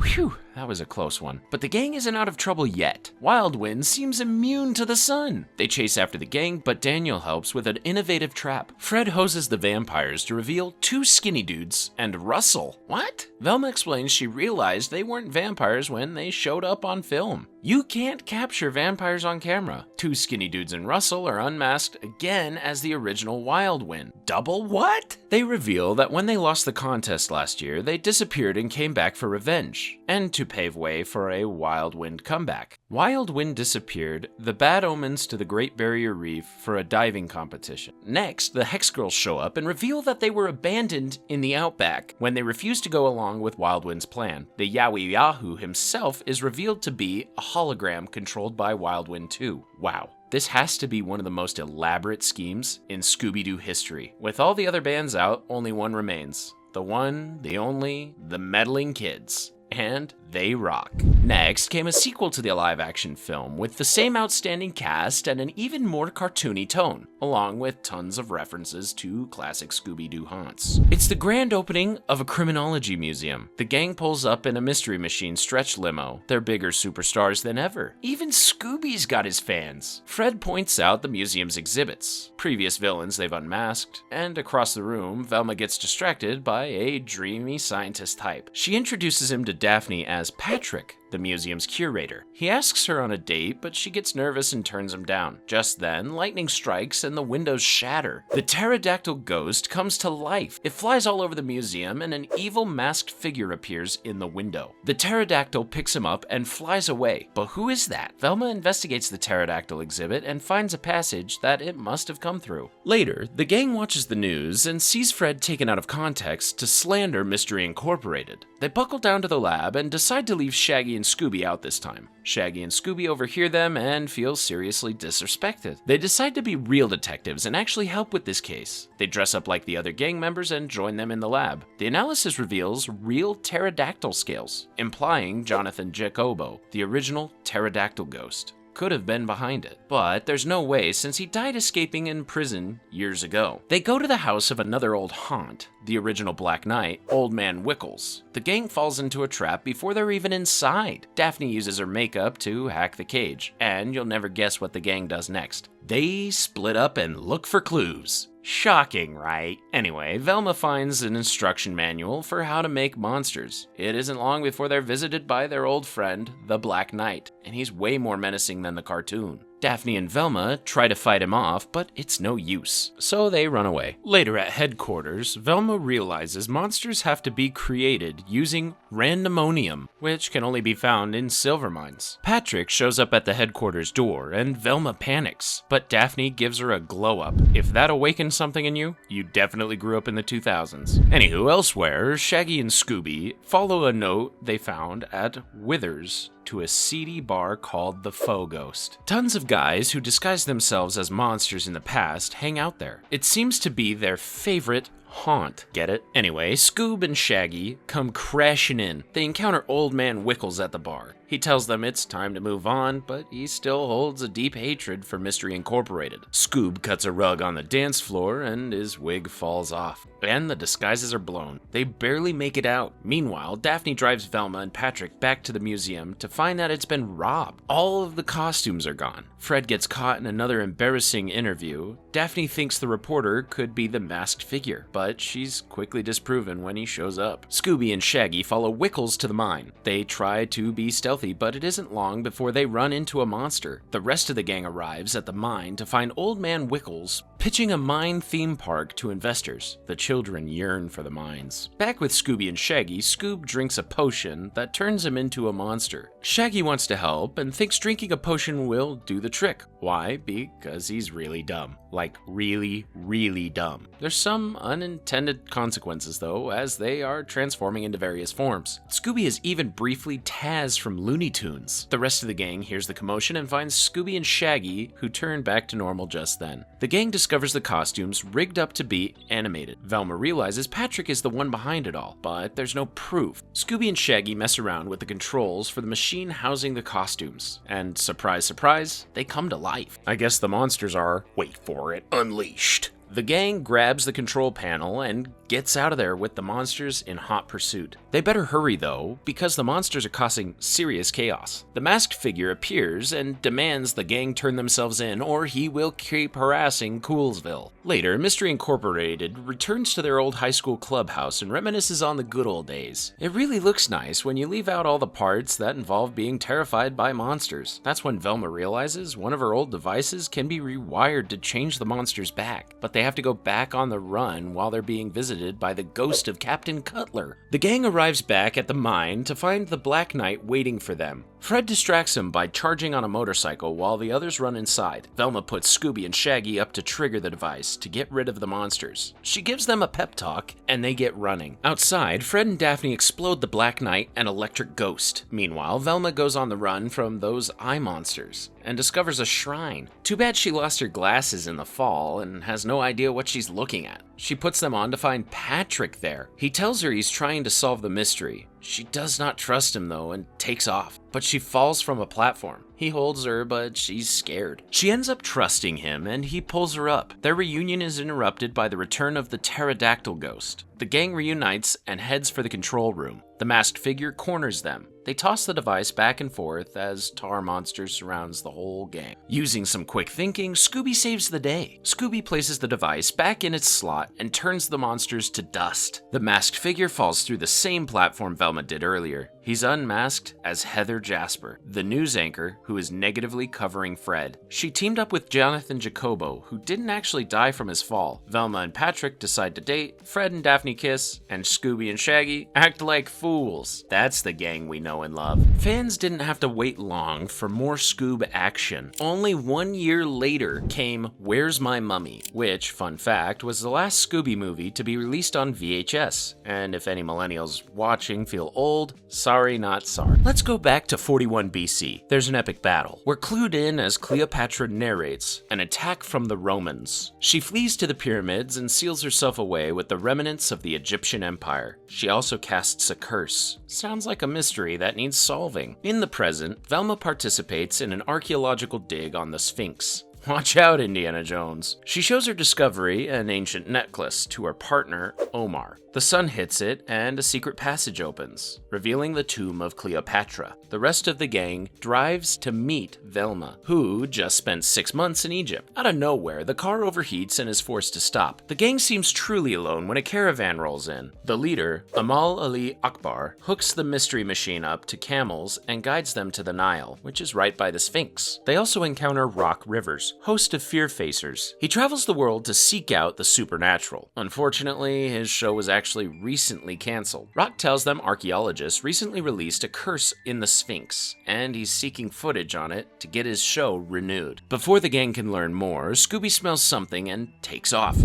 Phew, that was a close one. But the gang isn't out of trouble yet. Wild Wind seems immune to the sun. They chase after the gang, but Daniel helps with an innovative trap. Fred hoses the vampires to reveal Two Skinny Dudes and Russell. What? Velma explains she realized they weren't vampires when they showed up on film. You can't capture vampires on camera. Two Skinny Dudes and Russell are unmasked again as the original Wild Wind. Double what? They reveal that when they lost the contest last year, they disappeared and came back for revenge, and to pave way for a Wild Wind comeback. Wild Wind disappeared, the Bad Omens to the Great Barrier Reef for a diving competition. Next, the Hex Girls show up and reveal that they were abandoned in the outback when they refused to go along with Wild Wind's plan. The Yowie Yahoo himself is revealed to be a hologram controlled by Wild Wind 2. Wow. This has to be one of the most elaborate schemes in Scooby-Doo history. With all the other bands out, only one remains. The one, the only, the Meddling Kids. And they rock. Next came a sequel to the live-action film with the same outstanding cast and an even more cartoony tone, along with tons of references to classic Scooby-Doo haunts. It's the grand opening of a criminology museum. The gang pulls up in a Mystery Machine stretch limo. They're bigger superstars than ever. Even Scooby's got his fans. Fred points out the museum's exhibits, previous villains they've unmasked, and across the room, Velma gets distracted by a dreamy scientist type. She introduces him to Daphne as Patrick, the museum's curator. He asks her on a date, but she gets nervous and turns him down. Just then, lightning strikes and the windows shatter. The pterodactyl ghost comes to life. It flies all over the museum and an evil masked figure appears in the window. The pterodactyl picks him up and flies away. But who is that? Velma investigates the pterodactyl exhibit and finds a passage that it must have come through. Later, the gang watches the news and sees Fred taken out of context to slander Mystery Incorporated. They buckle down to the lab and decide to leave Shaggy and Scooby out this time. Shaggy and Scooby overhear them and feel seriously disrespected. They decide to be real detectives and actually help with this case. They dress up like the other gang members and join them in the lab. The analysis reveals real pterodactyl scales, implying Jonathan Jacobo, the original pterodactyl ghost, could have been behind it. But there's no way since he died escaping in prison years ago. They go to the house of another old haunt, the original Black Knight, Old Man Wickles. The gang falls into a trap before they're even inside. Daphne uses her makeup to hack the cage, and you'll never guess what the gang does next. They split up and look for clues. Shocking, right? Anyway, Velma finds an instruction manual for how to make monsters. It isn't long before they're visited by their old friend, the Black Knight, and he's way more menacing than the cartoon. Daphne and Velma try to fight him off, but it's no use, so they run away. Later at headquarters, Velma realizes monsters have to be created using randomonium, which can only be found in silver mines. Patrick shows up at the headquarters door, and Velma panics, but Daphne gives her a glow-up. If that awakens something in you, you definitely grew up in the 2000s. Anywho, elsewhere, Shaggy and Scooby follow a note they found at Withers to a seedy bar called the Faux Ghost. Tons of guys who disguised themselves as monsters in the past hang out there. It seems to be their favorite haunt. Get it? Anyway, Scoob and Shaggy come crashing in. They encounter Old Man Wickles at the bar. He tells them it's time to move on, but he still holds a deep hatred for Mystery Incorporated. Scoob cuts a rug on the dance floor and his wig falls off, and the disguises are blown. They barely make it out. Meanwhile, Daphne drives Velma and Patrick back to the museum to find that it's been robbed. All of the costumes are gone. Fred gets caught in another embarrassing interview. Daphne thinks the reporter could be the masked figure, but she's quickly disproven when he shows up. Scooby and Shaggy follow Wickles to the mine. They try to be stealthy, but it isn't long before they run into a monster. The rest of the gang arrives at the mine to find Old Man Wickles pitching a mine theme park to investors. The children yearn for the mines. Back with Scooby and Shaggy, Scoob drinks a potion that turns him into a monster. Shaggy wants to help and thinks drinking a potion will do the trick. Why? Because he's really dumb. Like really, really dumb. There's some unintended consequences though, as they are transforming into various forms. Scooby is even briefly Taz from Looney Tunes. The rest of the gang hears the commotion and finds Scooby and Shaggy, who turn back to normal just then. The gang discovers the costumes rigged up to be animated. Velma realizes Patrick is the one behind it all, but there's no proof. Scooby and Shaggy mess around with the controls for the machine housing the costumes, and surprise, surprise, they come to life. I guess the monsters are, wait for it, unleashed. The gang grabs the control panel and gets out of there with the monsters in hot pursuit. They better hurry though, because the monsters are causing serious chaos. The masked figure appears and demands the gang turn themselves in or he will keep harassing Coolsville. Later, Mystery Incorporated returns to their old high school clubhouse and reminisces on the good old days. It really looks nice when you leave out all the parts that involve being terrified by monsters. That's when Velma realizes one of her old devices can be rewired to change the monsters back, but they have to go back on the run while they're being visited by the ghost of Captain Cutler. The gang arrives back at the mine to find the Black Knight waiting for them. Fred distracts him by charging on a motorcycle while the others run inside. Velma puts Scooby and Shaggy up to trigger the device to get rid of the monsters. She gives them a pep talk and they get running. Outside, Fred and Daphne explode the Black Knight and Electric Ghost. Meanwhile, Velma goes on the run from those eye monsters and discovers a shrine. Too bad she lost her glasses in the fall and has no idea what she's looking at. She puts them on to find Patrick there. He tells her he's trying to solve the mystery. She does not trust him though and takes off, but she falls from a platform. He holds her, but she's scared. She ends up trusting him and he pulls her up. Their reunion is interrupted by the return of the pterodactyl ghost. The gang reunites and heads for the control room. The masked figure corners them. They toss the device back and forth as tar monster surrounds the whole gang. Using some quick thinking, Scooby saves the day. Scooby places the device back in its slot and turns the monsters to dust. The masked figure falls through the same platform Velma did earlier. He's unmasked as Heather Jasper, the news anchor who is negatively covering Fred. She teamed up with Jonathan Jacobo, who didn't actually die from his fall. Velma and Patrick decide to date, Fred and Daphne kiss, and Scooby and Shaggy act like fools. That's the gang we know and love. Fans didn't have to wait long for more Scoob action. Only 1 year later came Where's My Mummy, which, fun fact, was the last Scooby movie to be released on VHS. And if any millennials watching feel old, sorry not sorry. Let's go back to 41 BC. There's an epic battle. We're clued in as Cleopatra narrates an attack from the Romans. She flees to the pyramids and seals herself away with the remnants of the Egyptian Empire. She also casts a curse. Sounds like a mystery that needs solving. In the present, Velma participates in an archaeological dig on the Sphinx. Watch out, Indiana Jones. She shows her discovery, an ancient necklace, to her partner, Omar. The sun hits it, and a secret passage opens, revealing the tomb of Cleopatra. The rest of the gang drives to meet Velma, who just spent 6 months in Egypt. Out of nowhere, the car overheats and is forced to stop. The gang seems truly alone when a caravan rolls in. The leader, Amal Ali Akbar, hooks the mystery machine up to camels and guides them to the Nile, which is right by the Sphinx. They also encounter Rock Rivers, host of fear-facers. He travels the world to seek out the supernatural. Unfortunately, his show was actually recently canceled. Rock tells them archaeologists recently released a curse in the Sphinx, and he's seeking footage on it to get his show renewed. Before the gang can learn more, Scooby smells something and takes off.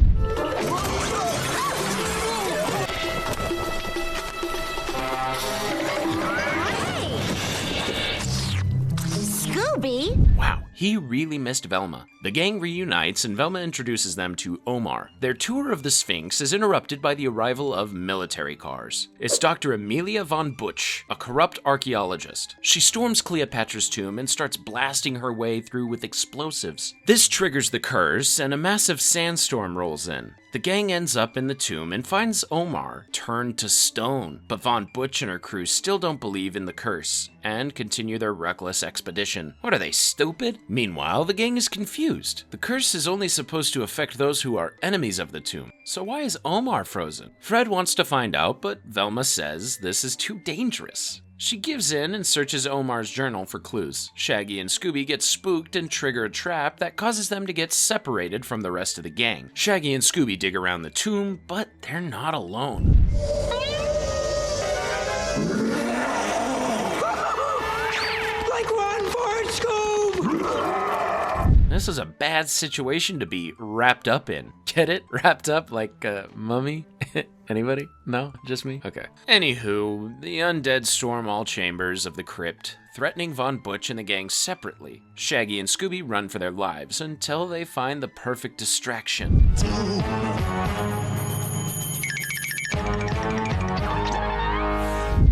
Scooby? Wow, he really missed Velma. The gang reunites and Velma introduces them to Omar. Their tour of the Sphinx is interrupted by the arrival of military cars. It's Dr. Amelia von Butch, a corrupt archaeologist. She storms Cleopatra's tomb and starts blasting her way through with explosives. This triggers the curse and a massive sandstorm rolls in. The gang ends up in the tomb and finds Omar turned to stone, but Von Butch and her crew still don't believe in the curse and continue their reckless expedition. What are they, stupid? Meanwhile, the gang is confused. The curse is only supposed to affect those who are enemies of the tomb, so why is Omar frozen? Fred wants to find out, but Velma says this is too dangerous. She gives in and searches Omar's journal for clues. Shaggy and Scooby get spooked and trigger a trap that causes them to get separated from the rest of the gang. Shaggy and Scooby dig around the tomb, but they're not alone. Like run for it, Scoob! This is a bad situation to be wrapped up in. Get it? Wrapped up like a mummy? Anybody? No? Just me? Okay. Anywho, the undead storm all chambers of the crypt, threatening Von Butch and the gang separately. Shaggy and Scooby run for their lives until they find the perfect distraction.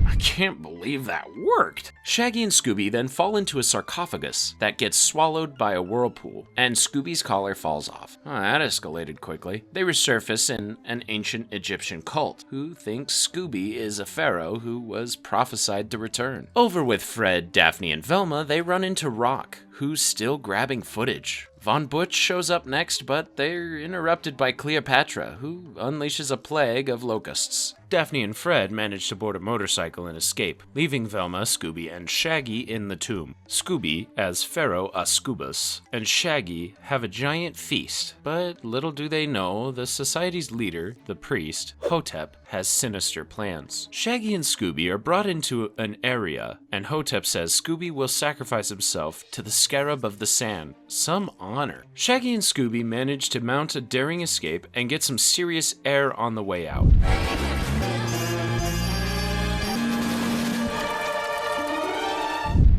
I can't believe that worked! Shaggy and Scooby then fall into a sarcophagus that gets swallowed by a whirlpool, and Scooby's collar falls off. Oh, that escalated quickly. They resurface in an ancient Egyptian cult, who thinks Scooby is a pharaoh who was prophesied to return. Over with Fred, Daphne, and Velma, they run into Rock, who's still grabbing footage. Von Butch shows up next, but they're interrupted by Cleopatra, who unleashes a plague of locusts. Daphne and Fred manage to board a motorcycle and escape, leaving Velma, Scooby, and Shaggy in the tomb. Scooby as Pharaoh Ascubus, and Shaggy have a giant feast, but little do they know the society's leader, the priest, Hotep, has sinister plans. Shaggy and Scooby are brought into an area, and Hotep says Scooby will sacrifice himself to the Scarab of the Sand. Some honor. Shaggy and Scooby manage to mount a daring escape and get some serious air on the way out.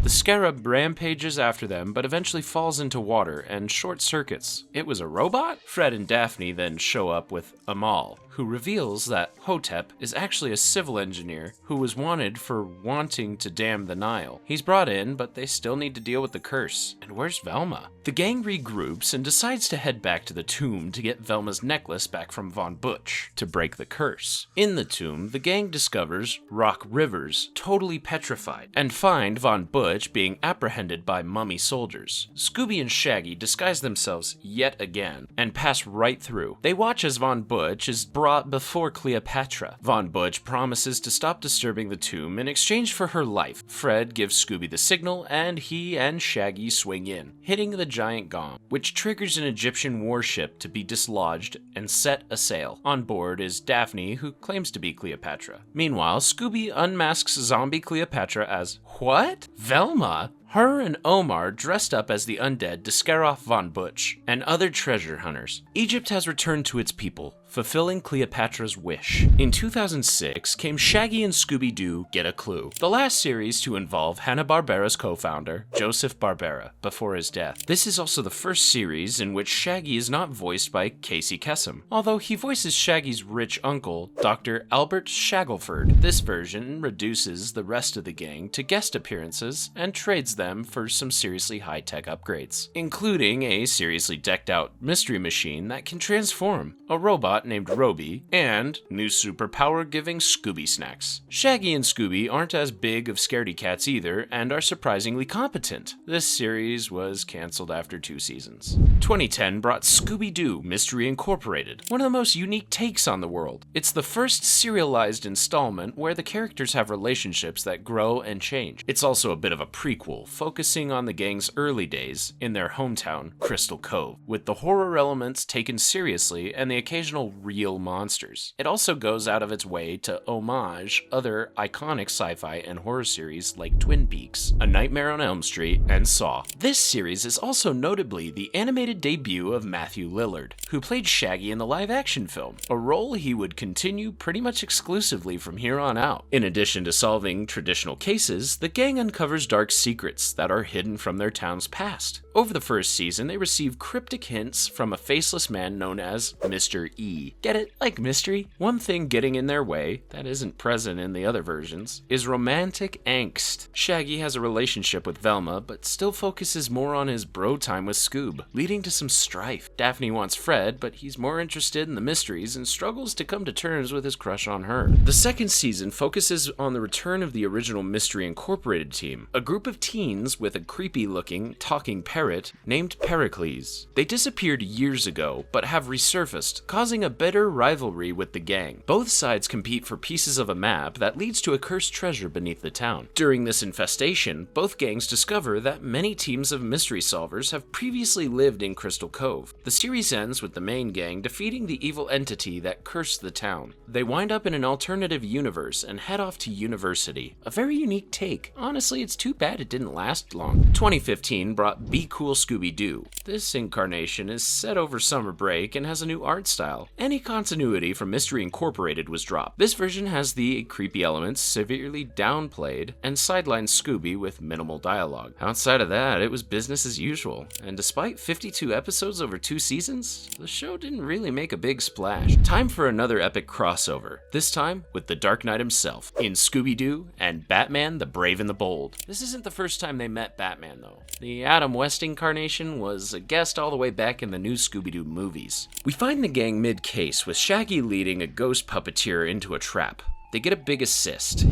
The Scarab rampages after them, but eventually falls into water and short circuits. It was a robot? Fred and Daphne then show up with Amal, who reveals that Hotep is actually a civil engineer who was wanted for wanting to dam the Nile. He's brought in, but they still need to deal with the curse. And where's Velma? The gang regroups and decides to head back to the tomb to get Velma's necklace back from Von Butch to break the curse. In the tomb, the gang discovers Rock Rivers totally petrified and find Von Butch being apprehended by mummy soldiers. Scooby and Shaggy disguise themselves yet again and pass right through. They watch as Von Butch is brought before Cleopatra. Von Butch promises to stop disturbing the tomb in exchange for her life. Fred gives Scooby the signal and he and Shaggy swing in, hitting the giant gong, which triggers an Egyptian warship to be dislodged and set a sail. On board is Daphne, who claims to be Cleopatra. Meanwhile, Scooby unmasks zombie Cleopatra as, what? Velma? Her and Omar dressed up as the undead to scare off Von Butch and other treasure hunters. Egypt has returned to its people, fulfilling Cleopatra's wish. In 2006 came Shaggy and Scooby-Doo Get a Clue, the last series to involve Hanna-Barbera's co-founder, Joseph Barbera, before his death. This is also the first series in which Shaggy is not voiced by Casey Kesem, although he voices Shaggy's rich uncle, Dr. Albert Shackelford. This version reduces the rest of the gang to guest appearances and trades them for some seriously high-tech upgrades, including a seriously decked-out mystery machine that can transform, a robot named Roby, and new superpower-giving Scooby snacks. Shaggy and Scooby aren't as big of scaredy cats either, and are surprisingly competent. This series was cancelled after 2 seasons. 2010 brought Scooby-Doo Mystery Incorporated, one of the most unique takes on the world. It's the first serialized installment where the characters have relationships that grow and change. It's also a bit of a prequel, focusing on the gang's early days in their hometown, Crystal Cove, with the horror elements taken seriously and the occasional real monsters. It also goes out of its way to homage other iconic sci-fi and horror series like Twin Peaks, A Nightmare on Elm Street, and Saw. This series is also notably the animated debut of Matthew Lillard, who played Shaggy in the live-action film, a role he would continue pretty much exclusively from here on out. In addition to solving traditional cases, the gang uncovers dark secrets that are hidden from their town's past. Over the first season, they receive cryptic hints from a faceless man known as Mr. E. Get it? Like mystery? One thing getting in their way, that isn't present in the other versions, is romantic angst. Shaggy has a relationship with Velma, but still focuses more on his bro time with Scoob, leading to some strife. Daphne wants Fred, but he's more interested in the mysteries and struggles to come to terms with his crush on her. The second season focuses on the return of the original Mystery Incorporated team, a group of teens with a creepy-looking, talking parrot named Pericles. They disappeared years ago, but have resurfaced, causing a bitter rivalry with the gang. Both sides compete for pieces of a map that leads to a cursed treasure beneath the town. During this infestation, both gangs discover that many teams of mystery solvers have previously lived in Crystal Cove. The series ends with the main gang defeating the evil entity that cursed the town. They wind up in an alternative universe and head off to university. A very unique take. Honestly, it's too bad it didn't last long. 2015 brought Be Cool Scooby-Doo. This incarnation is set over summer break and has a new art style. Any continuity from Mystery Incorporated was dropped. This version has the creepy elements severely downplayed and sidelines Scooby with minimal dialogue. Outside of that, it was business as usual. And despite 52 episodes over 2 seasons, the show didn't really make a big splash. Time for another epic crossover, this time with the Dark Knight himself, in Scooby-Doo and Batman the Brave and the Bold. This isn't the first time they met Batman though. The Adam West incarnation was a guest all the way back in the new Scooby-Doo movies. We find the gang mid-case with Shaggy leading a ghost puppeteer into a trap. They get a big assist.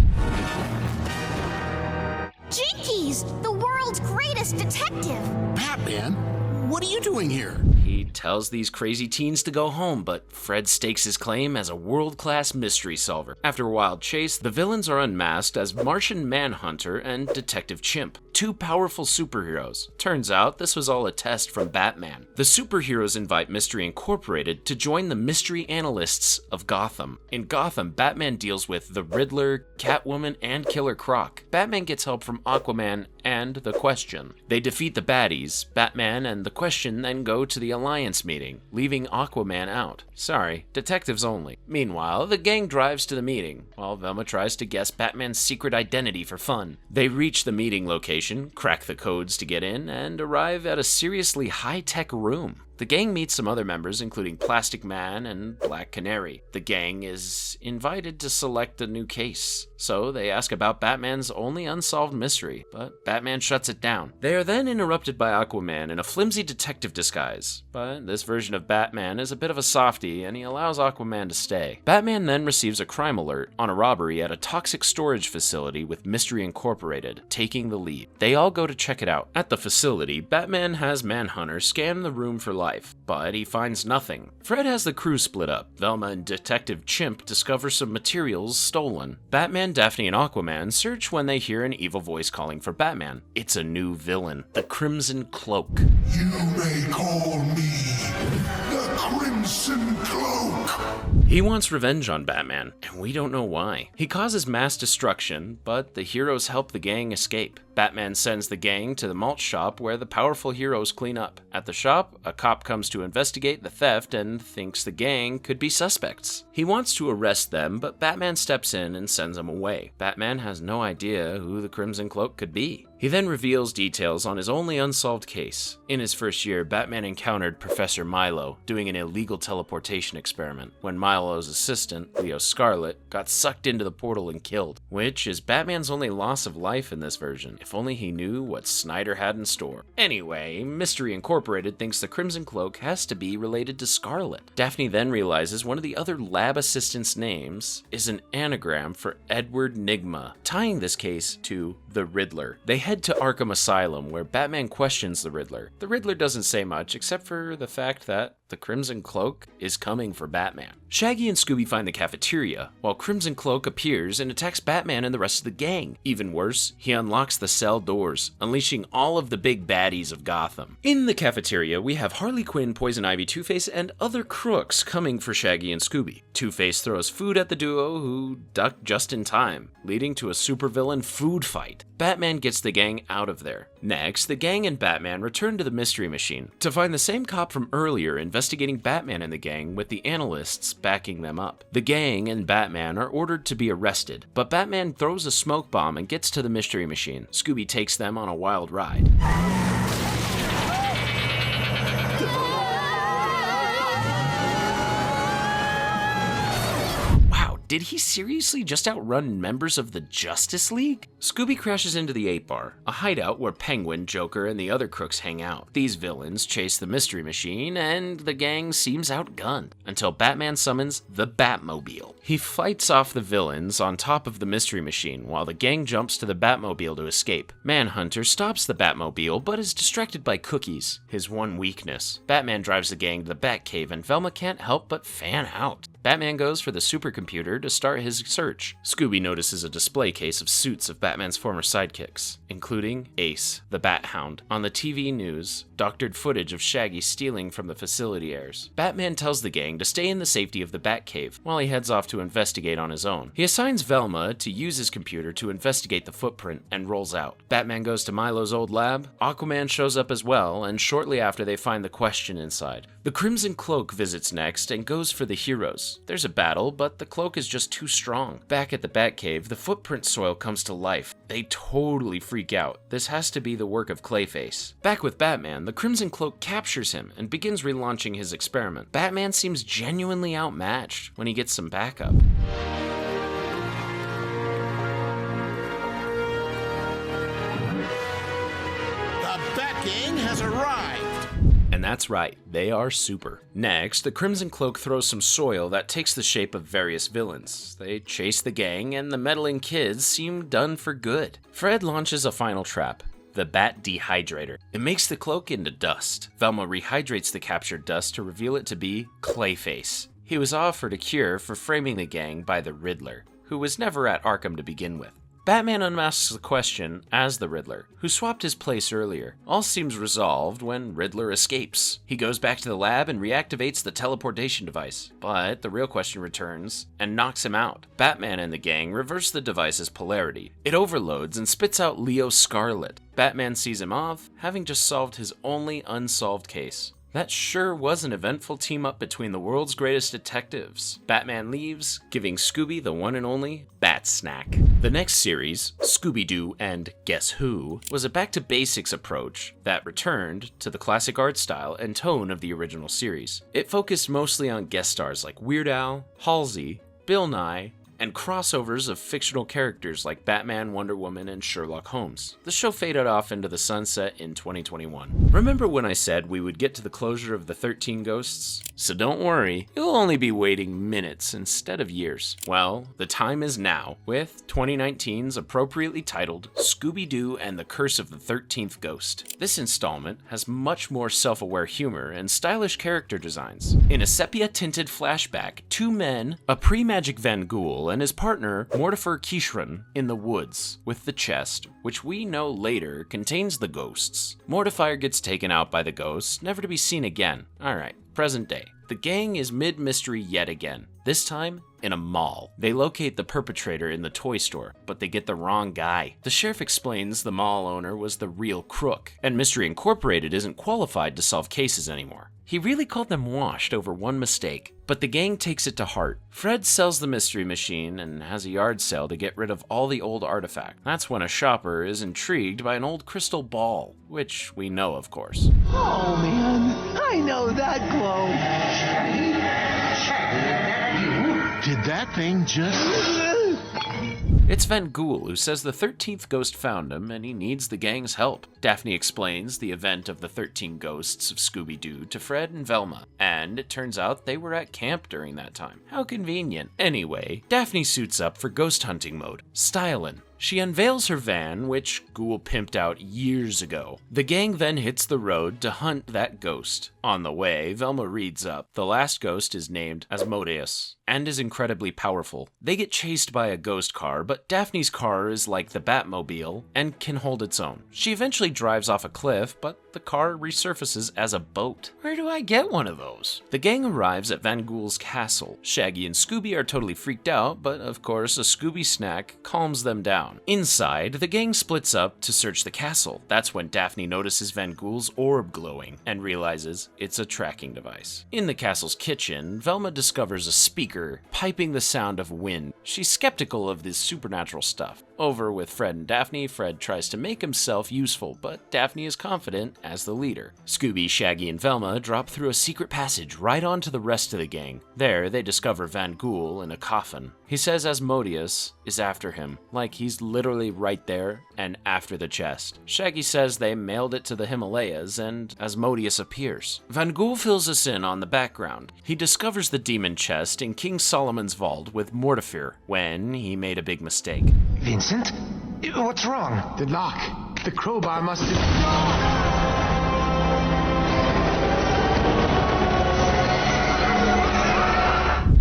Jinkies, the world's greatest detective! Batman? What are you doing here? He tells these crazy teens to go home, but Fred stakes his claim as a world-class mystery solver. After a wild chase, the villains are unmasked as Martian Manhunter and Detective Chimp, 2 powerful superheroes. Turns out this was all a test from Batman. The superheroes invite Mystery Incorporated to join the mystery analysts of Gotham. In Gotham, Batman deals with the Riddler, Catwoman, and Killer Croc. Batman gets help from Aquaman and The Question. They defeat the baddies. Batman and The Question then go to the Alliance meeting, leaving Aquaman out. Sorry, detectives only. Meanwhile, the gang drives to the meeting, while Velma tries to guess Batman's secret identity for fun. They reach the meeting location, crack the codes to get in, and arrive at a seriously high-tech room. The gang meets some other members, including Plastic Man and Black Canary. The gang is invited to select a new case, so they ask about Batman's only unsolved mystery, but Batman shuts it down. They are then interrupted by Aquaman in a flimsy detective disguise, but this version of Batman is a bit of a softie, and he allows Aquaman to stay. Batman then receives a crime alert on a robbery at a toxic storage facility with Mystery Incorporated, taking the lead. They all go to check it out. At the facility, Batman has Manhunter scan the room for life, but he finds nothing. Fred has the crew split up. Velma and Detective Chimp discover some materials stolen. Batman, Daphne, and Aquaman search when they hear an evil voice calling for Batman. It's a new villain, the Crimson Cloak. You may call me the Crimson Cloak. He wants revenge on Batman, and we don't know why. He causes mass destruction, but the heroes help the gang escape. Batman sends the gang to the malt shop where the powerful heroes clean up. At the shop, a cop comes to investigate the theft and thinks the gang could be suspects. He wants to arrest them, but Batman steps in and sends them away. Batman has no idea who the Crimson Cloak could be. He then reveals details on his only unsolved case. In his first year, Batman encountered Professor Milo doing an illegal teleportation experiment when Milo's assistant, Leo Scarlet, got sucked into the portal and killed, which is Batman's only loss of life in this version. If only he knew what Snyder had in store. Anyway, Mystery Incorporated thinks the Crimson Cloak has to be related to Scarlet. Daphne then realizes one of the other lab assistants' names is an anagram for Edward Nygma, tying this case to the Riddler. They head to Arkham Asylum, where Batman questions the Riddler. The Riddler doesn't say much, except for the fact that the Crimson Cloak is coming for Batman. Shaggy and Scooby find the cafeteria, while Crimson Cloak appears and attacks Batman and the rest of the gang. Even worse, he unlocks the cell doors, unleashing all of the big baddies of Gotham. In the cafeteria, we have Harley Quinn, Poison Ivy, Two-Face, and other crooks coming for Shaggy and Scooby. Two-Face throws food at the duo, who duck just in time, leading to a supervillain food fight. Batman gets the gang out of there. Next, the gang and Batman return to the Mystery Machine to find the same cop from earlier investigating Batman and the gang, with the analysts backing them up. The gang and Batman are ordered to be arrested, but Batman throws a smoke bomb and gets to the Mystery Machine. Scooby takes them on a wild ride. Did he seriously just outrun members of the Justice League? Scooby crashes into the 8-Bar, a hideout where Penguin, Joker, and the other crooks hang out. These villains chase the Mystery Machine, and the gang seems outgunned, until Batman summons the Batmobile. He fights off the villains on top of the Mystery Machine, while the gang jumps to the Batmobile to escape. Manhunter stops the Batmobile, but is distracted by Cookies, his one weakness. Batman drives the gang to the Batcave, and Velma can't help but fan out. Batman goes for the supercomputer to start his search. Scooby notices a display case of suits of Batman's former sidekicks, including Ace, the Bat Hound. On the TV news, doctored footage of Shaggy stealing from the facility airs. Batman tells the gang to stay in the safety of the Batcave, while he heads off to investigate on his own. He assigns Velma to use his computer to investigate the footprint and rolls out. Batman goes to Milo's old lab, Aquaman shows up as well, and shortly after they find the question inside. The Crimson Cloak visits next and goes for the heroes. There's a battle, but the cloak is just too strong. Back at the Batcave, the footprint soil comes to life. They totally freak out. This has to be the work of Clayface. Back with Batman, the Crimson Cloak captures him and begins relaunching his experiment. Batman seems genuinely outmatched when he gets some backup. The Bat Gang has arrived! And that's right, they are super. Next, the Crimson Cloak throws some soil that takes the shape of various villains. They chase the gang, and the meddling kids seem done for good. Fred launches a final trap, the Bat Dehydrator. It makes the cloak into dust. Velma rehydrates the captured dust to reveal it to be Clayface. He was offered a cure for framing the gang by the Riddler, who was never at Arkham to begin with. Batman unmasks the Question as the Riddler, who swapped his place earlier. All seems resolved when Riddler escapes. He goes back to the lab and reactivates the teleportation device, but the real Question returns and knocks him out. Batman and the gang reverse the device's polarity. It overloads and spits out Leo Scarlet. Batman sees him off, having just solved his only unsolved case. That sure was an eventful team-up between the world's greatest detectives. Batman leaves, giving Scooby the one and only Bat Snack. The next series, Scooby-Doo and Guess Who, was a back-to-basics approach that returned to the classic art style and tone of the original series. It focused mostly on guest stars like Weird Al, Halsey, Bill Nye, and crossovers of fictional characters like Batman, Wonder Woman, and Sherlock Holmes. The show faded off into the sunset in 2021. Remember when I said we would get to the closure of the 13 Ghosts? So don't worry, you'll only be waiting minutes instead of years. Well, the time is now, with 2019's appropriately titled Scooby-Doo and the Curse of the 13th Ghost. This installment has much more self-aware humor and stylish character designs. In a sepia-tinted flashback, two men, a pre-Magic Van Ghoul and his partner, Mortifer Kishran, in the woods, with the chest, which we know later contains the ghosts. Mortifier gets taken out by the ghosts, never to be seen again. Alright, present day. The gang is mid-mystery yet again, this time in a mall. They locate the perpetrator in the toy store, but they get the wrong guy. The sheriff explains the mall owner was the real crook, and Mystery Incorporated isn't qualified to solve cases anymore. He really called them washed over one mistake, but the gang takes it to heart. Fred sells the Mystery Machine and has a yard sale to get rid of all the old artifacts. That's when a shopper is intrigued by an old crystal ball, which we know, of course. Oh man, I know that glow. Did that thing just... It's Van Ghoul who says the 13th ghost found him and he needs the gang's help. Daphne explains the event of the 13 ghosts of Scooby-Doo to Fred and Velma, and it turns out they were at camp during that time. How convenient. Anyway, Daphne suits up for ghost hunting mode, stylin'. She unveils her van, which Ghoul pimped out years ago. The gang then hits the road to hunt that ghost. On the way, Velma reads up. The last ghost is named Asmodeus and is incredibly powerful. They get chased by a ghost car, but Daphne's car is like the Batmobile and can hold its own. She eventually drives off a cliff, but the car resurfaces as a boat. Where do I get one of those? The gang arrives at Van Ghoul's castle. Shaggy and Scooby are totally freaked out, but of course a Scooby snack calms them down. Inside, the gang splits up to search the castle. That's when Daphne notices Van Ghoul's orb glowing and realizes it's a tracking device. In the castle's kitchen, Velma discovers a speaker piping the sound of wind. She's skeptical of this supernatural stuff. Over with Fred and Daphne, Fred tries to make himself useful, but Daphne is confident as the leader. Scooby, Shaggy, and Velma drop through a secret passage right onto the rest of the gang. There, they discover Van Ghoul in a coffin. He says Asmodeus is after him, like he's literally right there and after the chest. Shaggy says they mailed it to the Himalayas and Asmodeus appears. Van Ghoul fills us in on the background. He discovers the demon chest in King Solomon's vault with Mortifer when he made a big mistake. Vincent? What's wrong? The lock. The crowbar must have...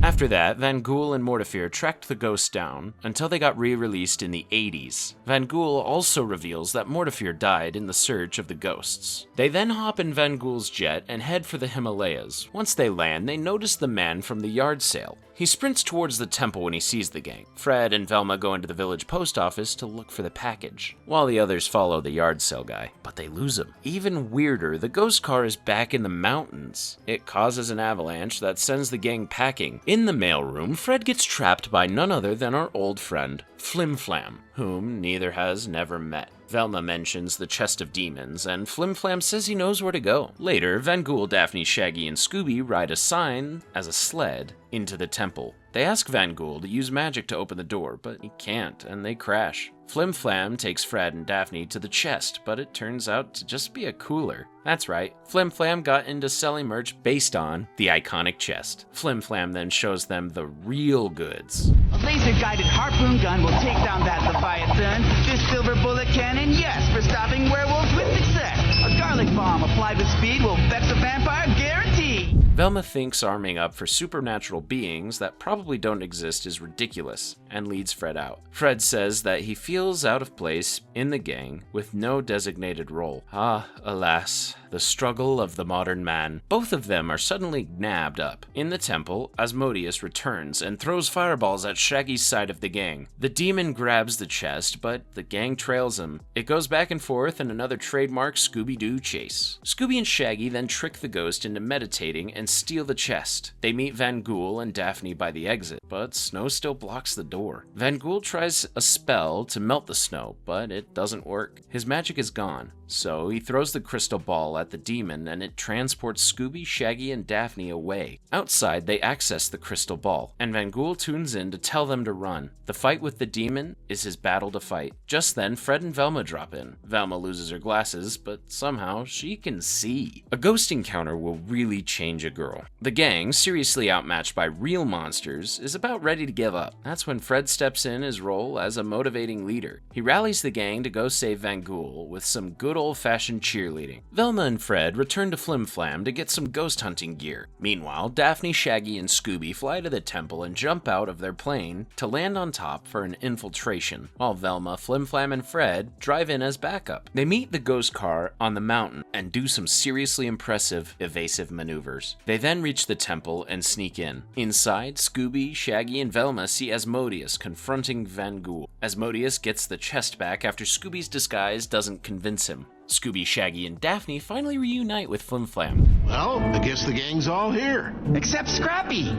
After that, Van Ghoul and Mortifer tracked the ghost down until they got re-released in the 80s. Van Ghoul also reveals that Mortifer died in the search of the ghosts. They then hop in Van Ghoul's jet and head for the Himalayas. Once they land, they notice the man from the yard sale. He sprints towards the temple when he sees the gang. Fred and Velma go into the village post office to look for the package, while the others follow the yard sale guy, but they lose him. Even weirder, the ghost car is back in the mountains. It causes an avalanche that sends the gang packing. In the mailroom, Fred gets trapped by none other than our old friend, Flim Flam, whom neither has never met. Velma mentions the chest of demons, and Flim Flam says he knows where to go. Later, Van Ghoul, Daphne, Shaggy, and Scooby ride a sign as a sled into the temple. They ask Van Ghoul to use magic to open the door, but he can't, and they crash. Flim Flam takes Fred and Daphne to the chest, but it turns out to just be a cooler. That's right, Flim Flam got into selling merch based on the iconic chest. Flim Flam then shows them the real goods. A laser-guided harpoon gun will take down that Leviathan. This silver bullet cannon, yes, for stopping werewolves with success. A garlic bomb applied with speed will vex a vampire, guaranteed. Velma thinks arming up for supernatural beings that probably don't exist is ridiculous, and leads Fred out. Fred says that he feels out of place in the gang with no designated role. Ah, alas, the struggle of the modern man. Both of them are suddenly nabbed up. In the temple, Asmodeus returns and throws fireballs at Shaggy's side of the gang. The demon grabs the chest, but the gang trails him. It goes back and forth in another trademark Scooby-Doo chase. Scooby and Shaggy then trick the ghost into meditating and steal the chest. They meet Van Ghoul and Daphne by the exit, but snow still blocks the door. Van Ghoul tries a spell to melt the snow, but it doesn't work. His magic is gone, so he throws the crystal ball at the demon and it transports Scooby, Shaggy, and Daphne away. Outside, they access the crystal ball, and Van Ghoul tunes in to tell them to run. The fight with the demon is his battle to fight. Just then, Fred and Velma drop in. Velma loses her glasses, but somehow she can see. A ghost encounter will really change a girl. The gang, seriously outmatched by real monsters, is about ready to give up. That's when Fred steps in his role as a motivating leader. He rallies the gang to go save Van Ghoul with some good old-fashioned cheerleading. Velma and Fred return to Flim Flam to get some ghost hunting gear. Meanwhile, Daphne, Shaggy, and Scooby fly to the temple and jump out of their plane to land on top for an infiltration, while Velma, Flim Flam, and Fred drive in as backup. They meet the ghost car on the mountain and do some seriously impressive evasive maneuvers. They then reach the temple and sneak in. Inside, Scooby, Shaggy, and Velma see Asmodeus confronting Van Ghoul. Asmodeus gets the chest back after Scooby's disguise doesn't convince him. Scooby, Shaggy, and Daphne finally reunite with Flim Flam. Well, I guess the gang's all here. Except Scrappy.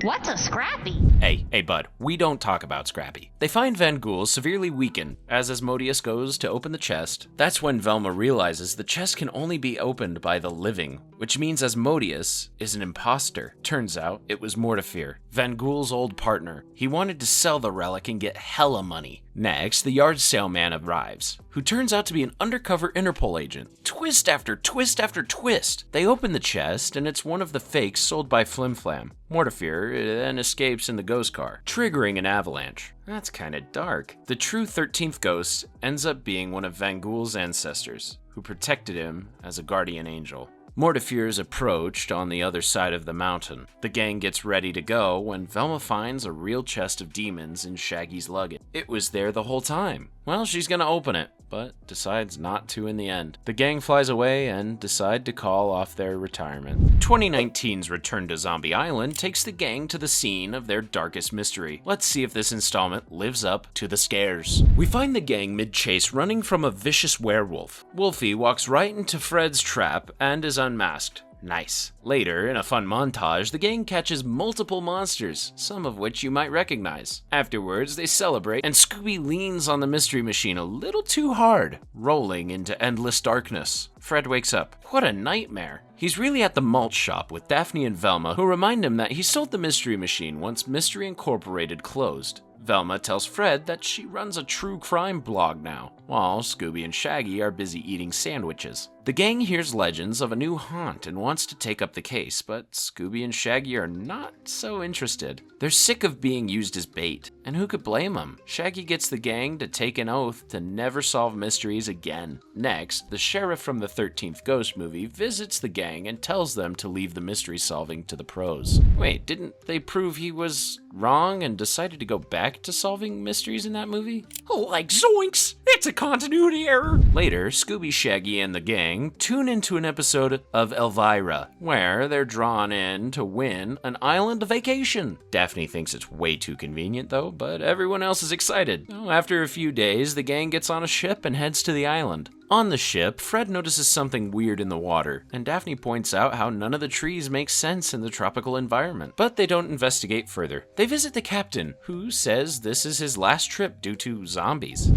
What's a Scrappy? Hey, bud, we don't talk about Scrappy. They find Van Gool severely weakened as Asmodeus goes to open the chest. That's when Velma realizes the chest can only be opened by the living, which means Asmodeus is an imposter. Turns out it was Mortifier, Van Gool's old partner. He wanted to sell the relic and get hella money. Next, the yard sale man arrives, who turns out to be an undercover Interpol agent. Twist after twist after twist. They open the chest, and it's one of the fakes sold by Flim Flam. Mortifier then escapes in the ghost car, triggering an avalanche. That's kinda dark. The true 13th ghost ends up being one of Van Gool's ancestors, who protected him as a guardian angel. Mortifier is approached on the other side of the mountain. The gang gets ready to go when Velma finds a real chest of demons in Shaggy's luggage. It was there the whole time. Well, she's gonna open it, but decides not to in the end. The gang flies away and decide to call off their retirement. 2019's Return to Zombie Island takes the gang to the scene of their darkest mystery. Let's see if this installment lives up to the scares. We find the gang mid-chase running from a vicious werewolf. Wolfie walks right into Fred's trap and is unmasked. Nice. Later, in a fun montage, the gang catches multiple monsters, some of which you might recognize. Afterwards, they celebrate, and Scooby leans on the mystery machine a little too hard, rolling into endless darkness. Fred wakes up. What a nightmare. He's really at the malt shop with Daphne and Velma, who remind him that he sold the mystery machine once Mystery Incorporated closed. Velma tells Fred that she runs a true crime blog now, while Scooby and Shaggy are busy eating sandwiches. The gang hears legends of a new haunt and wants to take up the case, but Scooby and Shaggy are not so interested. They're sick of being used as bait, and who could blame them? Shaggy gets the gang to take an oath to never solve mysteries again. Next, the sheriff from the 13th Ghost movie visits the gang and tells them to leave the mystery solving to the pros. Wait, didn't they prove he was wrong and decided to go back to solving mysteries in that movie? Like zoinks! It's a continuity error! Later, Scooby, Shaggy, and the gang tune into an episode of Elvira, where they're drawn in to win an island vacation. Daphne thinks it's way too convenient though, but everyone else is excited. After a few days, the gang gets on a ship and heads to the island. On the ship, Fred notices something weird in the water, and Daphne points out how none of the trees make sense in the tropical environment. But they don't investigate further. They visit the captain, who says this is his last trip due to zombies.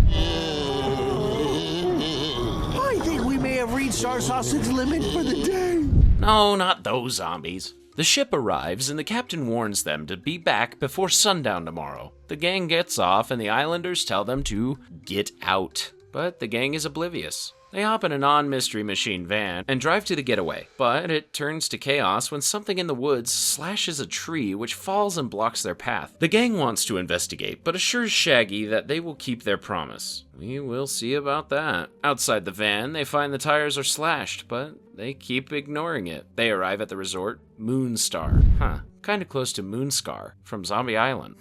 I think we may have reached our sausage limit for the day. No, not those zombies. The ship arrives, and the captain warns them to be back before sundown tomorrow. The gang gets off, and the islanders tell them to get out. But the gang is oblivious. They hop in a non-mystery machine van and drive to the getaway, but it turns to chaos when something in the woods slashes a tree which falls and blocks their path. The gang wants to investigate, but assures Shaggy that they will keep their promise. We will see about that. Outside the van, they find the tires are slashed, but they keep ignoring it. They arrive at the resort, Moonstar. Kinda close to Moonscar from Zombie Island.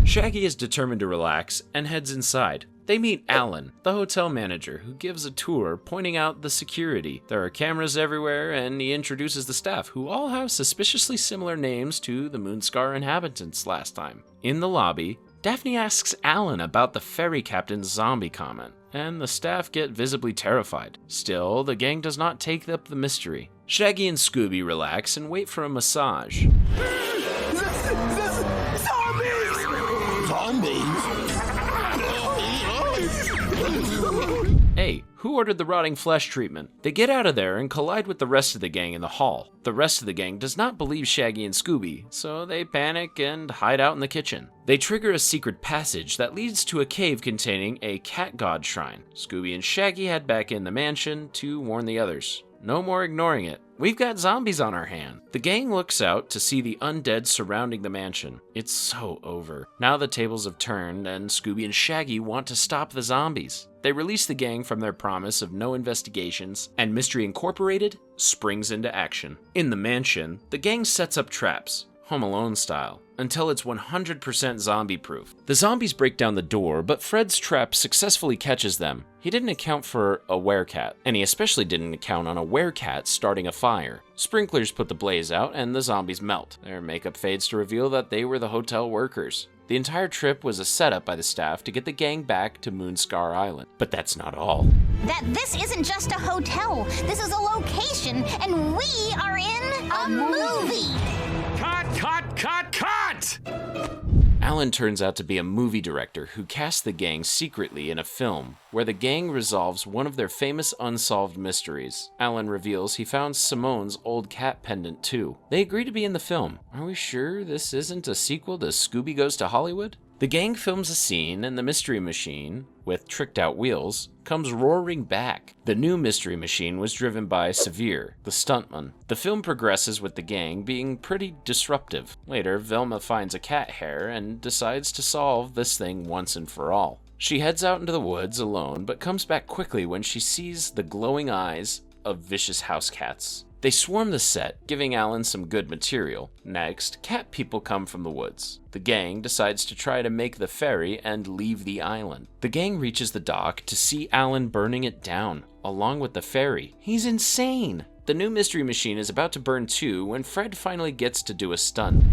Shaggy is determined to relax and heads inside. They meet Alan, the hotel manager, who gives a tour pointing out the security. There are cameras everywhere, and he introduces the staff, who all have suspiciously similar names to the Moonscar inhabitants last time. In the lobby, Daphne asks Alan about the ferry captain's zombie comment, and the staff get visibly terrified. Still, the gang does not take up the mystery. Shaggy and Scooby relax and wait for a massage. Zombies! Hey, who ordered the rotting flesh treatment? They get out of there and collide with the rest of the gang in the hall. The rest of the gang does not believe Shaggy and Scooby, so they panic and hide out in the kitchen. They trigger a secret passage that leads to a cave containing a cat god shrine. Scooby and Shaggy head back in the mansion to warn the others. No more ignoring it. We've got zombies on our hand. The gang looks out to see the undead surrounding the mansion. It's so over. Now the tables have turned, and Scooby and Shaggy want to stop the zombies. They release the gang from their promise of no investigations, and Mystery Incorporated springs into action. In the mansion, the gang sets up traps, Home Alone style, until it's 100% zombie-proof. The zombies break down the door, but Fred's trap successfully catches them. He didn't account for a werecat, and he especially didn't account on a werecat starting a fire. Sprinklers put the blaze out, and the zombies melt. Their makeup fades to reveal that they were the hotel workers. The entire trip was a setup by the staff to get the gang back to Moonscar Island. But that's not all. That this isn't just a hotel. This is a location, and we are in a movie. Cut! Cut! Alan turns out to be a movie director who cast the gang secretly in a film where the gang resolves one of their famous unsolved mysteries. Alan reveals he found Simone's old cat pendant too. They agree to be in the film. Are we sure this isn't a sequel to Scooby Goes to Hollywood? The gang films a scene and the Mystery Machine, with tricked out wheels, comes roaring back. The new Mystery Machine was driven by Severe, the stuntman. The film progresses with the gang being pretty disruptive. Later, Velma finds a cat hair and decides to solve this thing once and for all. She heads out into the woods alone, but comes back quickly when she sees the glowing eyes of vicious house cats. They swarm the set, giving Alan some good material. Next, cat people come from the woods. The gang decides to try to make the ferry and leave the island. The gang reaches the dock to see Alan burning it down, along with the ferry. He's insane! The new Mystery Machine is about to burn too when Fred finally gets to do a stunt.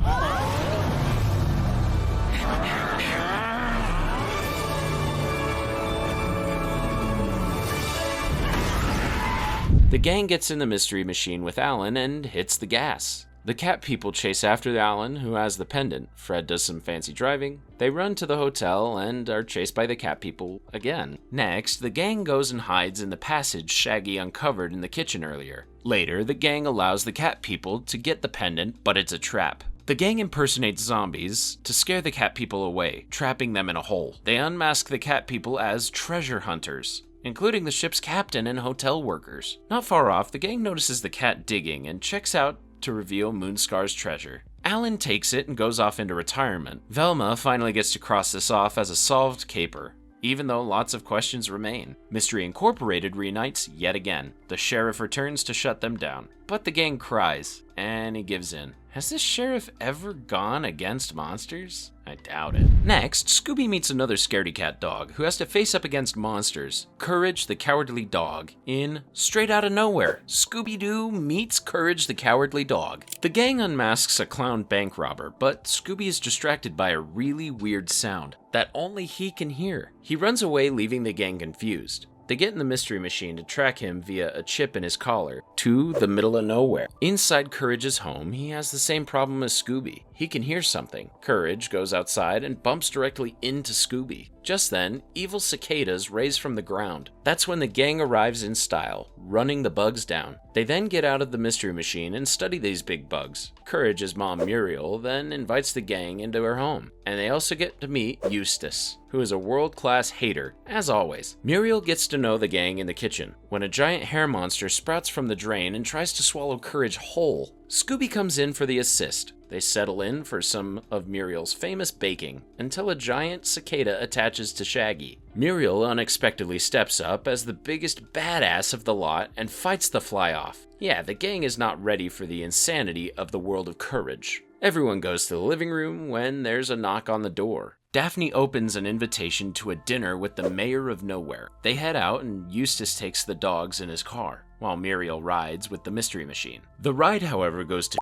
The gang gets in the Mystery Machine with Alan and hits the gas. The cat people chase after Alan, who has the pendant. Fred does some fancy driving. They run to the hotel and are chased by the cat people again. Next, the gang goes and hides in the passage Shaggy uncovered in the kitchen earlier. Later, the gang allows the cat people to get the pendant, but it's a trap. The gang impersonates zombies to scare the cat people away, trapping them in a hole. They unmask the cat people as treasure hunters, including the ship's captain and hotel workers. Not far off, the gang notices the cat digging and checks out to reveal Moonscar's treasure. Alan takes it and goes off into retirement. Velma finally gets to cross this off as a solved caper, even though lots of questions remain. Mystery Incorporated reunites yet again. The sheriff returns to shut them down, but the gang cries, and he gives in. Has this sheriff ever gone against monsters? I doubt it. Next, Scooby meets another scaredy cat dog who has to face up against monsters. Courage the Cowardly Dog in Straight Outta Nowhere. Scooby-Doo meets Courage the Cowardly Dog. The gang unmasks a clown bank robber, but Scooby is distracted by a really weird sound that only he can hear. He runs away, leaving the gang confused. They get in the Mystery Machine to track him via a chip in his collar to the middle of nowhere. Inside Courage's home, he has the same problem as Scooby. He can hear something. Courage goes outside and bumps directly into Scooby. Just then, evil cicadas raise from the ground. That's when the gang arrives in style, running the bugs down. They then get out of the Mystery Machine and study these big bugs. Courage's mom, Muriel, then invites the gang into her home, and they also get to meet Eustace, who is a world-class hater, as always. Muriel gets to know the gang in the kitchen, when a giant hair monster sprouts from the drain and tries to swallow Courage whole. Scooby comes in for the assist. They settle in for some of Muriel's famous baking, until a giant cicada attaches to Shaggy. Muriel unexpectedly steps up as the biggest badass of the lot and fights the fly off. Yeah, the gang is not ready for the insanity of the world of Courage. Everyone goes to the living room when there's a knock on the door. Daphne opens an invitation to a dinner with the mayor of nowhere. They head out and Eustace takes the dogs in his car, while Muriel rides with the Mystery Machine. The ride, however, goes to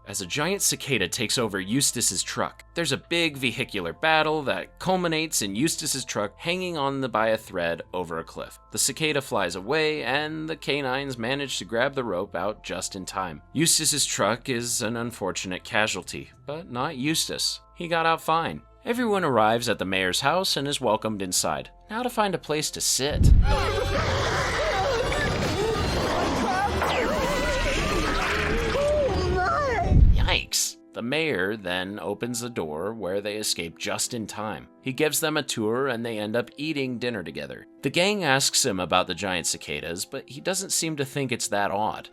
as a giant cicada takes over Eustace's truck. There's a big vehicular battle that culminates in Eustace's truck hanging on by a thread over a cliff. The cicada flies away, and the canines manage to grab the rope out just in time. Eustace's truck is an unfortunate casualty, but not Eustace. He got out fine. Everyone arrives at the mayor's house and is welcomed inside. Now to find a place to sit. Yikes. The mayor then opens the door where they escape just in time. He gives them a tour and they end up eating dinner together. The gang asks him about the giant cicadas, but he doesn't seem to think it's that odd.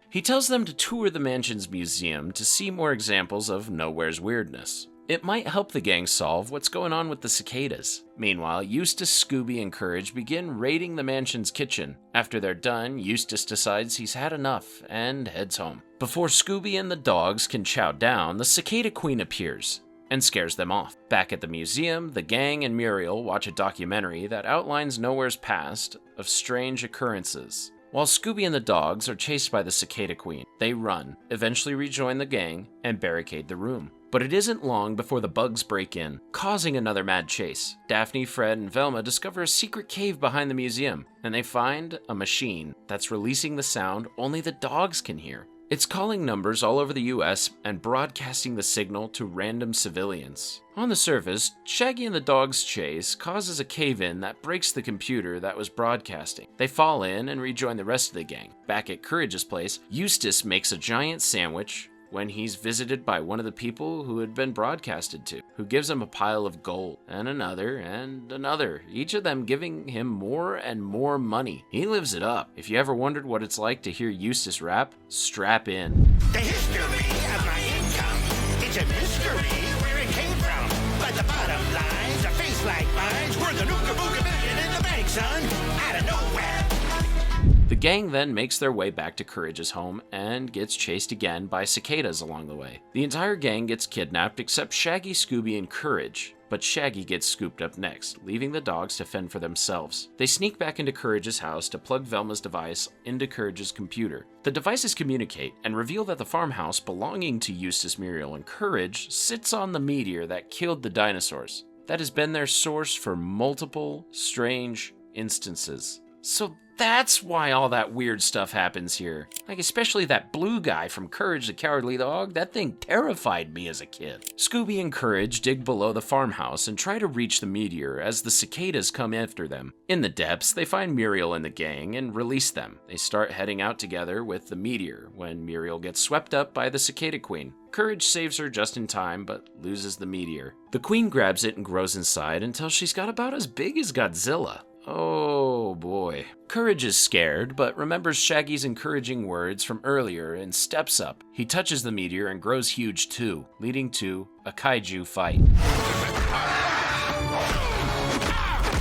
He tells them to tour the mansion's museum to see more examples of Nowhere's weirdness. It might help the gang solve what's going on with the cicadas. Meanwhile, Eustace, Scooby, and Courage begin raiding the mansion's kitchen. After they're done, Eustace decides he's had enough and heads home. Before Scooby and the dogs can chow down, the Cicada Queen appears and scares them off. Back at the museum, the gang and Muriel watch a documentary that outlines Nowhere's past of strange occurrences. While Scooby and the dogs are chased by the Cicada Queen, they run, eventually rejoin the gang, and barricade the room. But it isn't long before the bugs break in, causing another mad chase. Daphne, Fred, and Velma discover a secret cave behind the museum, and they find a machine that's releasing the sound only the dogs can hear. It's calling numbers all over the US and broadcasting the signal to random civilians. On the surface, Shaggy and the dog's chase causes a cave-in that breaks the computer that was broadcasting. They fall in and rejoin the rest of the gang. Back at Courage's place, Eustace makes a giant sandwich when he's visited by one of the people who had been broadcasted to, who gives him a pile of gold, and another, each of them giving him more and more money. He lives it up. If you ever wondered what it's like to hear Eustace rap, strap in. The history of my income, it's a mystery where it came from. But the bottom line's a face like mine's worth a nooka-booga million in the bank, son, out of nowhere. The gang then makes their way back to Courage's home and gets chased again by cicadas along the way. The entire gang gets kidnapped except Shaggy, Scooby, and Courage, but Shaggy gets scooped up next, leaving the dogs to fend for themselves. They sneak back into Courage's house to plug Velma's device into Courage's computer. The devices communicate and reveal that the farmhouse belonging to Eustace, Muriel, and Courage sits on the meteor that killed the dinosaurs. That has been their source for multiple strange instances. So that's why all that weird stuff happens here. Like, especially that blue guy from Courage the Cowardly Dog. That thing terrified me as a kid. Scooby and Courage dig below the farmhouse and try to reach the meteor as the cicadas come after them. In the depths, they find Muriel and the gang and release them. They start heading out together with the meteor when Muriel gets swept up by the cicada queen. Courage saves her just in time, but loses the meteor. The queen grabs it and grows inside until she's got about as big as Godzilla. Oh boy. Courage is scared, but remembers Shaggy's encouraging words from earlier and steps up. He touches the meteor and grows huge too, leading to a kaiju fight.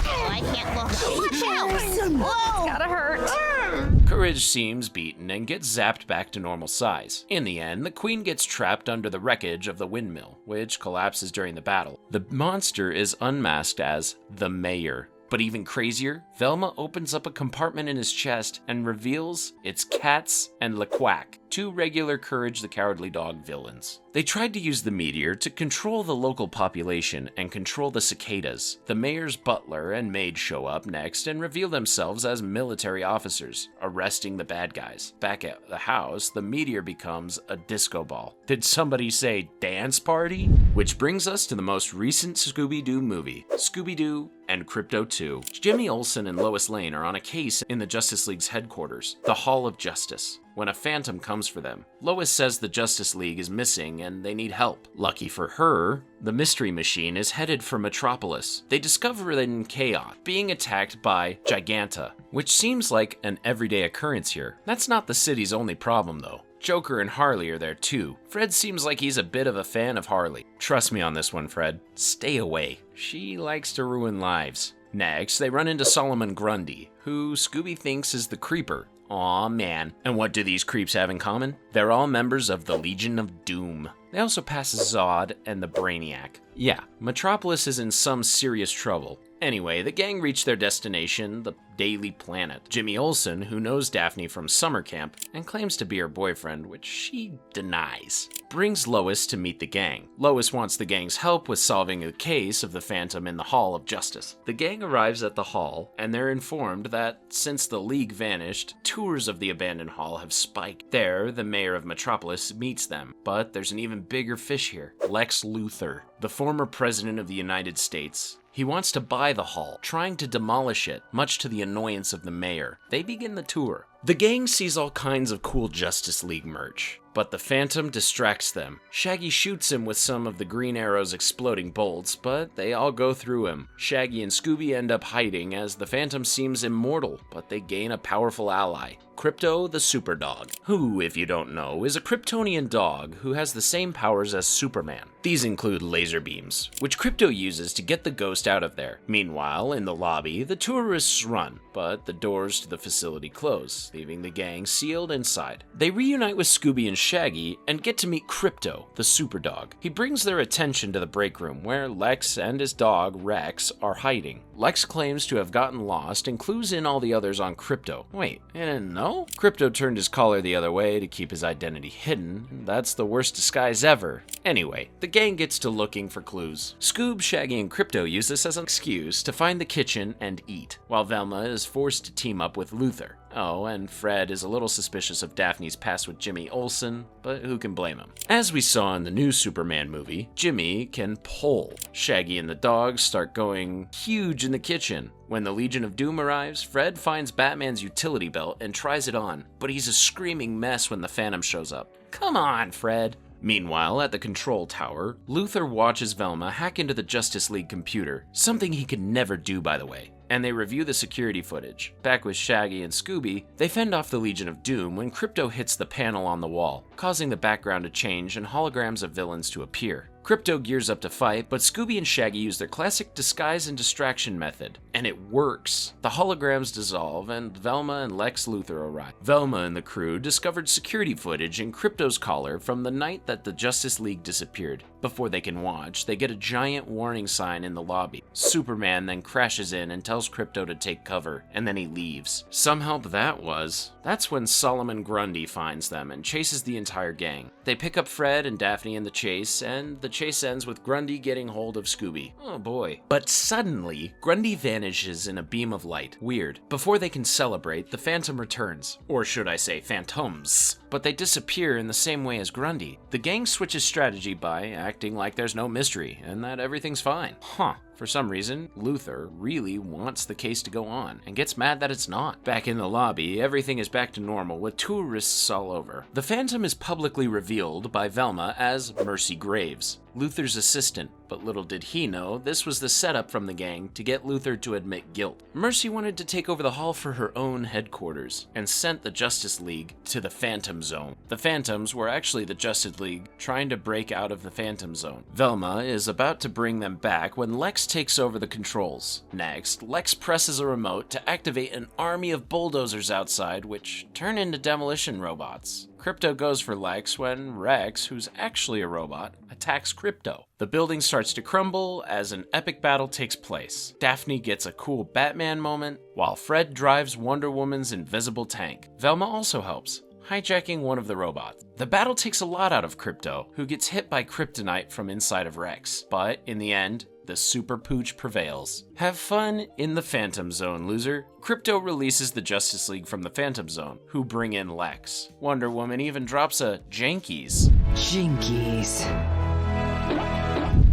Oh, I can't look. Watch out! Whoa! Gotta hurt. Courage seems beaten and gets zapped back to normal size. In the end, the queen gets trapped under the wreckage of the windmill, which collapses during the battle. The monster is unmasked as the Mayor. But even crazier, Velma opens up a compartment in his chest and reveals it's Cats and LeQuack, two regular Courage the Cowardly Dog villains. They tried to use the meteor to control the local population and control the cicadas. The mayor's butler and maid show up next and reveal themselves as military officers, arresting the bad guys. Back at the house, the meteor becomes a disco ball. Did somebody say dance party? Which brings us to the most recent Scooby-Doo movie, Scooby-Doo and Krypto 2. Jimmy Olsen and Lois Lane are on a case in the Justice League's headquarters, the Hall of Justice, when a phantom comes for them. Lois says the Justice League is missing and they need help. Lucky for her, the Mystery Machine is headed for Metropolis. They discover it in chaos, being attacked by Giganta, which seems like an everyday occurrence here. That's not the city's only problem though. Joker and Harley are there too. Fred seems like he's a bit of a fan of Harley. Trust me on this one, Fred. Stay away. She likes to ruin lives. Next, they run into Solomon Grundy, who Scooby thinks is the Creeper. Aw man. And what do these creeps have in common? They're all members of the Legion of Doom. They also pass Zod and the Brainiac. Yeah, Metropolis is in some serious trouble. Anyway, the gang reach their destination, the Daily Planet. Jimmy Olsen, who knows Daphne from summer camp and claims to be her boyfriend, which she denies, brings Lois to meet the gang. Lois wants the gang's help with solving the case of the Phantom in the Hall of Justice. The gang arrives at the hall, and they're informed that since the League vanished, tours of the abandoned hall have spiked. There, the mayor of Metropolis meets them, but there's an even bigger fish here. Lex Luthor, the former president of the United States. He wants to buy the hall, trying to demolish it, much to the annoyance of the mayor. They begin the tour. The gang sees all kinds of cool Justice League merch, but the Phantom distracts them. Shaggy shoots him with some of the Green Arrow's exploding bolts, but they all go through him. Shaggy and Scooby end up hiding as the Phantom seems immortal, but they gain a powerful ally, Krypto the Superdog, who, if you don't know, is a Kryptonian dog who has the same powers as Superman. These include laser beams, which Krypto uses to get the ghost out of there. Meanwhile, in the lobby, the tourists run, but the doors to the facility close, leaving the gang sealed inside. They reunite with Scooby and Shaggy and get to meet Krypto, the Superdog. He brings their attention to the break room where Lex and his dog, Rex, are hiding. Lex claims to have gotten lost and clues in all the others on Krypto. Wait, you didn't know? Krypto turned his collar the other way to keep his identity hidden, and that's the worst disguise ever. Anyway, the gang gets to looking for clues. Scoob, Shaggy, and Krypto use this as an excuse to find the kitchen and eat, while Velma is forced to team up with Luthor. Oh, and Fred is a little suspicious of Daphne's past with Jimmy Olsen, but who can blame him? As we saw in the new Superman movie, Jimmy can pull. Shaggy and the dogs start going huge in the kitchen. When the Legion of Doom arrives, Fred finds Batman's utility belt and tries it on, but he's a screaming mess when the Phantom shows up. Come on, Fred. Meanwhile, at the control tower, Luthor watches Velma hack into the Justice League computer, something he could never do, by the way, and they review the security footage. Back with Shaggy and Scooby, they fend off the Legion of Doom when Krypto hits the panel on the wall, causing the background to change and holograms of villains to appear. Krypto gears up to fight, but Scooby and Shaggy use their classic disguise and distraction method, and it works. The holograms dissolve, and Velma and Lex Luthor arrive. Velma and the crew discovered security footage in Krypto's collar from the night that the Justice League disappeared. Before they can watch, they get a giant warning sign in the lobby. Superman then crashes in and tells Krypto to take cover, and then he leaves. Some help that was. That's when Solomon Grundy finds them and chases the entire gang. They pick up Fred and Daphne in the chase, and the chase ends with Grundy getting hold of Scooby. Oh boy. But suddenly, Grundy vanishes in a beam of light. Weird. Before they can celebrate, the Phantom returns. Or should I say phantoms. But they disappear in the same way as Grundy. The gang switches strategy by acting like there's no mystery and that everything's fine. For some reason, Luthor really wants the case to go on and gets mad that it's not. Back in the lobby, everything is back to normal with tourists all over. The Phantom is publicly revealed by Velma as Mercy Graves, Luthor's assistant, but little did he know this was the setup from the gang to get Luthor to admit guilt. Mercy wanted to take over the hall for her own headquarters and sent the Justice League to the Phantom Zone. The Phantoms were actually the Justice League trying to break out of the Phantom Zone. Velma is about to bring them back when Lex takes over the controls. Next, Lex presses a remote to activate an army of bulldozers outside, which turn into demolition robots. Krypto goes for Lex when Rex, who's actually a robot, attacks Krypto. The building starts to crumble as an epic battle takes place. Daphne gets a cool Batman moment, while Fred drives Wonder Woman's invisible tank. Velma also helps, hijacking one of the robots. The battle takes a lot out of Krypto, who gets hit by kryptonite from inside of Rex, but in the end, the super pooch prevails. Have fun in the Phantom Zone, loser. Krypto releases the Justice League from the Phantom Zone, who bring in Lex. Wonder Woman even drops a Jankies. Jinkies.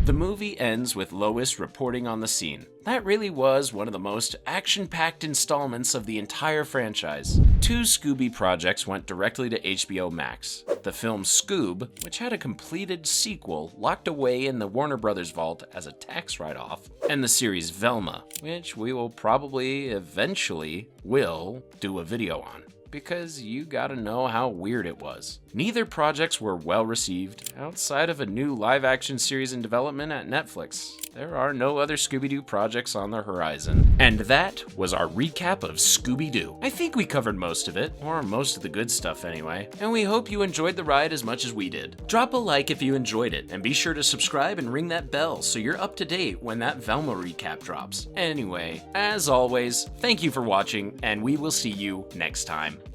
The movie ends with Lois reporting on the scene. That really was one of the most action-packed installments of the entire franchise. 2 Scooby projects went directly to HBO Max. The film Scoob, which had a completed sequel locked away in the Warner Brothers vault as a tax write-off, and the series Velma, which we will probably eventually do a video on, because you gotta know how weird it was. Neither projects were well received. Outside of a new live-action series in development at Netflix, there are no other Scooby-Doo projects on the horizon. And that was our recap of Scooby-Doo. I think we covered most of it, or most of the good stuff anyway, and we hope you enjoyed the ride as much as we did. Drop a like if you enjoyed it, and be sure to subscribe and ring that bell so you're up to date when that Velma recap drops. Anyway, as always, thank you for watching, and we will see you next time.